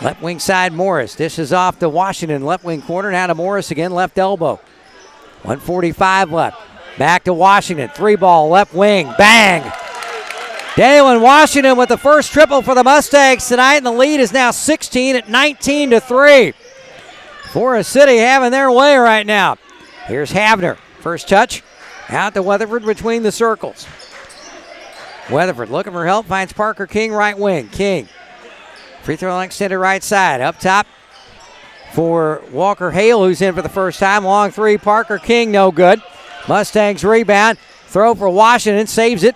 Left wing side Morris. Dishes off to Washington. Left wing corner. Now to Morris again. Left elbow. 1:45 left. Back to Washington. 3-ball left wing. Bang! Dalen Washington with the first triple for the Mustangs tonight, and the lead is now 16 at 19-3. Forest City having their way right now. Here's Havner. First touch. Out to Weatherford between the circles. Weatherford looking for help. Finds Parker King right wing. King. Free throw line extended right side. Up top for Walker Hale, who's in for the first time. Long three. Parker King, no good. Mustangs rebound. Throw for Washington. Saves it.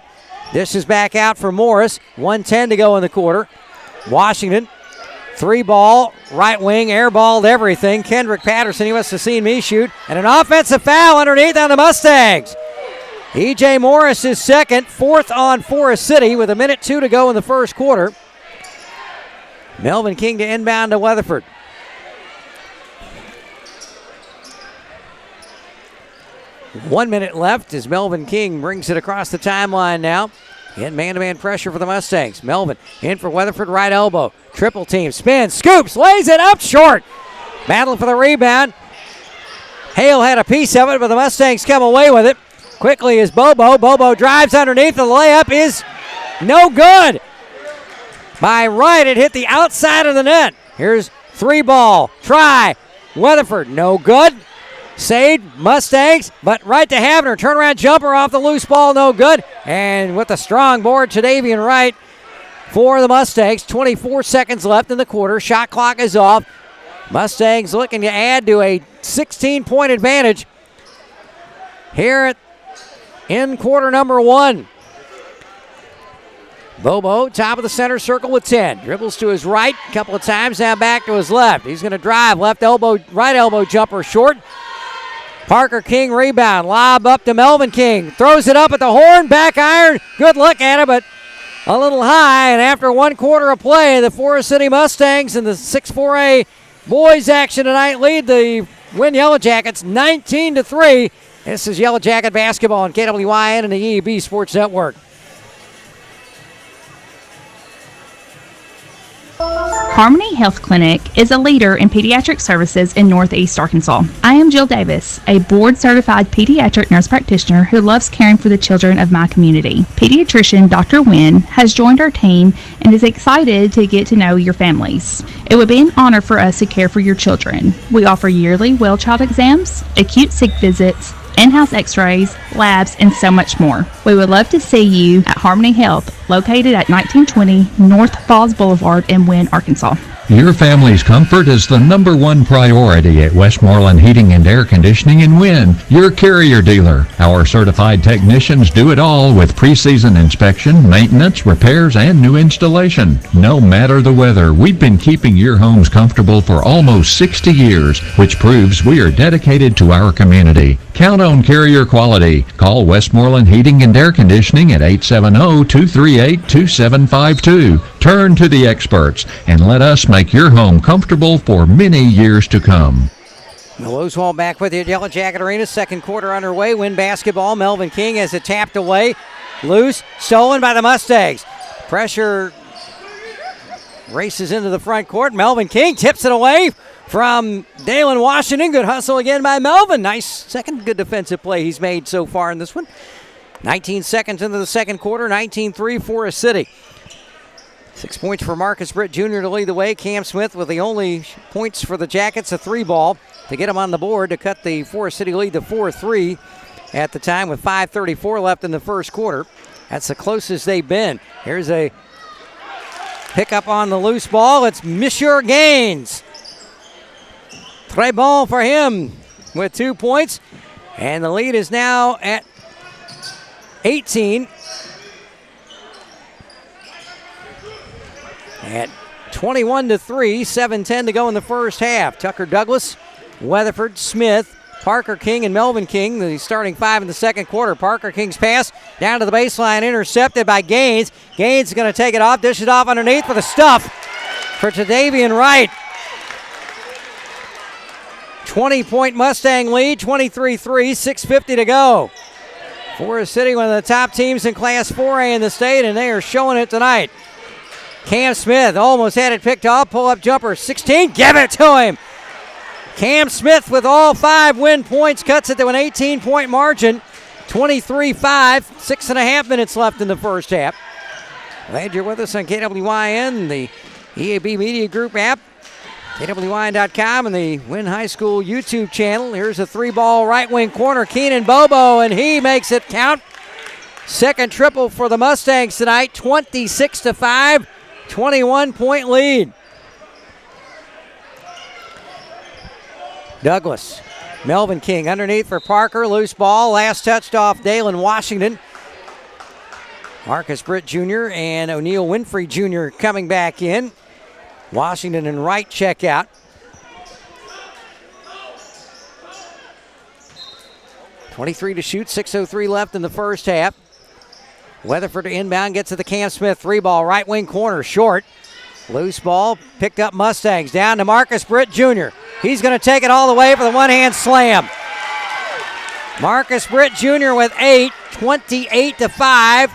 This is back out for Morris. 1:10 to go in the quarter. Washington. 3-ball. Right wing. Airballed everything. Kendrick Patterson, he must have seen me shoot. And an offensive foul underneath on the Mustangs. E.J. Morris is second. Fourth on Forest City with 1:02 to go in the first quarter. Melvin King to inbound to Weatherford. One minute left as Melvin King brings it across the timeline now. In man-to-man pressure for the Mustangs. Melvin in for Weatherford, right elbow. Triple team, spins, scoops, lays it up short. Battling for the rebound. Hale had a piece of it, but the Mustangs come away with it. Quickly is Bobo. Bobo drives underneath. The layup is no good. By Wright, it hit the outside of the net. Here's 3-ball. Try. Weatherford, no good. Sade, Mustangs, but right to Havner. Turnaround jumper off the loose ball, no good. And with a strong board, Davian Wright for the Mustangs. 24 seconds left in the quarter. Shot clock is off. Mustangs looking to add to a 16-point advantage here in quarter number 1. Bobo, top of the center circle with 10. Dribbles to his right a couple of times, now back to his left. He's going to drive, left elbow, right elbow jumper short. Parker King rebound, lob up to Melvin King. Throws it up at the horn, back iron. Good look at it, but a little high. And after 1 quarter of play, the Forest City Mustangs in the 6-4A boys action tonight lead the Wynne Yellow Jackets 19-3. This is Yellow Jacket basketball on KWYN and the EEB Sports Network. Harmony Health Clinic is a leader in pediatric services in Northeast Arkansas. I am Jill Davis, a board-certified pediatric nurse practitioner who loves caring for the children of my community. Pediatrician Dr. Wynne has joined our team and is excited to get to know your families. It would be an honor for us to care for your children. We offer yearly well child exams, acute sick visits, in-house x-rays, labs, and so much more. We would love to see you at Harmony Health, located at 1920 North Falls Boulevard in Wynne, Arkansas. Your family's comfort is the #1 priority at Westmoreland Heating and Air Conditioning in Wynne, your carrier dealer. Our certified technicians do it all with pre-season inspection, maintenance, repairs, and new installation. No matter the weather, we've been keeping your homes comfortable for almost 60 years, which proves we are dedicated to our community. Count on carrier quality. Call Westmoreland Heating and Air Conditioning at 870-238-2752. Turn to the experts and let us make your home comfortable for many years to come. Oswald back with you at Yellow Jacket Arena. Second quarter underway. Wynne basketball. Melvin King has it tapped away. Loose. Stolen by the Mustangs. Pressure races into the front court. Melvin King tips it away from Dalen Washington. Good hustle again by Melvin. Nice second good defensive play he's made so far in this one. 19 seconds into the second quarter. 19-3 Forest City. 6 points for Marcus Britt Jr. to lead the way. Cam Smith with the only points for the Jackets, a 3-ball to get them on the board to cut the Forest City lead to 4-3 at the time with 5:34 left in the first quarter. That's the closest they've been. Here's a pickup on the loose ball. It's Monsieur Gaines. Très bon for him with 2 points. And the lead is now at 18. At 21-3, 7:10 to go in the first half. Tucker Douglas, Weatherford, Smith, Parker King, and Melvin King, the starting 5 in the second quarter. Parker King's pass down to the baseline, intercepted by Gaines. Gaines is going to take it off, dish it off underneath for the stuff for Tredavian Wright. 20-point Mustang lead, 23-3, 6:50 to go. Forest City, one of the top teams in Class 4A in the state, and they are showing it tonight. Cam Smith almost had it picked off. Pull-up jumper, 16. Give it to him. Cam Smith with all 5 win points cuts it to an 18-point margin. 23-5. 6.5 minutes left in the first half. Glad you're with us on KWYN, the EAB Media Group app, KWYN.com, and the Wynne High School YouTube channel. Here's a 3-ball right wing corner. Keenan Bobo, and he makes it count. Second triple for the Mustangs tonight. 26-5. 21-point lead. Douglas, Melvin King underneath for Parker. Loose ball. Last touched off Dalen Washington. Marcus Britt Jr. and O'Neal Winfrey Jr. coming back in. Washington and Wright check out. 23 to shoot. 6:03 left in the first half. Weatherford inbound, gets to the Cam Smith 3-ball, right wing corner, short. Loose ball, picked up Mustangs, down to Marcus Britt Jr. He's going to take it all the way for the one-hand slam. Marcus Britt Jr. with 8, 28-5.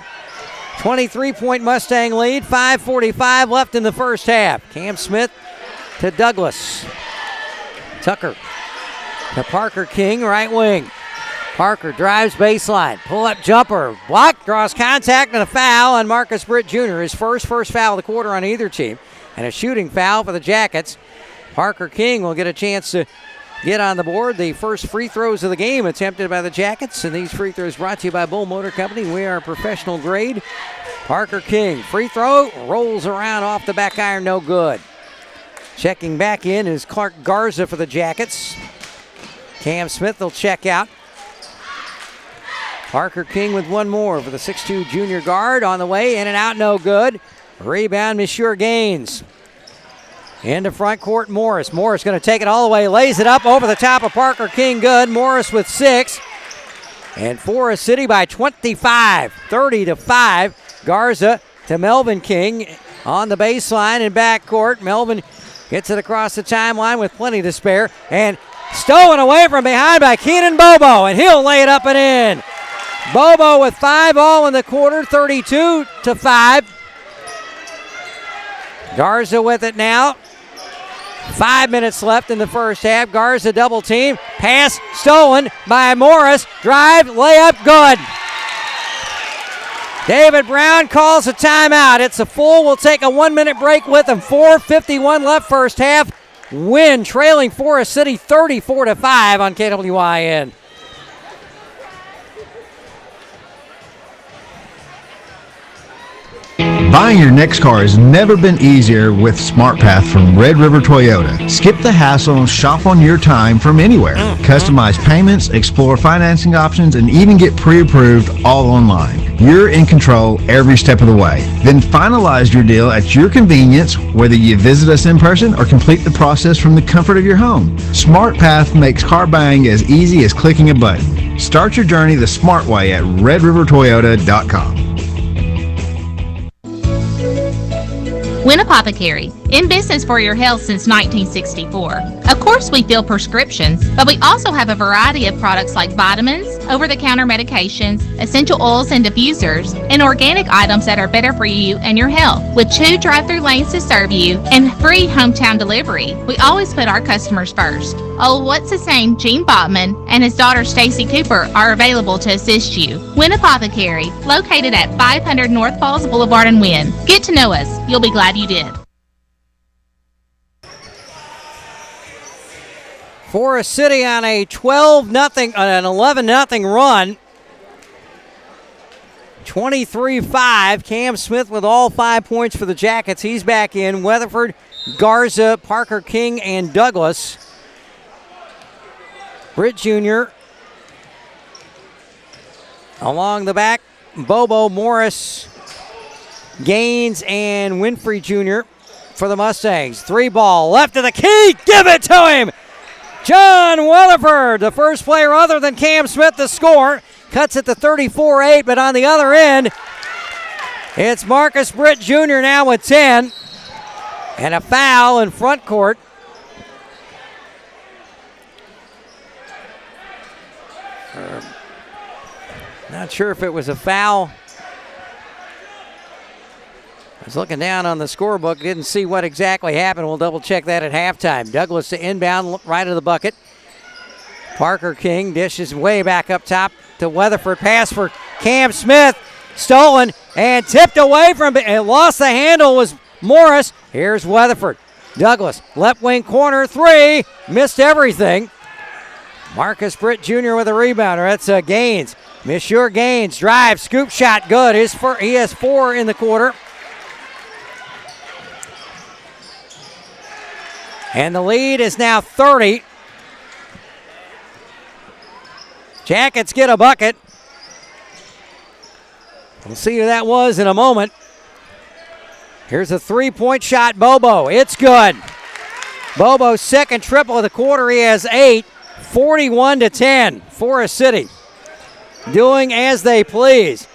23-point Mustang lead, 5:45 left in the first half. Cam Smith to Douglas. Tucker to Parker King, right wing. Parker drives baseline, pull-up jumper, block, draws contact, and a foul on Marcus Britt Jr. His first foul of the quarter on either team, and a shooting foul for the Jackets. Parker King will get a chance to get on the board. The first free throws of the game attempted by the Jackets, and these free throws brought to you by Bull Motor Company. We are professional grade. Parker King, free throw, rolls around off the back iron, no good. Checking back in is Clark Garza for the Jackets. Cam Smith will check out. Parker King with one more for the 6'2 junior guard. On the way, in and out, no good. Rebound, Monsieur Gaines. Into front court, Morris. Morris going to take it all the way, lays it up over the top of Parker King, good. Morris with 6. And Forest City by 25, 30-5. Garza to Melvin King on the baseline in backcourt. Melvin gets it across the timeline with plenty to spare. And stolen away from behind by Keenan Bobo, and he'll lay it up and in. Bobo with 5 all in the quarter, 32-5. Garza with it now. 5 minutes left in the first half. Garza double team. Pass stolen by Morris. Drive, layup, good. David Brown calls a timeout. It's a full. We'll take a 1-minute break with him. 4:51 left first half. Wynne trailing Forest City 34-5 on KWYN. Buying your next car has never been easier with SmartPath from Red River Toyota. Skip the hassle and shop on your time from anywhere. Customize payments, explore financing options, and even get pre-approved all online. You're in control every step of the way. Then finalize your deal at your convenience, whether you visit us in person or complete the process from the comfort of your home. SmartPath makes car buying as easy as clicking a button. Start your journey the smart way at redrivertoyota.com. Wynne Apothecary. in business for your health since 1964. Of course, we fill prescriptions, but we also have a variety of products like vitamins, over-the-counter medications, essential oils and diffusers, and organic items that are better for you and your health. With 2 drive-through lanes to serve you and free hometown delivery, we always put our customers first. Oh, what's his name? Gene Botman and his daughter Stacy Cooper are available to assist you. Wynne Apothecary, located at 500 North Falls Boulevard in Wynne. Get to know us. You'll be glad you did. Forest City on a 11-0 run. 23-5. Cam Smith with all 5 points for the Jackets. He's back in. Weatherford, Garza, Parker King, and Douglas. Britt Jr. along the back. Bobo, Morris, Gaines, and Winfrey Jr. for the Mustangs. 3-ball left of the key. Give it to him. John Weatherford, the first player other than Cam Smith to score. Cuts it to 34-8, but on the other end, it's Marcus Britt Jr. now with 10. And a foul in front court. Not sure if it was a foul. I was looking down on the scorebook, didn't see what exactly happened. We'll double check that at halftime. Douglas to inbound, right of the bucket. Parker King dishes way back up top to Weatherford. Pass for Cam Smith. Stolen and tipped away from it. And lost the handle was Morris. Here's Weatherford. Douglas, left wing corner, 3. Missed everything. Marcus Britt Jr. with a rebounder. That's Gaines. Monsieur Gaines drive, scoop shot, good. He has 4 in the quarter. And the lead is now 30. Jackets get a bucket. We'll see who that was in a moment. Here's a 3-point shot, Bobo. It's good. Bobo's second triple of the quarter. He has 8. 41-10. Forest City doing as they please.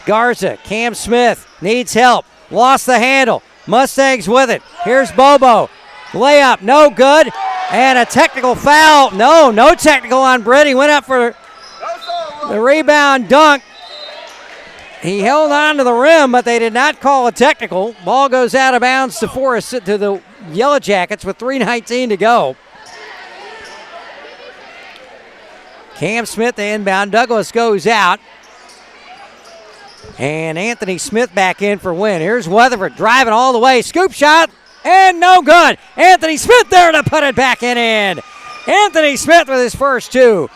Garza, Cam Smith needs help. Lost the handle. Mustangs with it. Here's Bobo. Layup, no good. And a technical foul. No technical on Britt. He went up for the rebound dunk. He held on to the rim, but they did not call a technical. Ball goes out of bounds to the Yellow Jackets with 3:19 to go. Cam Smith the inbound. Douglas goes out. And Anthony Smith back in for Wynne. Here's Weatherford driving all the way. Scoop shot. And no good. Anthony Smith there to put it back in. Anthony Smith with his first 2.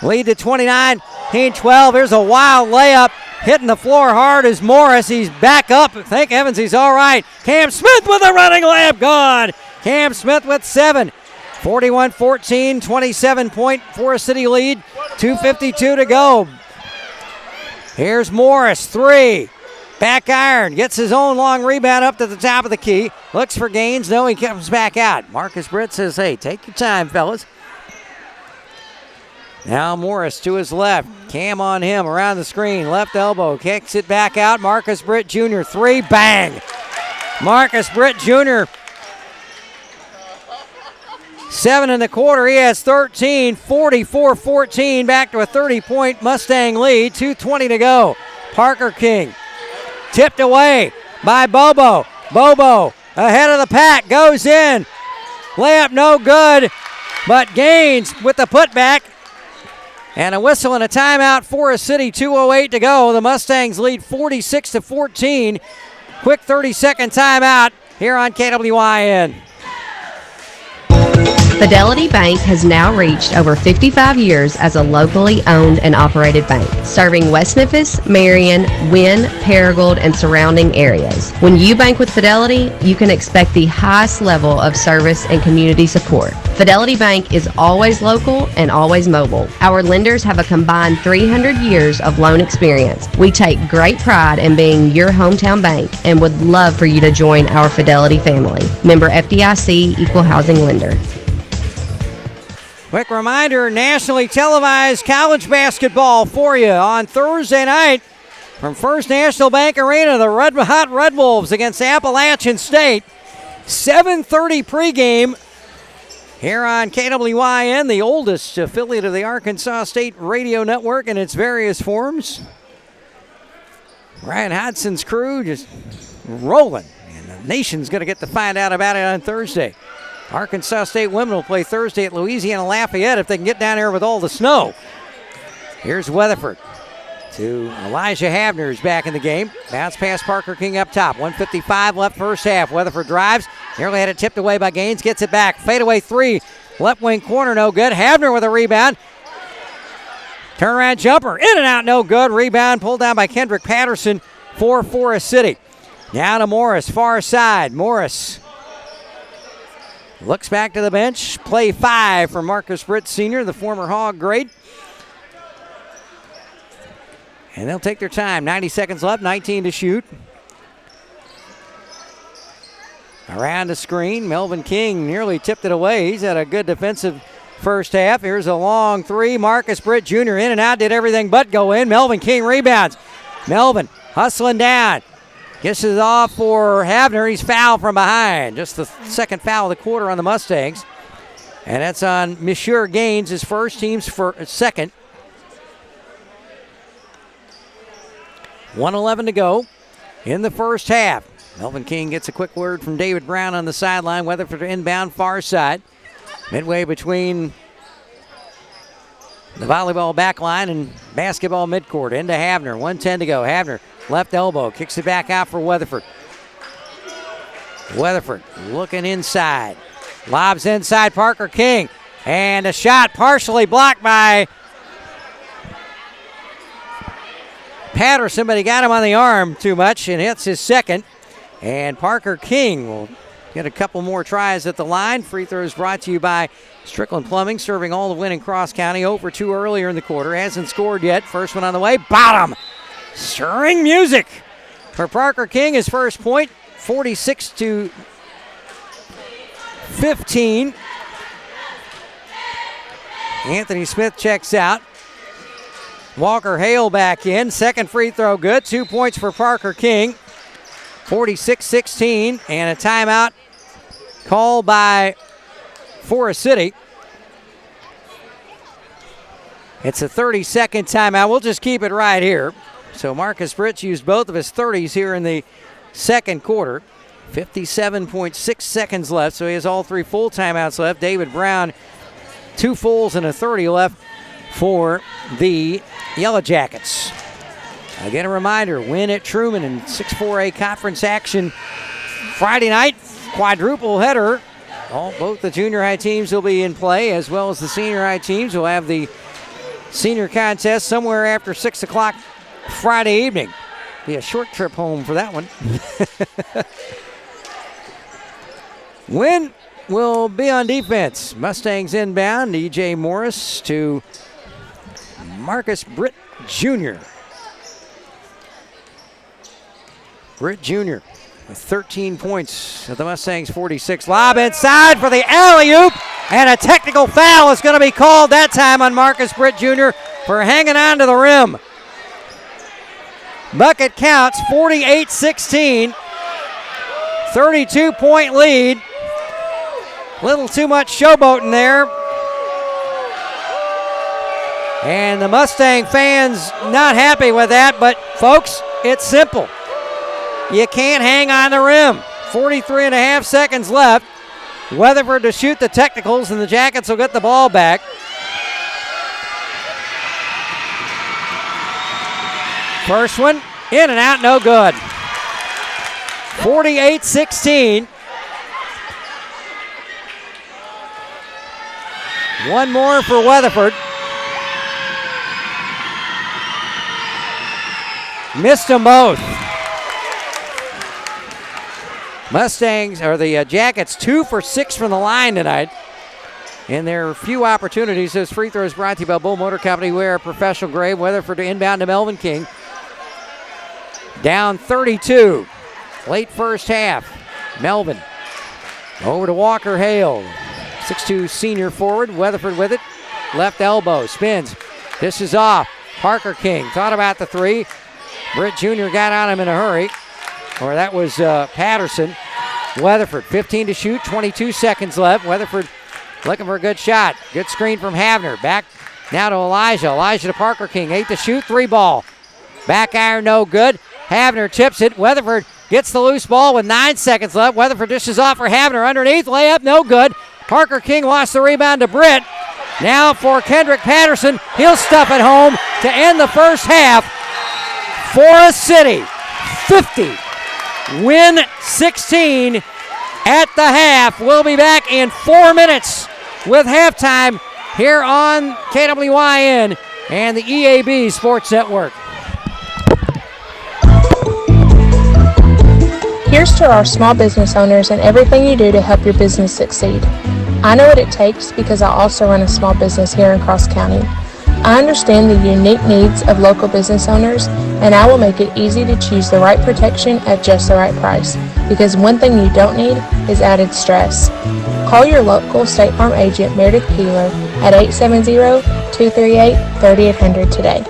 Lead to 29-12. Here's a wild layup. Hitting the floor hard is Morris. He's back up. Thank heavens he's all right. Cam Smith with a running layup. Good. Cam Smith with 7. 41-14, 27-point Forest City lead. 2:52 to go. Here's Morris. 3. Back iron, gets his own long rebound up to the top of the key. Looks for Gaines, no, he comes back out. Marcus Britt says, hey, take your time, fellas. Now Morris to his left. Cam on him, around the screen. Left elbow, kicks it back out. Marcus Britt Jr., 3, bang. Marcus Britt Jr., 7 in the quarter. He has 13, 44-14, back to a 30-point Mustang lead. 2:20 to go. Parker King. Tipped away by Bobo. Bobo ahead of the pack, goes in. Layup no good, but Gaines with the putback. And a whistle and a timeout. Forest City, 2:08 to go. The Mustangs lead 46-14. Quick 30-second timeout here on KWIN. Fidelity Bank has now reached over 55 years as a locally owned and operated bank, serving West Memphis, Marion, Wynne, Paragould, and surrounding areas. When you bank with Fidelity, you can expect the highest level of service and community support. Fidelity Bank is always local and always mobile. Our lenders have a combined 300 years of loan experience. We take great pride in being your hometown bank and would love for you to join our Fidelity family. Member FDIC, Equal Housing Lender. Quick reminder, nationally televised college basketball for you on Thursday night from First National Bank Arena. The Red Hot Red Wolves against Appalachian State. 7:30 pregame here on KWYN, the oldest affiliate of the Arkansas State Radio Network in its various forms. Ryan Hodson's crew just rolling, and the nation's going to get to find out about it on Thursday. Arkansas State women will play Thursday at Louisiana Lafayette if they can get down here with all the snow. Here's Weatherford to Elijah Havner, who's back in the game. Bounce past Parker King up top. 1:55 left first half. Weatherford drives. Nearly had it tipped away by Gaines. Gets it back. Fadeaway three. Left wing corner, no good. Havner with a rebound. Turnaround jumper. In and out, no good. Rebound pulled down by Kendrick Patterson for Forest City. Now to Morris, far side. Morris looks back to the bench. Play 5 for Marcus Britt Sr., the former Hog great. And they'll take their time. 90 seconds left, 19 to shoot. Around the screen, Melvin King nearly tipped it away. He's had a good defensive first half. Here's a long three. Marcus Britt Jr. in and out, did everything but go in. Melvin King rebounds. Melvin hustling down. Gets it off for Havner. He's fouled from behind. Just the second foul of the quarter on the Mustangs. And that's on Monsieur Gaines, his first, team's second. 1:11 to go in the first half. Melvin King gets a quick word from David Brown on the sideline. Weatherford inbound far side. Midway between the volleyball back line and basketball midcourt. Into Havner. 1:10 to go. Havner, left elbow, kicks it back out for Weatherford. Weatherford looking inside. Lobs inside Parker King. And a shot partially blocked by Patterson, but he got him on the arm too much and hits his second. And Parker King will get a couple more tries at the line. Free throws brought to you by Strickland Plumbing, serving all of Wynne and Cross County. Over 2 earlier in the quarter. Hasn't scored yet. First one on the way. Bottom. Stirring music for Parker King. His first point, 46-15. Anthony Smith checks out. Walker Hale back in. Second free throw good. 2 points for Parker King. 46-16. And a timeout called by Forest City. It's a 30-second timeout. We'll just keep it right here. So Marcus Britt used both of his 30s here in the second quarter. 57.6 seconds left, so he has all 3 full timeouts left. David Brown, 2 fulls and a 30 left for the Yellow Jackets. Again, a reminder, Wynne at Truman in 6-4A conference action Friday night. Quadruple header. Both the junior high teams will be in play, as well as the senior high teams. Will have the senior contest somewhere after 6 o'clock Friday evening. Be a short trip home for that one. Wynne will be on defense. Mustangs inbound. E.J. Morris to Marcus Britt Jr. Britt Jr. with 13 points at the Mustangs 46. Lob inside for the alley-oop, and a technical foul is going to be called that time on Marcus Britt Jr. for hanging on to the rim. Bucket counts, 48-16. 32-point lead. Little too much showboating there. And the Mustang fans not happy with that, but folks, it's simple. You can't hang on the rim. 43 and a half seconds left. Weatherford to shoot the technicals, and the Jackets will get the ball back. First one, in and out, no good. 48-16. One more for Weatherford. Missed them both. Mustangs, or the Jackets, 2 for 6 from the line tonight. And there are few opportunities. Those free throws brought to you by Bull Motor Company. Wear a professional grade. Weatherford to inbound to Melvin King. Down 32. Late first half. Melvin over to Walker Hale. 6'2 senior forward. Weatherford with it. Left elbow. Spins. This is off. Parker King thought about the three. Britt Jr. got on him in a hurry. Or that was Patterson. Weatherford. 15 to shoot, 22 seconds left. Weatherford looking for a good shot. Good screen from Havner. Back now to Elijah. Elijah to Parker King. 8 to shoot, 3 ball. Back iron, no good. Havner tips it. Weatherford gets the loose ball with 9 seconds left. Weatherford dishes off for Havner. Underneath, layup, no good. Parker King lost the rebound to Britt. Now for Kendrick Patterson. He'll stuff it home to end the first half. Forest City 50. Wynne 16 at the half. We'll be back in 4 minutes with halftime here on KWYN and the EAB Sports Network. Here's to our small business owners and everything you do to help your business succeed. I know what it takes because I also run a small business here in Cross County. I understand the unique needs of local business owners, and I will make it easy to choose the right protection at just the right price, because one thing you don't need is added stress. Call your local State Farm agent, Meredith Keeler, at 870-238-3800 today.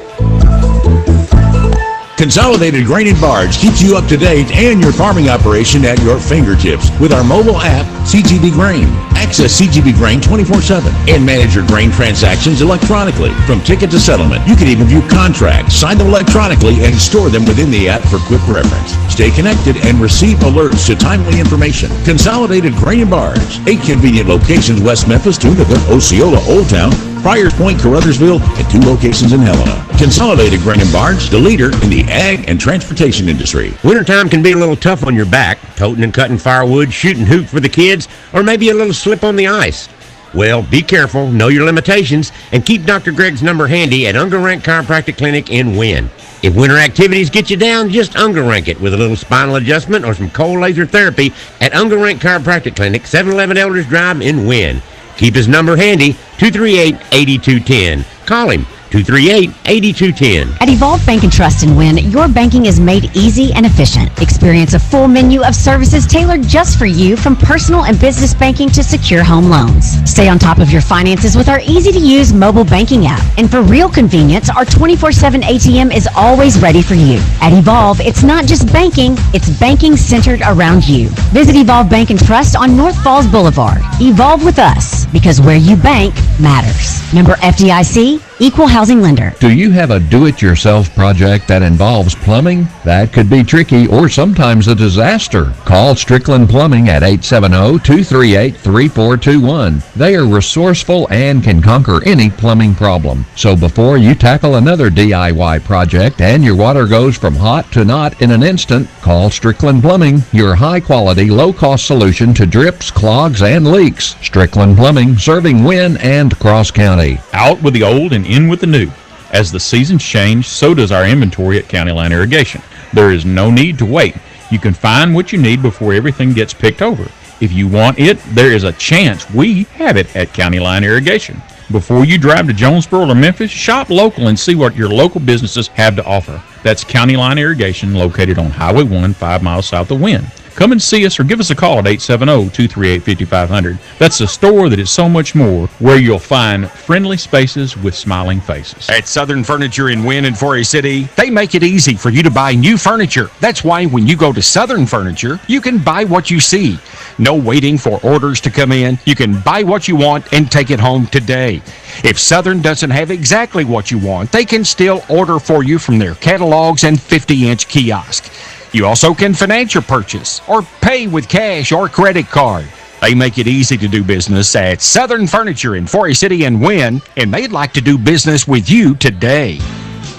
Consolidated Grain and Barge keeps you up to date and your farming operation at your fingertips with our mobile app, CGB Grain. Access CGB Grain 24/7 and manage your grain transactions electronically. From ticket to settlement, you can even view contracts, sign them electronically, and store them within the app for quick reference. Stay connected and receive alerts to timely information. Consolidated Grain and Barge. 8 convenient locations: West Memphis, Tunica, Osceola, Old Town, Friars Point, Carruthersville, and 2 locations in Helena. Consolidated Grain and Barge, the leader in the ag and transportation industry. Wintertime can be a little tough on your back, toting and cutting firewood, shooting hoop for the kids, or maybe a little slip on the ice. Well, be careful, know your limitations, and keep Dr. Greg's number handy at Unger Rank Chiropractic Clinic in Wynne. If winter activities get you down, just Unger Rank it with a little spinal adjustment or some cold laser therapy at Unger Rank Chiropractic Clinic, 711 Elders Drive in Wynne. Keep his number handy, 238-8210. Call him, 238-8210. At Evolve Bank and Trust in Wynne, your banking is made easy and efficient. Experience a full menu of services tailored just for you, from personal and business banking to secure home loans. Stay on top of your finances with our easy-to-use mobile banking app. And for real convenience, our 24/7 ATM is always ready for you. At Evolve, it's not just banking, it's banking centered around you. Visit Evolve Bank and Trust on North Falls Boulevard. Evolve with us, because where you bank matters. Member FDIC, Equal Housing Lender. Do you have a do-it-yourself project that involves plumbing? That could be tricky or sometimes a disaster. Call Strickland Plumbing at 870-238-3421. They are resourceful and can conquer any plumbing problem. So before you tackle another DIY project and your water goes from hot to not in an instant, call Strickland Plumbing, your high-quality, low-cost solution to drips, clogs, and leaks. Strickland Plumbing, serving Wynne and Cross County. Out with the old and in with the new. As the seasons change, so does our inventory at County Line Irrigation. There is no need to wait. You can find what you need before everything gets picked over. If you want it, there is a chance we have it at County Line Irrigation. Before you drive to Jonesboro or Memphis, shop local and see what your local businesses have to offer. That's County Line Irrigation, located on Highway 1, 5 miles south of Wynne. Come and see us or give us a call at 870-238-5500. That's a store that is so much more, where you'll find friendly spaces with smiling faces. At Southern Furniture in Wynne and Forest City, they make it easy for you to buy new furniture. That's why when you go to Southern Furniture, you can buy what you see. No waiting for orders to come in. You can buy what you want and take it home today. If Southern doesn't have exactly what you want, they can still order for you from their catalogs and 50-inch kiosk. You also can finance your purchase or pay with cash or credit card. They make it easy to do business at Southern Furniture in Forest City and Wynne, and they'd like to do business with you today.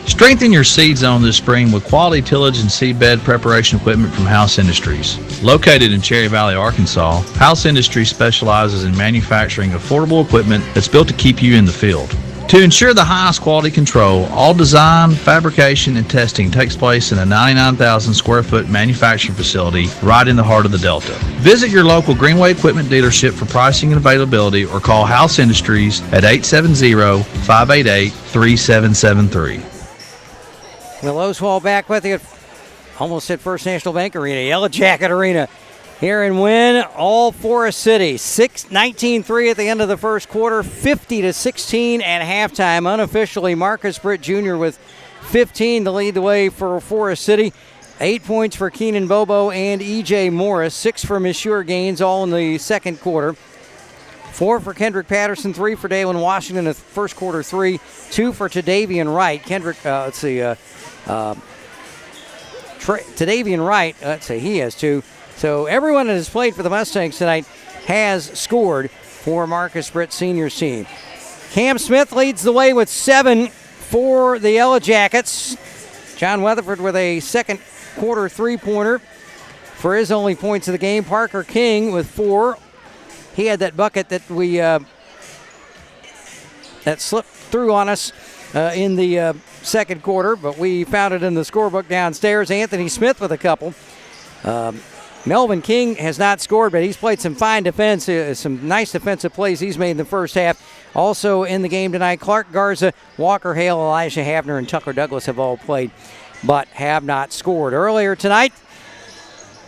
Strengthen your seed zone this spring with quality tillage and seedbed preparation equipment from House Industries. Located in Cherry Valley, Arkansas, House Industries specializes in manufacturing affordable equipment that's built to keep you in the field. To ensure the highest quality control, all design, fabrication, and testing takes place in a 99,000 square foot manufacturing facility right in the heart of the Delta. Visit your local Greenway Equipment dealership for pricing and availability, or call House Industries at 870-588-3773. Will Oswald back with you. Almost at First National Bank Arena, Yellow Jacket Arena. Here in Wynne, all Forest City, 19-3 at the end of the first quarter, 50-16 at halftime. Unofficially, Marcus Britt Jr. with 15 to lead the way for Forest City. 8 points for Keenan Bobo and E.J. Morris. 6 for Monsieur Gaines, all in the second quarter. 4 for Kendrick Patterson, 3 for Dalen Washington in the first quarter, 3. 2 for Tadavian Wright. Tadavian Wright, he has 2. So everyone that has played for the Mustangs tonight has scored for Marcus Britt Sr.'s team. Cam Smith leads the way with 7 for the Yellow Jackets. John Weatherford with a second quarter three-pointer for his only points of the game. Parker King with 4. He had that bucket that that slipped through on us in the second quarter, but we found it in the scorebook downstairs. Anthony Smith with a couple. Melvin King has not scored, but he's played some fine defense, some nice defensive plays he's made in the first half. Also in the game tonight, Clark Garza, Walker Hale, Elijah Havner, and Tucker Douglas have all played, but have not scored. Earlier tonight,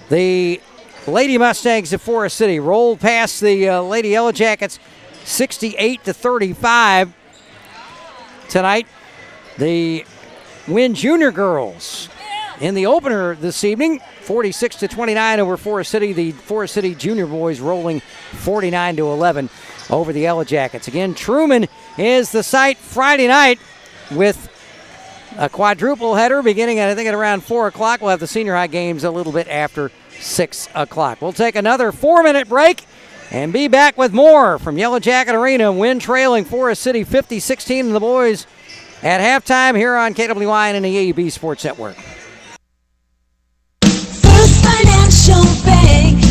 the Lady Mustangs of Forest City rolled past the Lady Yellow Jackets 68-35. Tonight, the Wynne Junior girls in the opener this evening, 46-29 over Forest City. The Forest City Junior boys rolling 49-11 over the Yellow Jackets. Again, Truman is the site Friday night with a quadruple header beginning at, I think, at around 4 o'clock. We'll have the senior high games a little bit after 6 o'clock. We'll take another 4-minute break and be back with more from Yellow Jacket Arena. Wynne trailing Forest City 50-16 in the boys at halftime here on KWI and the AEB Sports Network. First Financial Bank.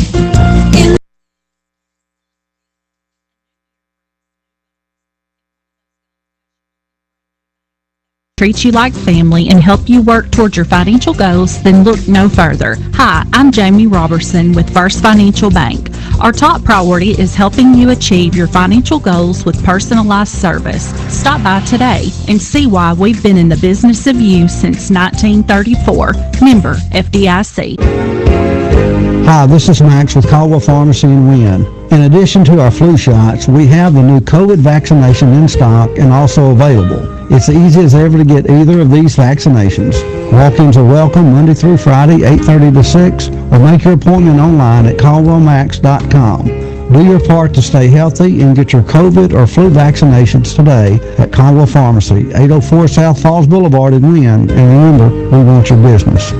Treat you like family and help you work towards your financial goals, then look no further. Hi, I'm Jamie Robertson with First Financial Bank. Our top priority is helping you achieve your financial goals with personalized service. Stop by today and see why we've been in the business of you since 1934. Member FDIC. Hi, this is Max with Caldwell Pharmacy in Wynne. In addition to our flu shots, we have the new COVID vaccination in stock and also available. It's easy as ever to get either of these vaccinations. Walk-ins are welcome Monday through Friday, 8:30 to 6, or make your appointment online at caldwellmax.com. Do your part to stay healthy and get your COVID or flu vaccinations today at Caldwell Pharmacy, 804 South Falls Boulevard in Wynne. And remember, we want your business.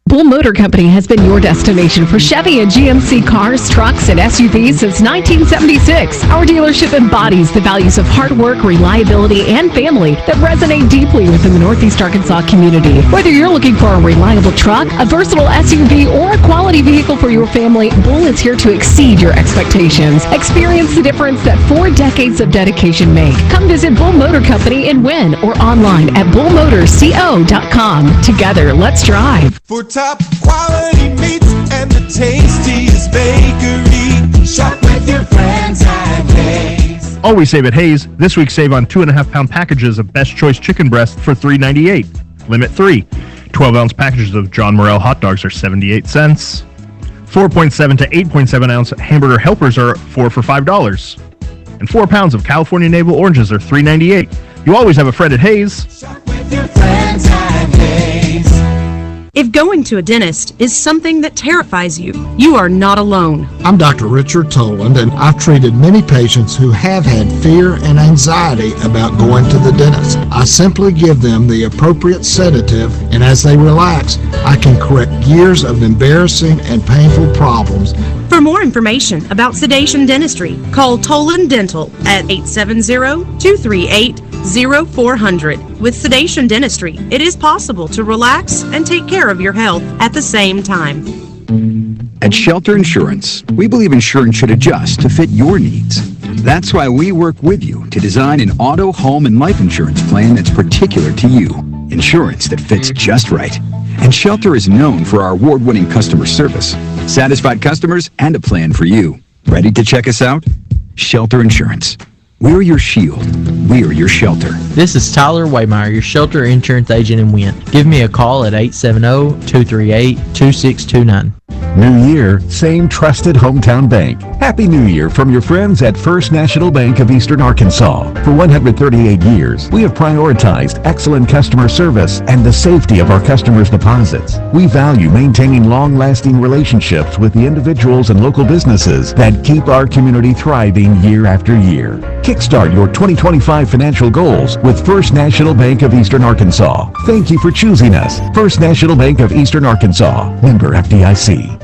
Bull Motor Company has been your destination for Chevy and GMC cars, trucks, and SUVs since 1976. Our dealership embodies the values of hard work, reliability, and family that resonate deeply within the Northeast Arkansas community. Whether you're looking for a reliable truck, a versatile SUV, or a quality vehicle for your family, Bull is here to exceed your expectations. Experience the difference that 4 decades of dedication make. Come visit Bull Motor Company in Wynne or online at bullmotorsco.com. Together, let's drive. For top quality meats and the tastiest bakery, shop with your friends at Hayes. Always save at Hayes. This week save on 2.5-pound packages of Best Choice chicken breast for $3.98. Limit 3. 12-ounce packages of John Morrell hot dogs are 78 cents. 4.7 to 8.7 ounce hamburger helpers are 4 for $5. And 4 pounds of California navel oranges are $3.98. You always have a friend at Hayes. Shop with your friends at Hayes. If going to a dentist is something that terrifies you, you are not alone. I'm Dr. Richard Toland, and I've treated many patients who have had fear and anxiety about going to the dentist. I simply give them the appropriate sedative, and as they relax, I can correct years of embarrassing and painful problems. For more information about sedation dentistry, call Toland Dental at 870-238-0400. With sedation dentistry, it is possible to relax and take care of your health at the same time. At Shelter Insurance, we believe insurance should adjust to fit your needs. That's why we work with you to design an auto, home, and life insurance plan that's particular to you. Insurance that fits just right. And Shelter is known for our award-winning customer service, satisfied customers, and a plan for you. Ready to check us out? Shelter Insurance. We're your shield. We're your shelter. This is Tyler Waymeyer, your shelter insurance agent in Wynne. Give me a call at 870-238-2629. New year, same trusted hometown bank. Happy New Year from your friends at First National Bank of Eastern Arkansas. For 138 years, we have prioritized excellent customer service and the safety of our customers' deposits. We value maintaining long-lasting relationships with the individuals and local businesses that keep our community thriving year after year. Kickstart your 2025 financial goals with First National Bank of Eastern Arkansas. Thank you for choosing us. First National Bank of Eastern Arkansas. Member FDIC.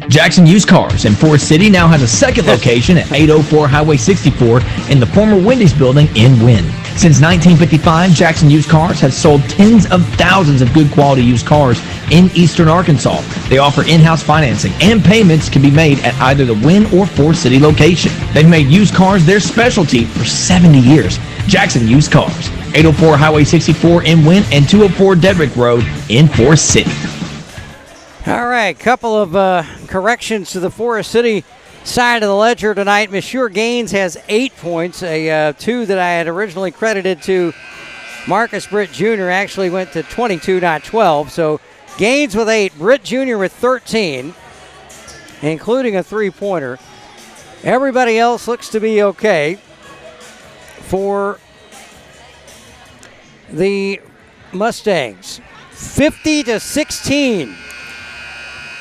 Jackson Used Cars in Forest City now has a second location at 804 Highway 64 in the former Wendy's building in Wynne. Since 1955, Jackson Used Cars has sold tens of thousands of good quality used cars in Eastern Arkansas. They offer in-house financing and payments can be made at either the Wynne or Forest City location. They've made used cars their specialty for 70 years. Jackson Used Cars, 804 Highway 64 in Wynne and 204 Dedrick Road in Forest City. All right, couple of corrections to the Forest City side of the ledger tonight. Monsieur Gaines has 8 points, a 2 that I had originally credited to Marcus Britt Jr. actually went to 22, not 12. So Gaines with 8, Britt Jr. with 13, including a three-pointer. Everybody else looks to be okay for the Mustangs. 50-16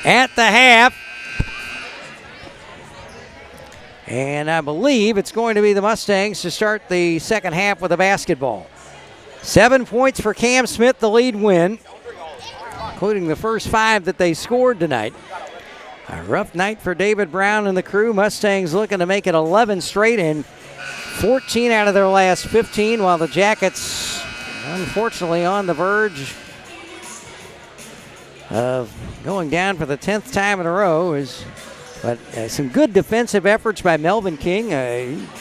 at the half. And I believe it's going to be the Mustangs to start the second half with a basketball. 7 points for Cam Smith, the lead win, including the first 5 that they scored tonight. A rough night for David Brown and the crew. Mustangs looking to make it 11 straight and 14 out of their last 15, while the Jackets, unfortunately, on the verge of going down for the 10th time in a row. But some good defensive efforts by Melvin King.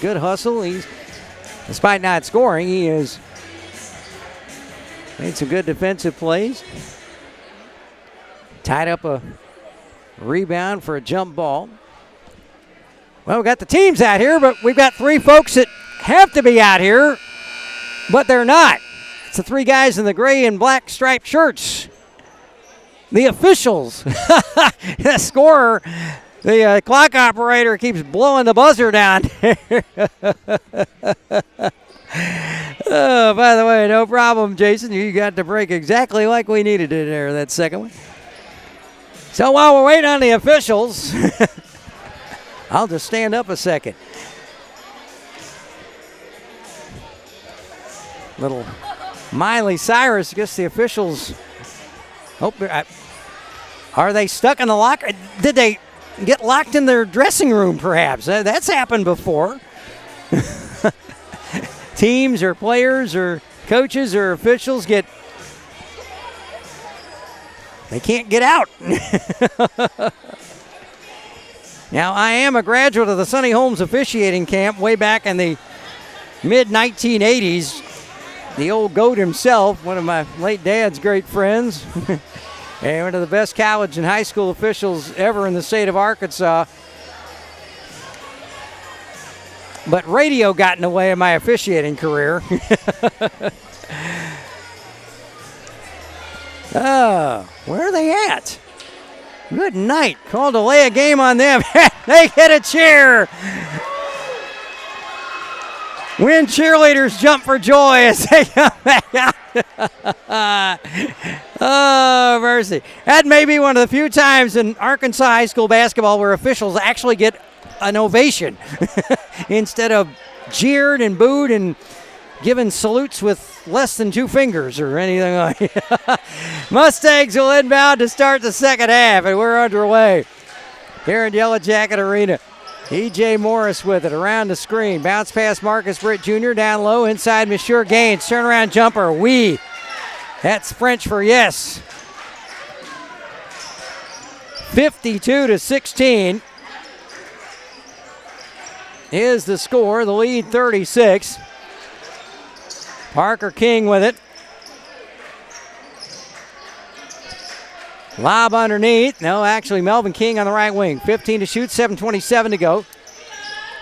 Good hustle. Despite not scoring, he has made some good defensive plays. Tied up a rebound for a jump ball. Well, we got the teams out here, but we've got 3 folks that have to be out here, but they're not. It's the 3 guys in the gray and black striped shirts. The officials. The scorer, the clock operator keeps blowing the buzzer down. Oh, by the way, no problem, Jason. You got the break exactly like we needed it there, that second one. So while we're waiting on the officials, I'll just stand up a second. Little Miley Cyrus gets the officials. Are they stuck in the locker? Did they get locked in their dressing room, perhaps? That's happened before. Teams or players or coaches or officials they can't get out. Now, I am a graduate of the Sonny Holmes officiating camp way back in the mid-1980s. The old GOAT himself, one of my late dad's great friends, and one of the best college and high school officials ever in the state of Arkansas. But radio got in the way of my officiating career. Where are they at? Good night. Called to lay a game on them. They get a cheer. Wynne cheerleaders jump for joy as they come back out. Oh, mercy. That may be one of the few times in Arkansas high school basketball where officials actually get an ovation instead of jeered and booed and given salutes with less than 2 fingers or anything like that. Mustangs will inbound to start the second half, and we're underway here in Yellow Jacket Arena. E.J. Morris with it around the screen. Bounce past Marcus Britt Jr. down low inside Monsieur Gaines. Turnaround jumper. That's French for yes. 52-16 is the score. The lead 36. Parker King with it. Lob underneath. No, actually Melvin King on the right wing. 15 to shoot, 7:27 to go.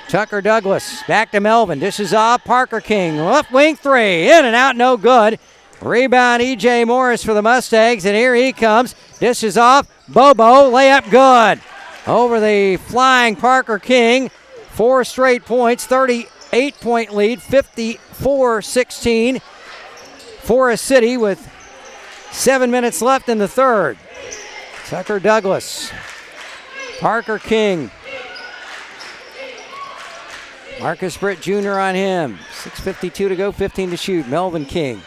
Tucker Douglas back to Melvin. Dishes off. Parker King. Left wing 3. In and out, no good. Rebound E.J. Morris for the Mustangs, and here he comes. Dishes off. Bobo, layup good. Over the flying Parker King. 4 straight points, 38-point lead, 54-16. Forest City with 7 minutes left in the third. Tucker Douglas. Parker King. Marcus Britt Jr. on him. 6:52 to go, 15 to shoot. Melvin King.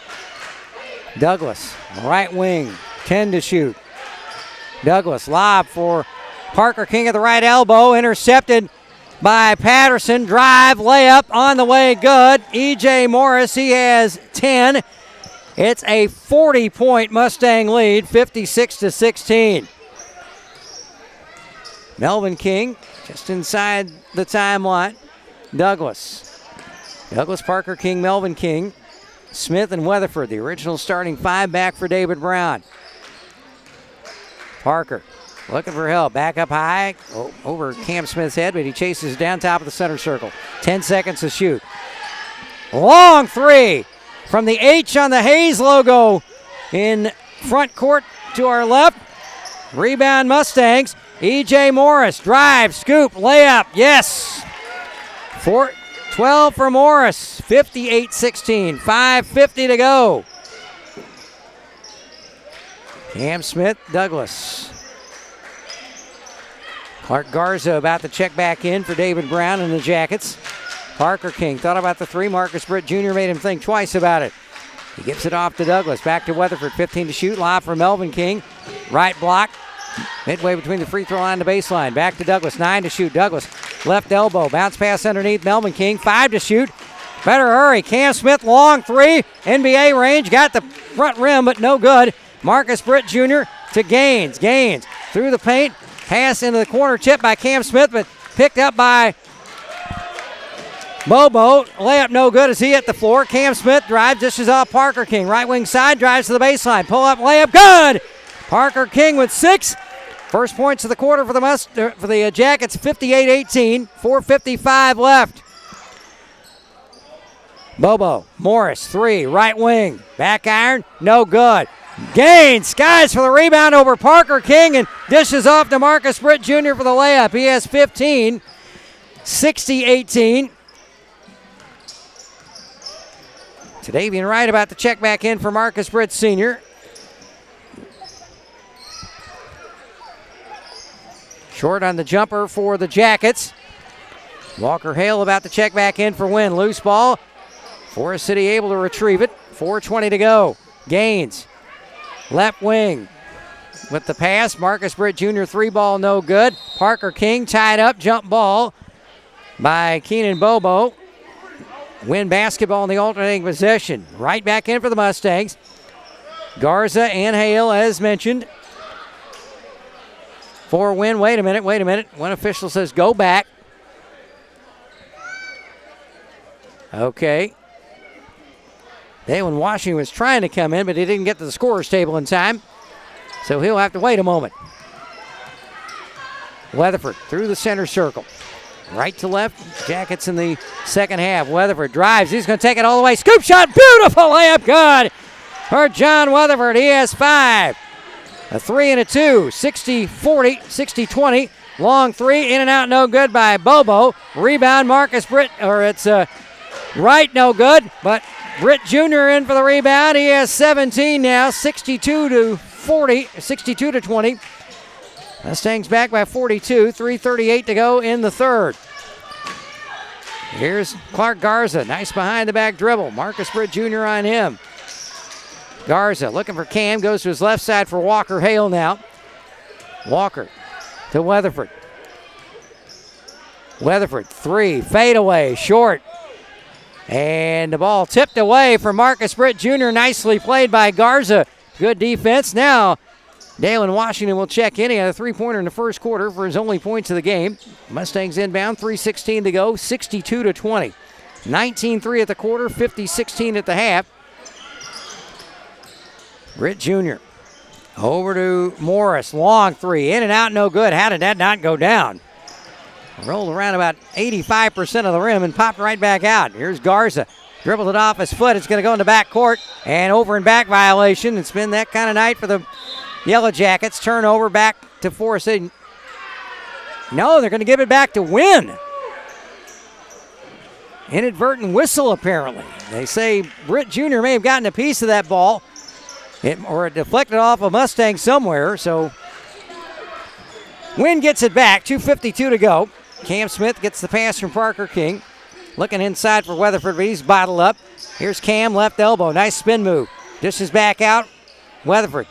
Douglas, right wing, 10 to shoot. Douglas, lob for Parker King at the right elbow. Intercepted by Patterson. Drive, layup on the way, good. E.J. Morris, he has 10. It's a 40-point Mustang lead, 56-16. Melvin King just inside the timeline. Douglas, Parker King, Melvin King, Smith, and Weatherford, the original starting 5 back for David Brown. Parker looking for help, back up high, over Cam Smith's head, but he chases down top of the center circle. 10 seconds to shoot. Long three from the H on the Hayes logo in front court to our left. Rebound Mustangs. E.J. Morris, drive, scoop, layup, yes. 12 for Morris, 58-16, 5:50 to go. Cam Smith, Douglas. Clark Garza about to check back in for David Brown and the Jackets. Parker King thought about the three. Marcus Britt Jr. made him think twice about it. He gives it off to Douglas. Back to Weatherford, 15 to shoot. Lob for Melvin King. Right block. Midway between the free throw line and the baseline. Back to Douglas, 9 to shoot. Douglas, left elbow. Bounce pass underneath Melvin King. 5 to shoot. Better hurry. Cam Smith, long three. NBA range. Got the front rim, but no good. Marcus Britt Jr. to Gaines. Gaines through the paint. Pass into the corner, tip by Cam Smith, but picked up by Bobo. Layup no good as he hit the floor. Cam Smith drives, dishes off Parker King. Right wing side, drives to the baseline. Pull up, layup, good! Parker King with 6. First points of the quarter for the Jackets, 58-18. 4:55 left. Bobo, Morris, 3, right wing. Back iron, no good. Gaines, skies for the rebound over Parker King and dishes off to Marcus Britt Jr. for the layup. He has 15, 60-18. Tadavian Wright about to check back in for Marcus Britt Sr. Short on the jumper for the Jackets. Walker Hale about to check back in for Wynne. Loose ball. Forest City able to retrieve it. 4:20 to go. Gaines. Left wing with the pass. Marcus Britt Jr. 3 ball no good. Parker King tied up. Jump ball by Keenan Bobo. Wynne basketball in the alternating possession. Right back in for the Mustangs. Garza and Hale as mentioned. For Wynne, wait a minute. One official says go back. Okay. Dalen Washington was trying to come in, but he didn't get to the scorer's table in time. So he'll have to wait a moment. Weatherford through the center circle. Right to left. Jackets in the second half. Weatherford drives. He's going to take it all the way. Scoop shot. Beautiful layup. Good for John Weatherford. He has 5. A 3 and a 2. 60-40, 60-20. Long 3. In and out. No good by Bobo. Rebound Marcus Britt. Or it's Wright. No good. But Britt Jr. in for the rebound. He has 17 now. 62-40. 62-20. Mustangs back by 42. 3:38 to go in the third. Here's Clark Garza. Nice behind the back dribble. Marcus Britt Jr. on him. Garza looking for Cam. Goes to his left side for Walker Hale now. Walker to Weatherford. Weatherford 3. Fade away. Short. And the ball tipped away for Marcus Britt Jr. Nicely played by Garza. Good defense. Now Dalen Washington will check in. He had a 3-pointer in the first quarter for his only points of the game. Mustangs inbound, 3:16 to go, 62-20. 19-3 at the quarter, 50-16 at the half. Britt Jr. over to Morris. Long 3. In and out, no good. How did that not go down? Rolled around about 85% of the rim and popped right back out. Here's Garza. Dribbled it off his foot. It's going to go in the back court. And over and back violation. It's been that kind of night for the Yellow Jackets. Turnover back to Forest City. No, they're going to give it back to Wynne. Inadvertent whistle, apparently. They say Britt Jr. may have gotten a piece of that ball, or it deflected off a Mustang somewhere. So Wynne gets it back. 2:52 to go. Cam Smith gets the pass from Parker King. Looking inside for Weatherford, but he's bottled up. Here's Cam, left elbow. Nice spin move. Dishes back out. Weatherford.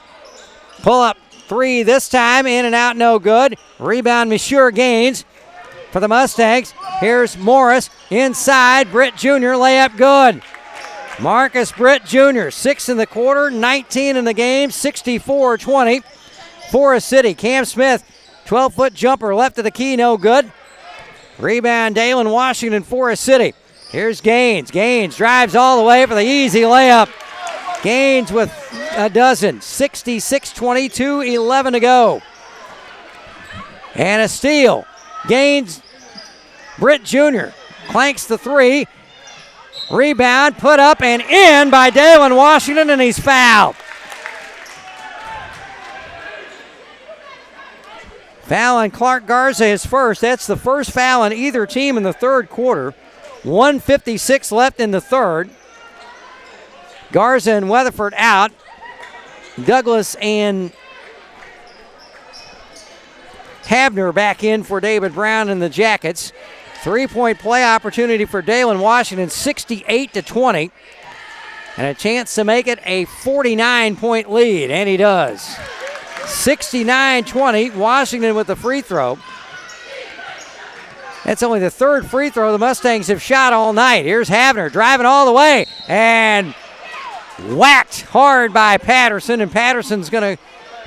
Pull up three this time. In and out, no good. Rebound, Monsieur Gaines for the Mustangs. Here's Morris inside. Britt Jr. layup good. Marcus Britt Jr. 6 in the quarter, 19 in the game, 64-20. Forest City. Cam Smith, 12-foot jumper left of the key, no good. Rebound, Dalen Washington, Forest City. Here's Gaines. Gaines drives all the way for the easy layup. Gaines with a dozen. 66-22, 11 to go. And a steal. Gaines, Britt Jr. clanks the three. Rebound, put up and in by Dalen Washington, and he's fouled. Foul on Clark Garza, his first. That's the first foul on either team in the third quarter. 1:56 left in the third. Garza and Weatherford out. Douglas and Havner back in for David Brown and the Jackets. 3-point play opportunity for Dalen Washington, 68-20. And a chance to make it a 49-point lead, and he does. 69-20, Washington with the free throw. That's only the third free throw the Mustangs have shot all night. Here's Havner driving all the way and whacked hard by Patterson, and Patterson's going to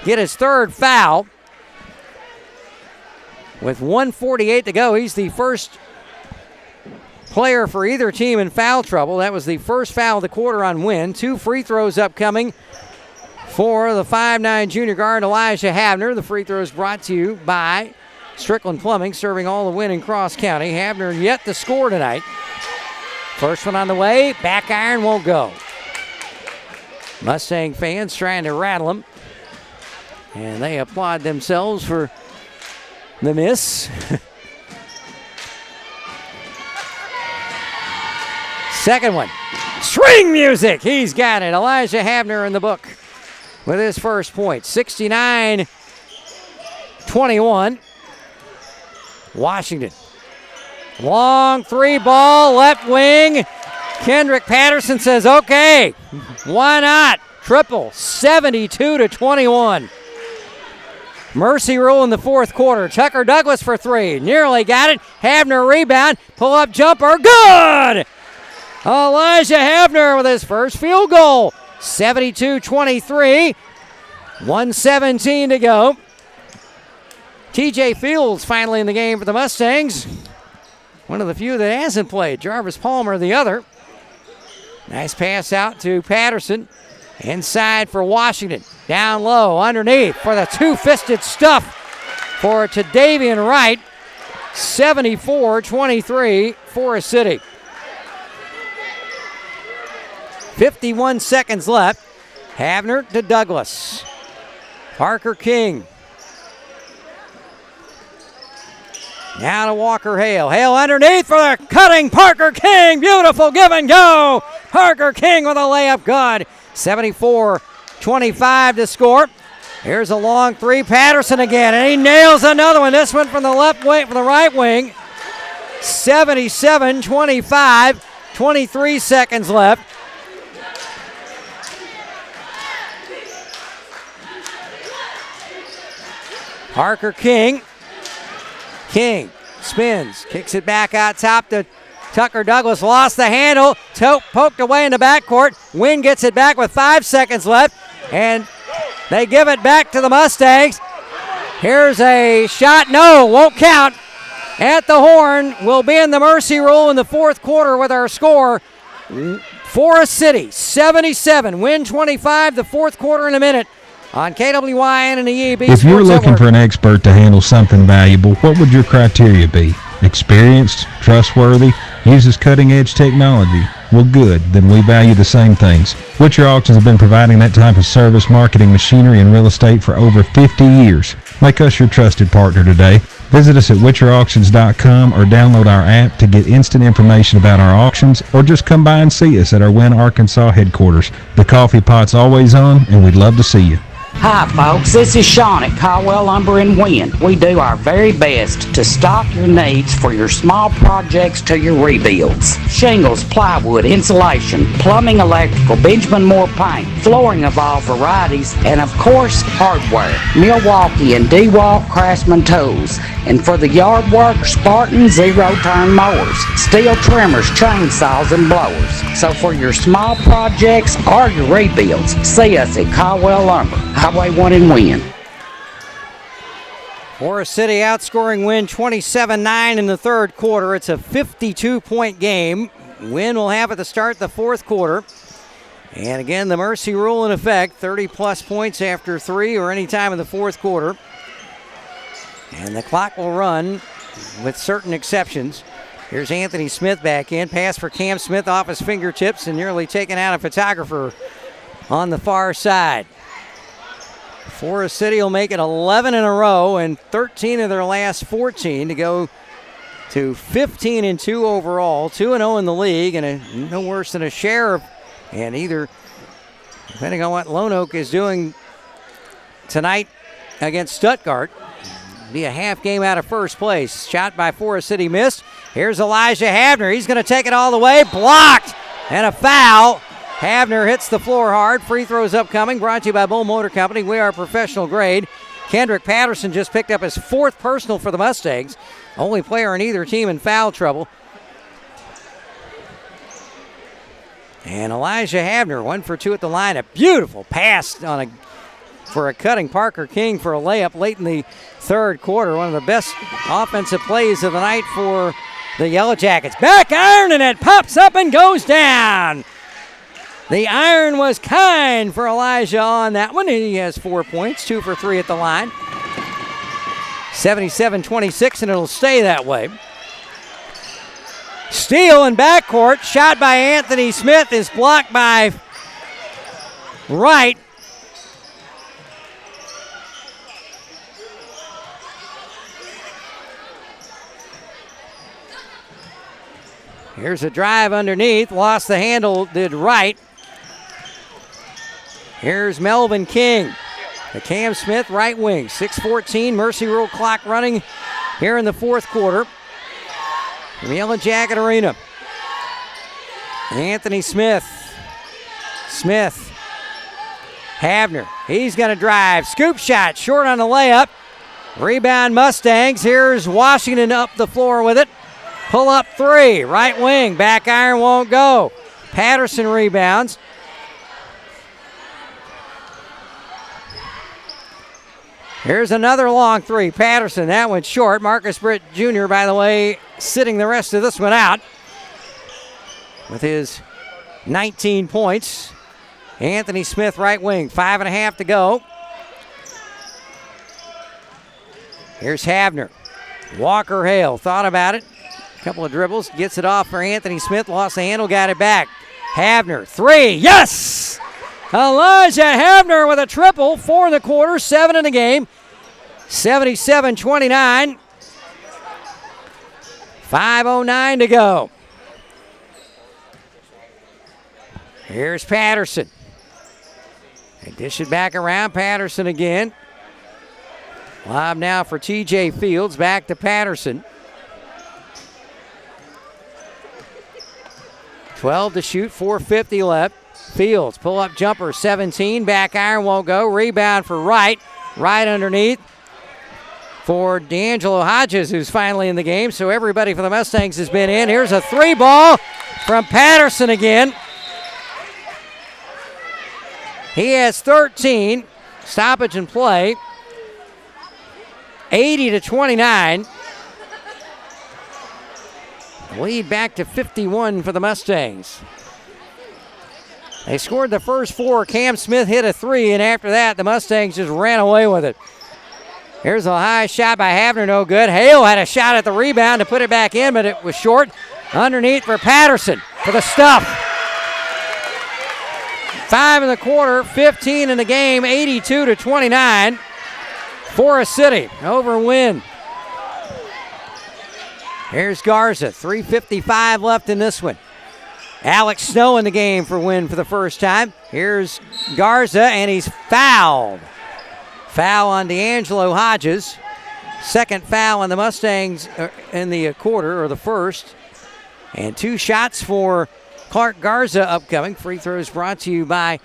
get his third foul. With 1:48 to go, he's the first player for either team in foul trouble. That was the first foul of the quarter on Wynne. 2 free throws upcoming for the 5'9 junior guard Elijah Havner. The free throws brought to you by Strickland Plumbing, serving all the Wynne in Cross County. Havner yet to score tonight. First one on the way, back iron won't go. Mustang fans trying to rattle him, and they applaud themselves for the miss. Second one, string music. He's got it. Elijah Havner in the book with his first point. 69-21. Washington. Long three ball, left wing. Kendrick Patterson says, okay, why not? Triple, 72-21. Mercy rule in the fourth quarter. Tucker Douglas for three. Nearly got it. Havner rebound. Pull up jumper. Good! Elijah Havner with his first field goal. 72-23. 1:17 to go. TJ Fields finally in the game for the Mustangs. One of the few that hasn't played. Jarvis Palmer the other. Nice pass out to Patterson. Inside for Washington. Down low, underneath for the two-fisted stuff for Davian Wright. 74-23, Forest City. 51 seconds left. Havner to Douglas. Parker King. Now to Walker Hale. Hale underneath for the cutting Parker King. Beautiful give and go. Parker King with a layup good. 74-25 to score. Here's a long three. Patterson again, and he nails another one. This one from the left wing, from the right wing. 77-25. 23 seconds left. Parker King. King spins, kicks it back out top to Tucker Douglas. Lost the handle, poked away in the backcourt. Wynne gets it back with 5 seconds left, and they give it back to the Mustangs. Here's a shot, no, won't count. At the horn, will be in the mercy rule in the fourth quarter with our score. Forest City, 77, Wynne 25, the fourth quarter in a minute. On KWYN and the EAB If Sports you're looking Network. for an expert to handle something valuable, what would your criteria be? Experienced, trustworthy, uses cutting-edge technology? Well, good. Then we value the same things. Witcher Auctions have been providing that type of service, marketing, machinery, and real estate for over 50 years. Make us your trusted partner today. Visit us at WitcherAuctions.com or download our app to get instant information about our auctions, or just come by and see us at our Wynne, Arkansas headquarters. The coffee pot's always on, and we'd love to see you. Hi folks, this is Sean at Caldwell Lumber in Wynne. We do our very best to stock your needs for your small projects to your rebuilds. Shingles, plywood, insulation, plumbing, electrical, Benjamin Moore paint, flooring of all varieties, and of course, hardware. Milwaukee and DeWalt Craftsman tools. And for the yard work, Spartan zero-turn mowers, steel trimmers, chainsaws, and blowers. So for your small projects or your rebuilds, see us at Caldwell Lumber, Highway 1 in Wynne. Forest City outscoring Wynne 27-9 in the third quarter. It's a 52-point game. Wynne will have it to start the fourth quarter. And again, the mercy rule in effect, 30-plus points after 3 or any time in the fourth quarter. And the clock will run with certain exceptions. Here's Anthony Smith back in. Pass for Cam Smith off his fingertips and nearly taken out a photographer on the far side. Forest City will make it 11 in a row and 13 of their last 14 to go to 15-2 overall, 2-0 in the league, and no worse than a share of, and either, depending on what Lone Oak is doing tonight against Stuttgart, be a half game out of first place. Shot by Forest City missed. Here's Elijah Havner. He's going to take it all the way. Blocked and a foul. Havner hits the floor hard. Free throws upcoming. Brought to you by Bull Motor Company. We are professional grade. Kendrick Patterson just picked up his 4th personal for the Mustangs. Only player in either team in foul trouble. And Elijah Havner, 1 for 2 at the line. A beautiful pass for a cutting Parker King for a layup late in the third quarter. One of the best offensive plays of the night for the Yellow Jackets. Back iron, and it pops up and goes down. The iron was kind for Elijah on that one. He has 4 points, 2 for 3 at the line. 77-26, and it'll stay that way. Steal in backcourt. Shot by Anthony Smith is blocked by Wright. Here's a drive underneath. Lost the handle, did Wright. Here's Melvin King. The Cam Smith right wing. 6:14, Mercy Rule clock running here in the fourth quarter. From the Yellow Jacket Arena. Anthony Smith. Havner. He's going to drive. Scoop shot. Short on the layup. Rebound Mustangs. Here's Washington up the floor with it. Pull up 3. Right wing. Back iron won't go. Patterson rebounds. Here's another long 3. Patterson, that one's short. Marcus Britt Jr., by the way, sitting the rest of this one out with his 19 points. Anthony Smith, right wing, 5.5 to go. Here's Havner. Walker Hale thought about it. Couple of dribbles, gets it off for Anthony Smith, lost the handle, got it back. Havner, 3, yes! Elijah Havner with a triple, 4 in the quarter, 7 in the game. 77-29. 5:09 to go. Here's Patterson. They dish it back around. Patterson again. Lob now for TJ Fields. Back to Patterson. 12 to shoot, 4:50 left. Fields, pull-up jumper, 17. Back iron won't go. Rebound for Wright. Right underneath for D'Angelo Hodges, who's finally in the game. So everybody for the Mustangs has been in. Here's a 3 ball from Patterson again. He has 13. Stoppage and play. 80-29. Lead back to 51 for the Mustangs. They scored the first 4. Cam Smith hit a 3, and after that, the Mustangs just ran away with it. Here's a high shot by Havner, no good. Hale had a shot at the rebound to put it back in, but it was short. Underneath for Patterson for the stuff. 5 in the quarter, 15 in the game, 82-29. Forest City over Wynne. Here's Garza. 3:55 left in this one. Alex Snow in the game for Wynne for the first time. Here's Garza, and he's fouled. Foul on D'Angelo Hodges. Second foul on the Mustangs in the quarter, or the first. And 2 shots for Clark Garza upcoming. Free throws brought to you by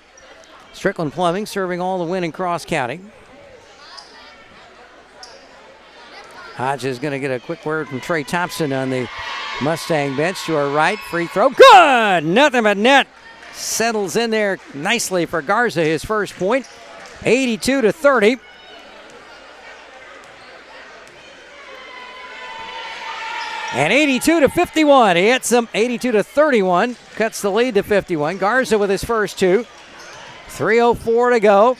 Strickland Plumbing, serving all the Wynne and Cross County. Hodges is going to get a quick word from Trey Thompson on the Mustang bench to our right. Free throw. Good! Nothing but net. Settles in there nicely for Garza, his first point. 82-30. And 82-51. He hits them. 82-31. Cuts the lead to 51. Garza with his first 2. 3:04 to go.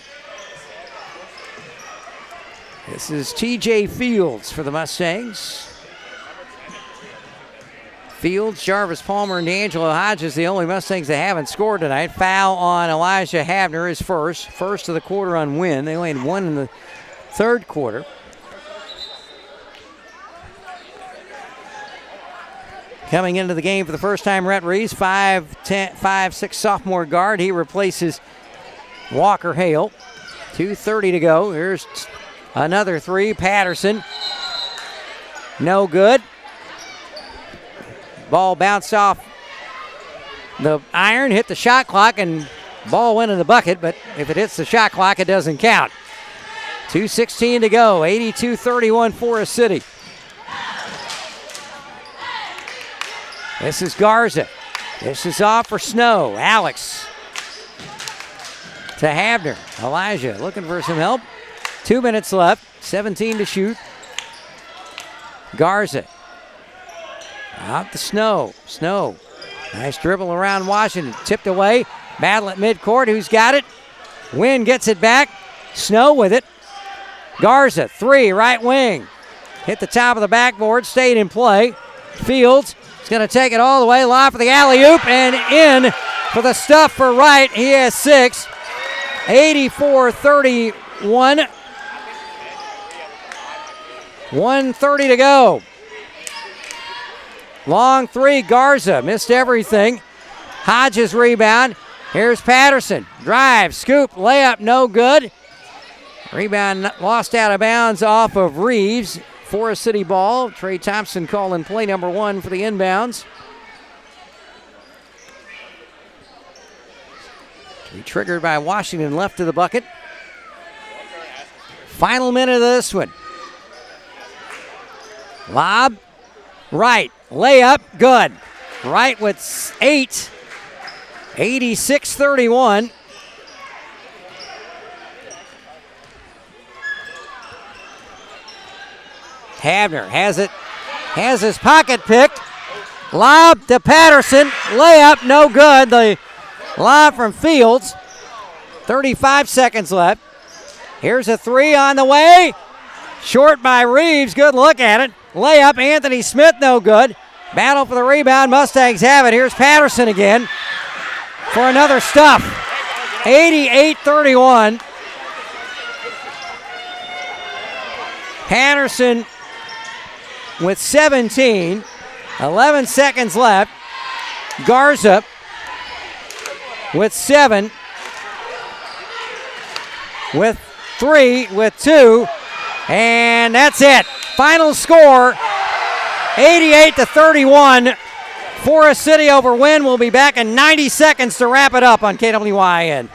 This is TJ Fields for the Mustangs. Fields, Jarvis Palmer, and D'Angelo Hodges, the only Mustangs that haven't scored tonight. Foul on Elijah Havner, his first. First of the quarter on Wynne. They only had 1 in the third quarter. Coming into the game for the first time, Rhett Reeves, 5'6" sophomore guard. He replaces Walker Hale. 2:30 to go. Here's another 3. Patterson. No good. Ball bounced off the iron, hit the shot clock, and ball went in the bucket, but if it hits the shot clock, it doesn't count. 2:16 to go. 82-31 Forest City. This is Garza. This is off for Snow. Alex to Havner. Elijah looking for some help. 2 minutes left. 17 to shoot. Garza. Out to Snow. Snow. Nice dribble around Washington. Tipped away. Battle at midcourt. Who's got it? Wynne gets it back. Snow with it. Garza. 3. Right wing. Hit the top of the backboard. Stayed in play. Fields. He's going to take it all the way. Lob for the alley-oop and in for the stuff for Wright. He has 6. 84-31. 1:30 to go. Long 3. Garza missed everything. Hodges rebound. Here's Patterson. Drive, scoop, layup, no good. Rebound lost out of bounds off of Reeves. Forest City ball. Trey Thompson calling play number 1 for the inbounds. To be triggered by Washington left to the bucket. Final minute of this one. Lob. Right. Layup. Good. Right with 8. 86-31. Havner has it. Has his pocket picked. Lob to Patterson. Layup. No good. The lob from Fields. 35 seconds left. Here's a 3 on the way. Short by Reeves. Good look at it. Layup. Anthony Smith. No good. Battle for the rebound. Mustangs have it. Here's Patterson again for another stuff. 88-31. Patterson with 17. 11 seconds left. Garza with 7. With 3. With 2. And that's it. Final score, 88-31. Forest City over Wynne. We'll be back in 90 seconds to wrap it up on KWYN.